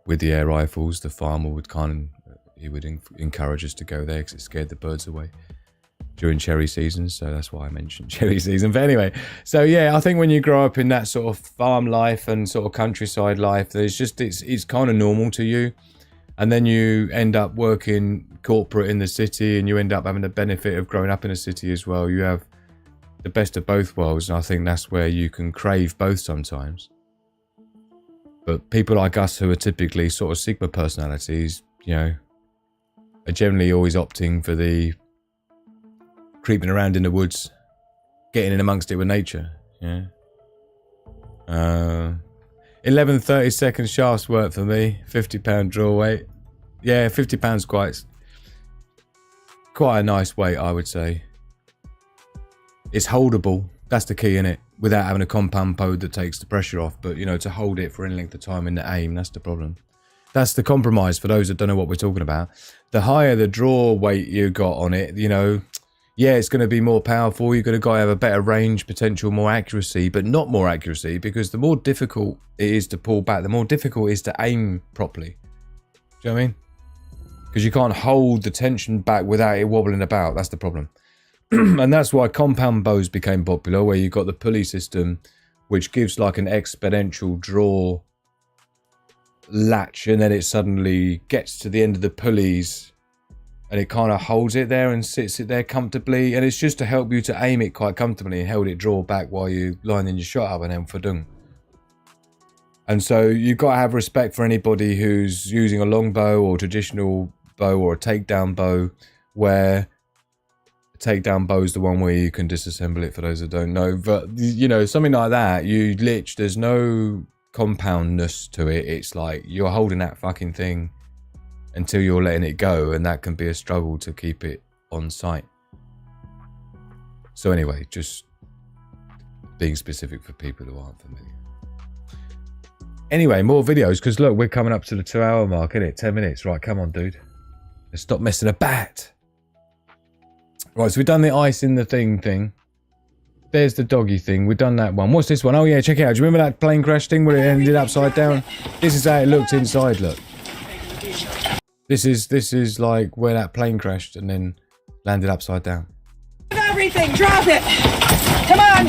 With the air rifles, the farmer would he would encourage us to go there because it scared the birds away during cherry season. So that's why I mentioned cherry season. But anyway, so yeah, I think when you grow up in that sort of farm life and sort of countryside life, there's just, it's kind of normal to you. And then you end up working corporate in the city, and you end up having the benefit of growing up in a city as well. You have the best of both worlds. And I think that's where you can crave both sometimes. But people like us who are typically sort of Sigma personalities, you know, are generally always opting for the creeping around in the woods, getting in amongst it with nature. Yeah. 11 30-second shafts work for me. £50 draw weight. Yeah, £50 quite a nice weight, I would say. It's holdable. That's the key, innit? Without having a compound bow that takes the pressure off. But, you know, to hold it for any length of time in the aim, that's the problem. That's the compromise for those that don't know what we're talking about. The higher the draw weight you got on it, you know, yeah, it's going to be more powerful. You're going to have a better range potential, more accuracy, but not more accuracy, because the more difficult it is to pull back, the more difficult it is to aim properly. Do you know what I mean? Because you can't hold the tension back without it wobbling about. That's the problem. And that's why compound bows became popular, where you've got the pulley system which gives like an exponential draw latch, and then it suddenly gets to the end of the pulleys and it kind of holds it there and sits it there comfortably, and it's just to help you to aim it quite comfortably and hold it draw back while you lining your shot up and then fadung. And so you've got to have respect for anybody who's using a longbow or traditional bow or a takedown bow, where a takedown bow is the one where you can disassemble it, for those that don't know. But, you know, something like that, there's no compoundness to it. It's like you're holding that fucking thing until you're letting it go, and that can be a struggle to keep it on sight. So anyway, just being specific for people who aren't familiar. Anyway, more videos, because look, we're coming up to the 2-hour mark, innit? 10 minutes. Right, come on, dude. Let's stop messing about. Right, so we've done the ice in the thing. There's the doggy thing. We've done that one. What's this one? Oh, yeah, check it out. Do you remember that plane crash thing where it ended upside down? This is how it looked inside, look. This is like where that plane crashed and then landed upside down. Everything, drop it! Come on!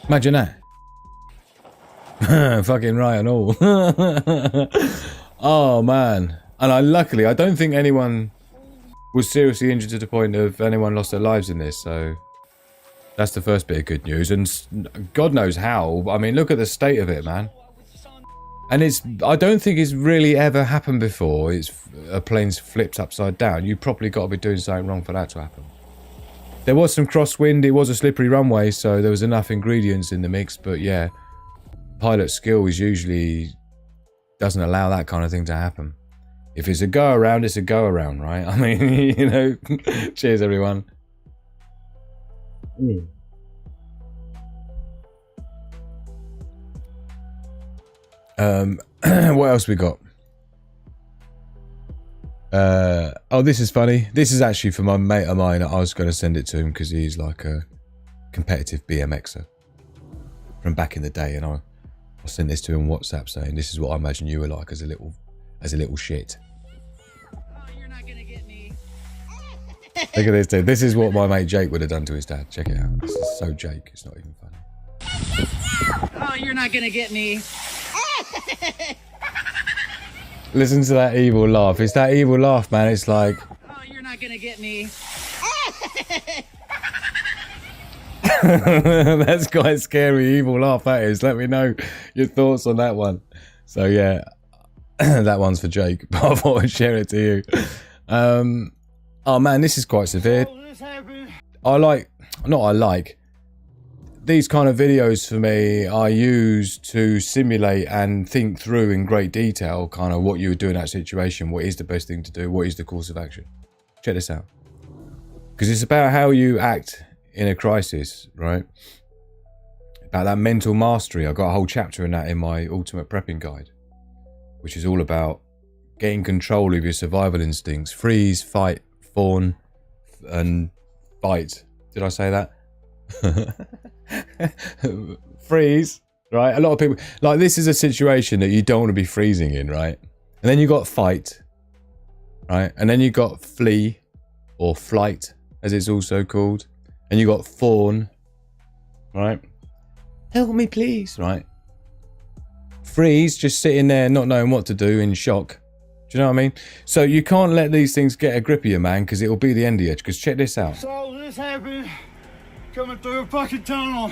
Imagine that. Fucking right and all. Oh, man. And luckily, I don't think anyone was seriously injured to the point of anyone lost their lives in this, so that's the first bit of good news. And God knows how. I mean, look at the state of it, man. And I don't think it's really ever happened before. A plane's flipped upside down. You probably got to be doing something wrong for that to happen. There was some crosswind, it was a slippery runway, so there was enough ingredients in the mix, but yeah, pilot skill doesn't allow that kind of thing to happen. If it's a go around, it's a go around, right? I mean, you know, cheers everyone. What else we got? Oh, this is funny. This is actually for my mate of mine. I was going to send it to him because he's like a competitive BMXer from back in the day, and I'll send this to him on WhatsApp saying, "This is what I imagine you were like as a little shit." Oh, you're not gonna get me. Look at this dude. This is what my mate Jake would have done to his dad. Check it out. This is so Jake. It's not even funny. Oh, you're not gonna get me. Listen to that evil laugh. It's that evil laugh, man. It's like... Oh, you're not gonna get me. That's quite scary, evil laugh, that is. Let me know your thoughts on that one. So, yeah. That one's for Jake, but I thought I'd share it to you. Oh, man, this is quite severe. These kind of videos for me I use to simulate and think through in great detail kind of what you would do in that situation, what is the best thing to do, what is the course of action. Check this out. Because it's about how you act in a crisis, right? About that mental mastery. I've got a whole chapter in that in my Ultimate Prepping Guide, which is all about getting control of your survival instincts. Freeze, fight, fawn, and bite. Did I say that? Freeze, right? A lot of people, like, this is a situation that you don't want to be freezing in, right? And then you got fight, right? And then you got flee, or flight, as it's also called. And you got fawn, right? Help me, please, right? Freeze, just sitting there not knowing what to do, in shock. Do you know what I mean? So you can't let these things get a grip of you, man, because it'll be the end of you. Because check this out. So this happened coming through a fucking tunnel.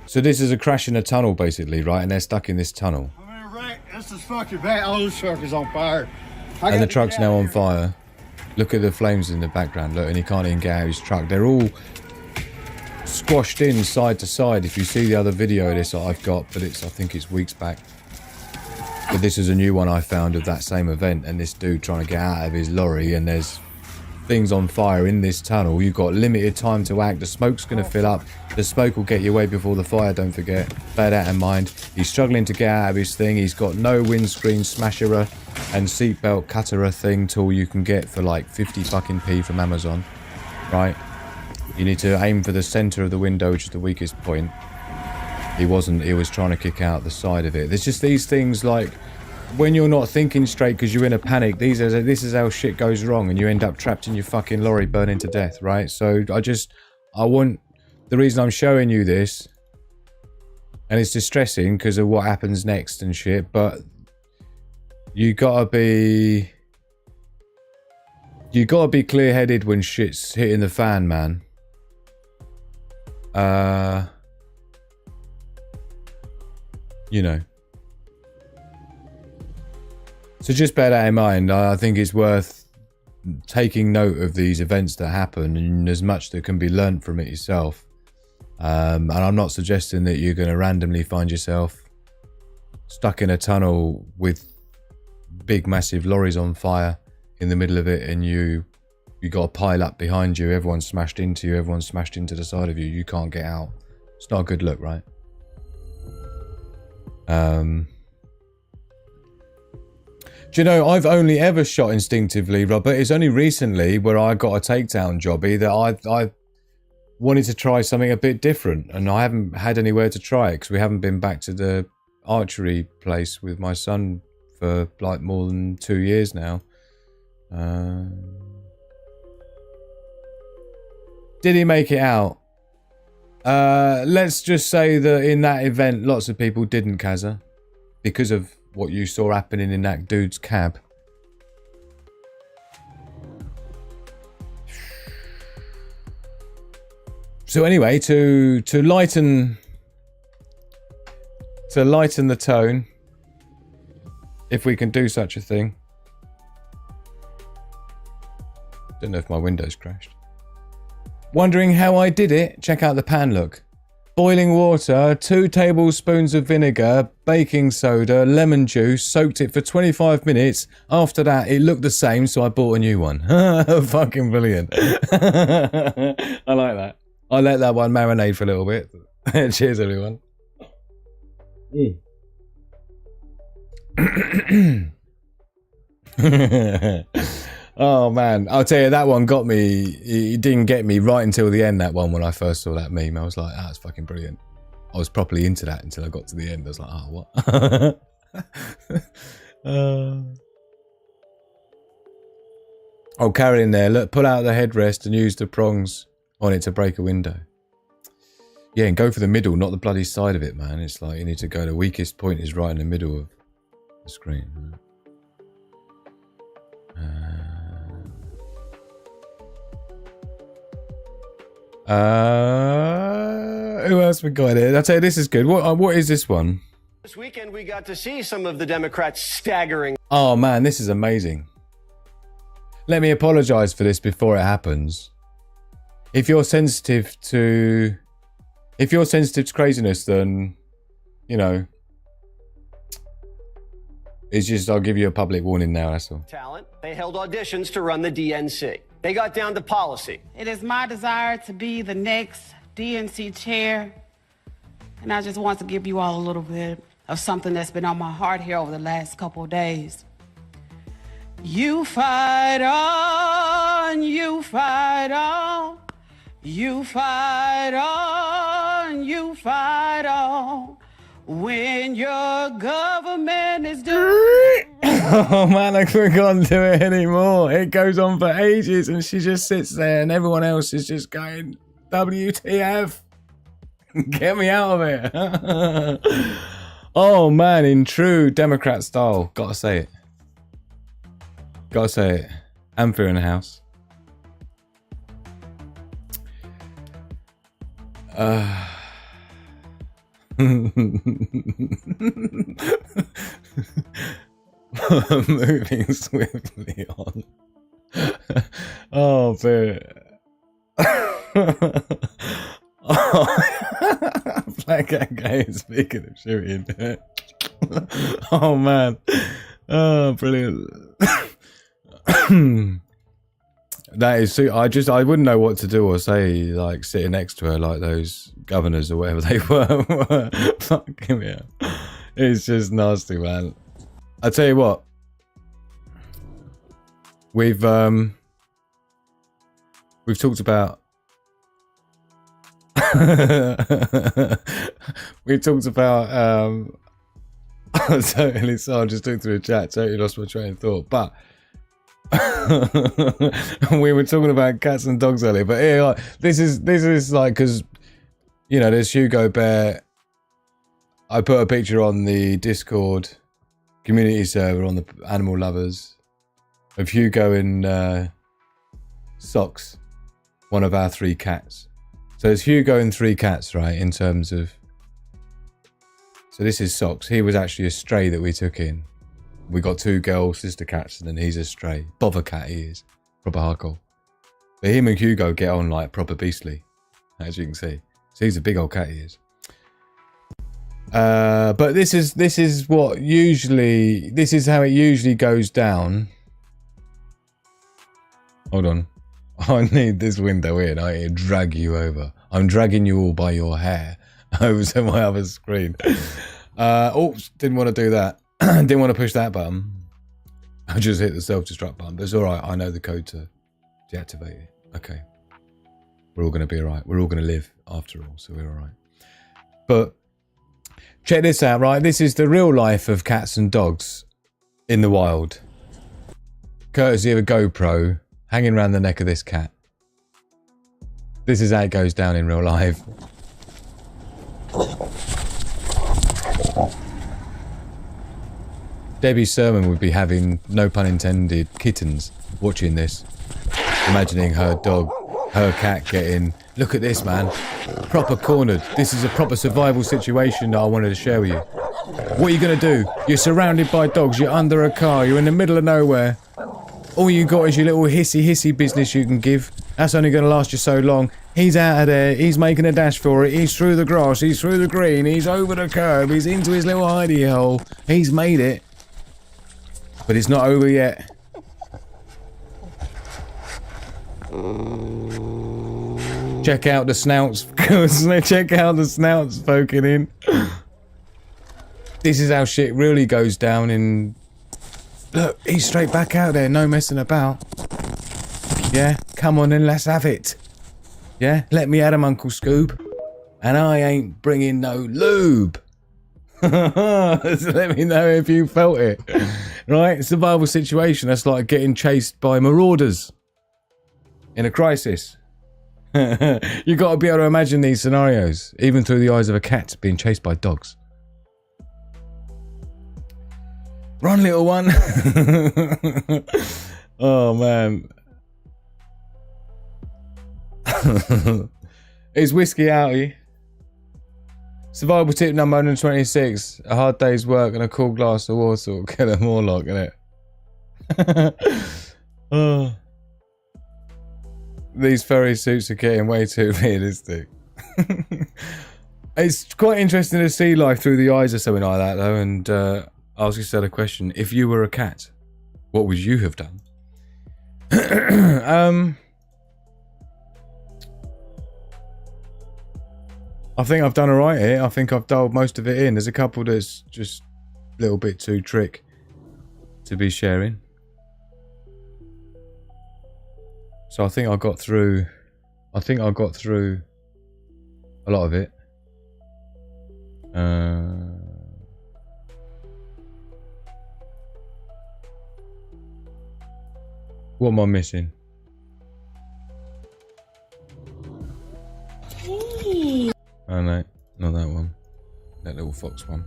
So this is a crash in a tunnel, basically, right? And they're stuck in this tunnel. I mean, right, this is fucking bad. Oh, this truck is on fire. And the truck's now on fire. Look at the flames in the background. Look, and he can't even get out of his truck. They're all squashed in side to side. If you see the other video of this that I've got, but I think it's weeks back. But this is a new one I found of that same event, and this dude trying to get out of his lorry, and there's things on fire in this tunnel. You've got limited time to act. The smoke's going to fill up. The smoke will get you away before the fire, don't forget. Bear that in mind. He's struggling to get out of his thing. He's got no windscreen smasherer and seatbelt cutterer thing tool you can get for like 50 fucking p from Amazon, right? You need to aim for the center of the window, which is the weakest point. He was trying to kick out the side of it. There's just these things like, when you're not thinking straight because you're in a panic, this is how shit goes wrong, and you end up trapped in your fucking lorry burning to death, right? So I want, the reason I'm showing you this, and it's distressing because of what happens next and shit, but you gotta be clear-headed when shit's hitting the fan, man. You know. So just bear that in mind. I think it's worth taking note of these events that happen, and there's much that can be learnt from it yourself. And I'm not suggesting that you're going to randomly find yourself stuck in a tunnel with big massive lorries on fire in the middle of it, and you got a pile up behind you, everyone's smashed into you, everyone's smashed into the side of you, you can't get out. It's not a good look, right? Do you know, I've only ever shot instinctively, Robert. It's only recently where I got a takedown jobby that I wanted to try something a bit different, and I haven't had anywhere to try it because we haven't been back to the archery place with my son for like more than 2 years now. Did he make it out? Let's just say that in that event, lots of people didn't, Kaza, because of what you saw happening in that dude's cab. So anyway, to lighten the tone, if we can do such a thing. Don't know if my window's crashed. Wondering how I did it? Check out the pan look. Boiling water, 2 tablespoons of vinegar, baking soda, lemon juice, soaked it for 25 minutes. After that, it looked the same, so I bought a new one. Fucking brilliant. I like that. I let that one marinate for a little bit. Cheers, everyone. Oh man, I'll tell you, that one got me. It didn't get me right until the end, that one, when I first saw that meme. I was like, that's fucking brilliant. I was properly into that until I got to the end. I was like, oh, what? Oh, carry in there. Look, pull out the headrest and use the prongs on it to break a window. Yeah, and go for the middle, not the bloody side of it, man. It's like you need to go, the weakest point is right in the middle of the screen. Who else we got here? I'll tell you, this is good. What is this one? This weekend we got to see some of the Democrats staggering. Oh man, this is amazing. Let me apologize for this before it happens. If you're sensitive to craziness, then you know, it's just, I'll give you a public warning now, that's all. Talent. They held auditions to run the DNC. They got down to policy. It is my desire to be the next DNC chair, and I just want to give you all a little bit of something that's been on my heart here over the last couple of days. You fight on, you fight on, you fight on, you fight on. When your government is doing... Oh man, I can't do it anymore. It goes on for ages and she just sits there and everyone else is just going, WTF? Get me out of here. Oh man, in true Democrat style. Gotta say it. Gotta say it. Ampher in the house. Moving swiftly on. Oh, but Black guy is speaking of shooting. Oh man. Oh, brilliant. That is so, I wouldn't know what to do or say, like sitting next to her like those governors or whatever they were. Fucking me out. It's just nasty, man. I tell you what, we've talked about Totally, so I just took through a chat, totally lost my train of thought. But we were talking about cats and dogs earlier, but here, like, this is like, because, you know, there's Hugo Bear. I put a picture on the Discord community server on the animal lovers of Hugo in Socks, one of our 3 cats. So it's Hugo and 3 cats, right, in terms of... So this is Socks. He was actually a stray that we took in. We got 2 girl sister cats, and then he's a stray. Bother cat he is. Proper hardcore. But him and Hugo get on like proper beastly, as you can see. So he's a big old cat he is. But this is what usually... This is how it usually goes down. Hold on. I need this window in. I need to drag you over. I'm dragging you all by your hair over to my other screen. Oops, didn't want to do that. Didn't want to push that button. I just hit the self-destruct button, but it's all right. I know the code to deactivate it. Okay. We're all going to be all right. We're all going to live after all, so we're all right. But check this out, right? This is the real life of cats and dogs in the wild. Courtesy of a GoPro hanging around the neck of this cat. This is how it goes down in real life. Debbie Sermon would be having, no pun intended, kittens watching this. Imagining her dog, her cat getting... Look at this, man. Proper cornered. This is a proper survival situation that I wanted to share with you. What are you going to do? You're surrounded by dogs. You're under a car. You're in the middle of nowhere. All you got is your little hissy business you can give. That's only going to last you so long. He's out of there. He's making a dash for it. He's through the grass. He's through the green. He's over the curb. He's into his little hidey hole. He's made it. But it's not over yet. Check out the snouts. Check out the snouts poking in. This is how shit really goes down in... Look, he's straight back out there, no messing about. Yeah, come on then, let's have it. Yeah, let me at him, Uncle Scoob. And I ain't bringing no lube. So let me know if you felt it. Right, survival situation, that's like getting chased by marauders in a crisis. You got to be able to imagine these scenarios, even through the eyes of a cat being chased by dogs. Run, little one. Oh, man. It's Whiskey Outie. Survival tip number 126. A hard day's work and a cool glass of water will get a Morlock, innit? Oh. These furry suits are getting way too realistic. It's quite interesting to see life through the eyes of something like that, though, and ask yourself a question. If you were a cat, what would you have done? I think I've done alright here. I think I've dialed most of it in. There's a couple that's just a little bit too trick to be sharing. So I think I got through a lot of it. What am I missing? Oh no, not that one. That little fox one.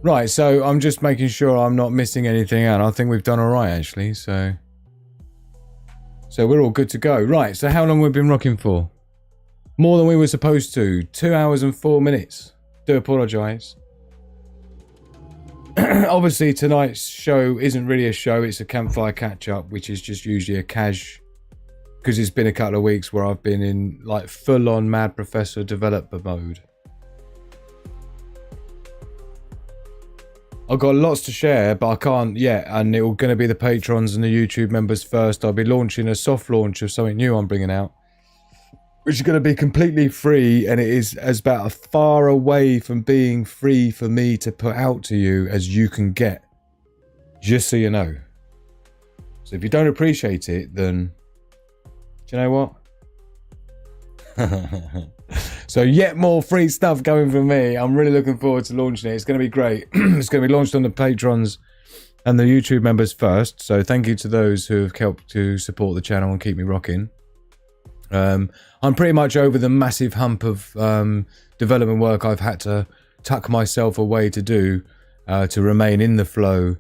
Right, so I'm just making sure I'm not missing anything out. I think we've done alright actually, so we're all good to go. Right, so how long we've been rocking for? More than we were supposed to. 2 hours and 4 minutes. Do apologise. Obviously tonight's show isn't really a show, it's a Campfire Catch-up, which is just usually a cash, because it's been a couple of weeks where I've been in like full-on Mad Professor developer mode. I've got lots to share, but I can't yet, and it's going to be the patrons and the YouTube members first. I'll be launching a soft launch of something new I'm bringing out, which is going to be completely free, and it is as about as far away from being free for me to put out to you as you can get, just so you know. So if you don't appreciate it, then do you know what? So yet more free stuff going from me. I'm really looking forward to launching it. It's going to be great. It's going to be launched on the patrons and the YouTube members first. So thank you to those who have helped to support the channel and keep me rocking. I'm pretty much over the massive hump of development work I've had to tuck myself away to do to remain in the flow.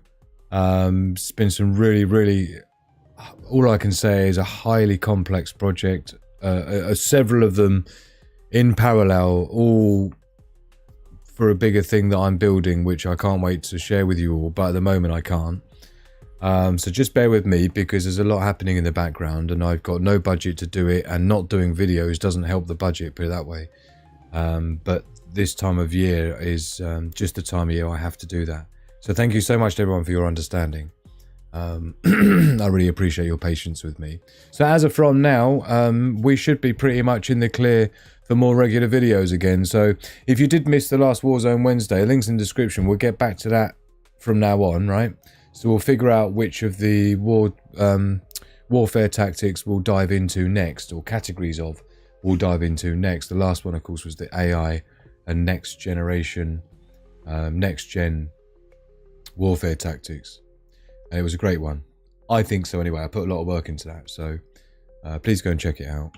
It's been some really, all I can say is a highly complex project. Several of them in parallel, all for a bigger thing that I'm building, which I can't wait to share with you all, but at the moment I can't. So just bear with me, because there's a lot happening in the background and I've got no budget to do it, and not doing videos doesn't help the budget, put it that way. But this time of year is just the time of year I have to do that. So thank you so much to everyone for your understanding. I really appreciate your patience with me. So as of from now, we should be pretty much in the clear for more regular videos again. So if you did miss the last Warzone Wednesday, links in the description. We'll get back to that from now on, right? So we'll figure out which of the warfare tactics we'll dive into next, or categories of we'll dive into next. The last one, of course, was the AI and next gen warfare tactics. And it was a great one. I think so anyway. I put a lot of work into that. So please go and check it out.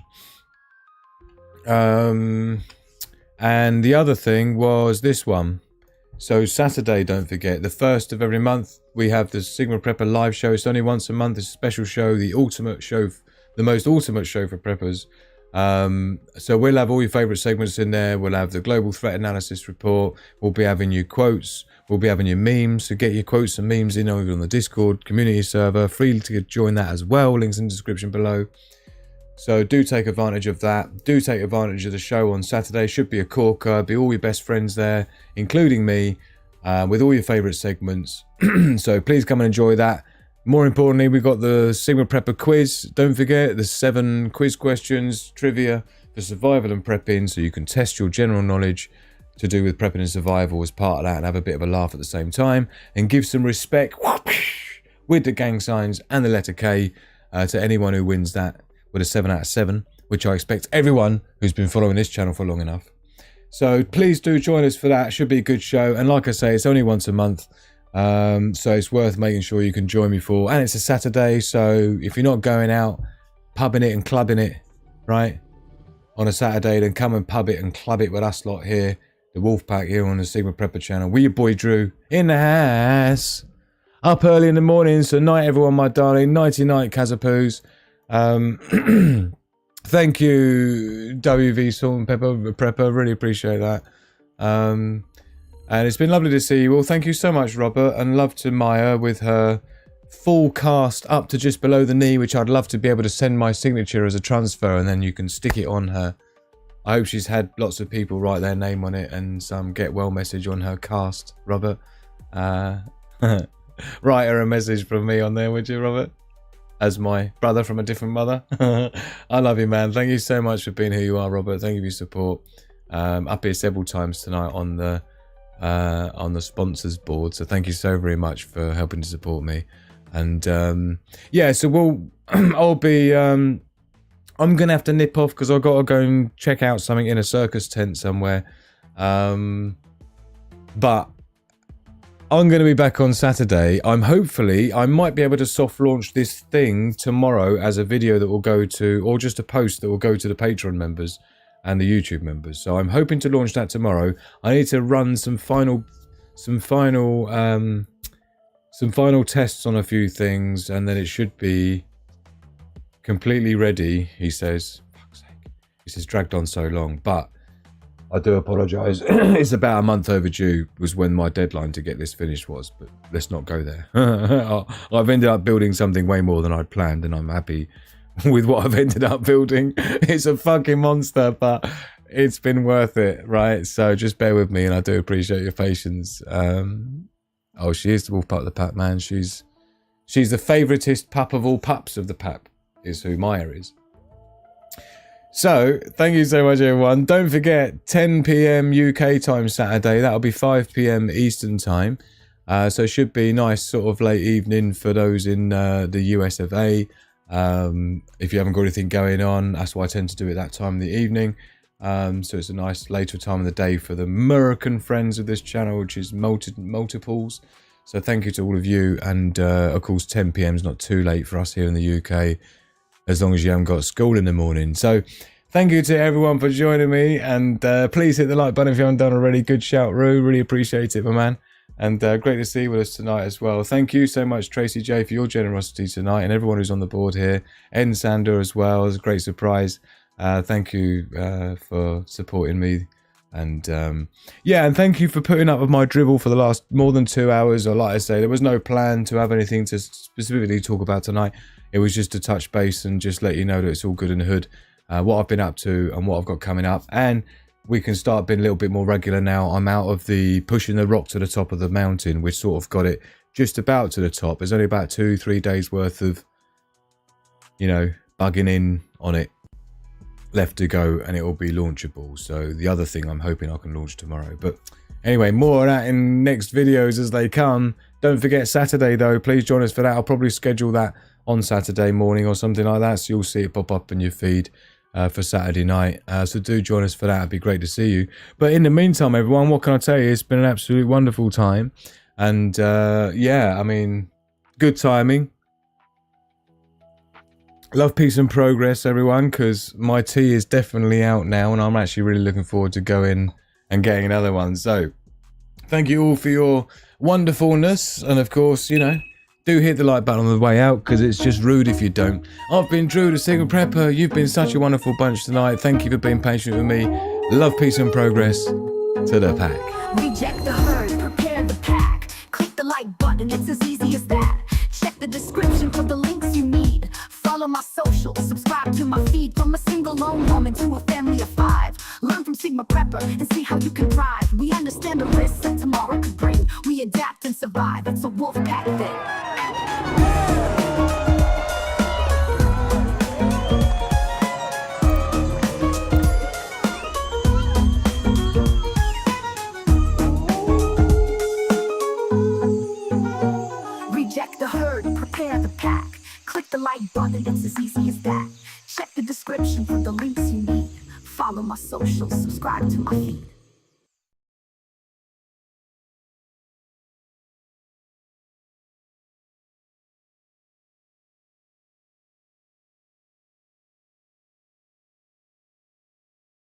And the other thing was this one. So Saturday, don't forget, the 1st of every month, we have the Sigma Prepper live show. It's only once a month. It's a special show, the ultimate show, the most ultimate show for preppers. So we'll have all your favourite segments in there. We'll have the global threat analysis report. We'll be having your quotes. We'll be having your memes. So get your quotes and memes in over on the Discord community server. Free to join that as well. Links in the description below. So do take advantage of that. Do take advantage of the show on Saturday. Should be a corker. Be all your best friends there, including me, with all your favourite segments. So please come and enjoy that. More importantly, we've got the Sigma Prepper quiz. Don't forget the 7 quiz questions, trivia for survival and prepping, so you can test your general knowledge to do with prepping and survival as part of that, and have a bit of a laugh at the same time, and give some respect with the gang signs and the letter K to anyone who wins that with a 7 out of 7, which I expect everyone who's been following this channel for long enough. So please do join us for that. It should be a good show. And like I say, it's only once a month. So it's worth making sure you can join me for. And it's a Saturday. So if you're not going out, pubbing it and clubbing it, right, on a Saturday, then come and pub it and club it with us lot here. The Wolfpack here on the Sigma Prepper channel. We your boy Drew in the house. Up early in the morning. So night everyone, my darling. Nighty night, Kazapoos. Thank you, WV Salt and Pepper Prepper, really appreciate that. And it's been lovely to see you all. Thank you so much, Robert, and love to Maya with her full cast up to just below the knee, which I'd love to be able to send my signature as a transfer, and then you can stick it on her. I hope she's had lots of people write their name on it and some get well message on her cast, Robert. Write her a message from me on there, would you, Robert? As my brother from a different mother. I love you, man. Thank you so much for being who you are, Robert. Thank you for your support. Up here several times tonight on the sponsors board, so thank you so very much for helping to support me. And yeah, so I'll be I'm gonna have to nip off because I've got to go and check out something in a circus tent somewhere. But I'm going to be back on Saturday. I might be able to soft launch this thing tomorrow as a video that will go to, or just a post that will go to the Patreon members and the YouTube members. So I'm hoping to launch that tomorrow. I need to run some final tests on a few things, and then it should be completely ready, he says. Fuck's sake. This has dragged on so long, but I do apologise. It's about a month overdue was when my deadline to get this finished was, but let's not go there. I've ended up building something way more than I'd planned, and I'm happy with what I've ended up building. It's a fucking monster, but it's been worth it, right? So just bear with me, and I do appreciate your patience. Oh, she is the wolf pup of the pack, man. She's the favouriteest pup of all pups of the pack, is who Maya is. So, thank you so much, everyone. Don't forget, 10 PM UK time Saturday. That'll be 5 PM Eastern time. So it should be nice sort of late evening for those in the US of A. If you haven't got anything going on, that's why I tend to do it that time in the evening. So it's a nice later time of the day for the American friends of this channel, which is multiples. So thank you to all of you. And of course, 10 PM is not too late for us here in the UK, as long as you haven't got school in the morning. So thank you to everyone for joining me. And please hit the like button if you haven't done already. Good shout, Roo. Really appreciate it, my man. And great to see you with us tonight as well. Thank you so much, Tracy J, for your generosity tonight, and everyone who's on the board here. N Sander as well. It was a great surprise. Thank you for supporting me. And yeah, and thank you for putting up with my dribble for the last more than 2 hours. Or like I say, there was no plan to have anything to specifically talk about tonight. It was just to touch base and just let you know that it's all good in the hood. What I've been up to and what I've got coming up. And we can start being a little bit more regular now. I'm out of the pushing the rock to the top of the mountain. We've sort of got it just about to the top. There's only about 2-3 days worth of, you know, bugging in on it left to go, and it will be launchable. So the other thing I'm hoping I can launch tomorrow. But anyway, more of that in next videos as they come. Don't forget Saturday though. Please join us for that. I'll probably schedule that on Saturday morning or something like that. So you'll see it pop up in your feed. For Saturday night, so do join us for that. It'd be great to see you. But in the meantime, everyone, what can I tell you? It's been an absolutely wonderful time, and yeah, I mean, good timing. Love, peace, and progress, everyone, because my tea is definitely out now, and I'm actually really looking forward to going and getting another one. So, thank you all for your wonderfulness, and of course, you know, do hit the like button on the way out, because it's just rude if you don't. I've been Drew, the Single Prepper. You've been such a wonderful bunch tonight. Thank you for being patient with me. Love, peace, and progress to the pack. Reject the herd, prepare the pack. Click the like button, it's as easy as that. Check the description for the links you need. Follow my socials, subscribe to my feed. From a single lone woman to a family of 5. Learn from Sigma Prepper and see how you can thrive. We understand the risks that tomorrow could bring. We adapt and survive, it's a wolf pack thing. Reject the herd, prepare the pack. Click the like button, it's as easy as that. Check the description for the links you need. Follow my socials, subscribe to my feed.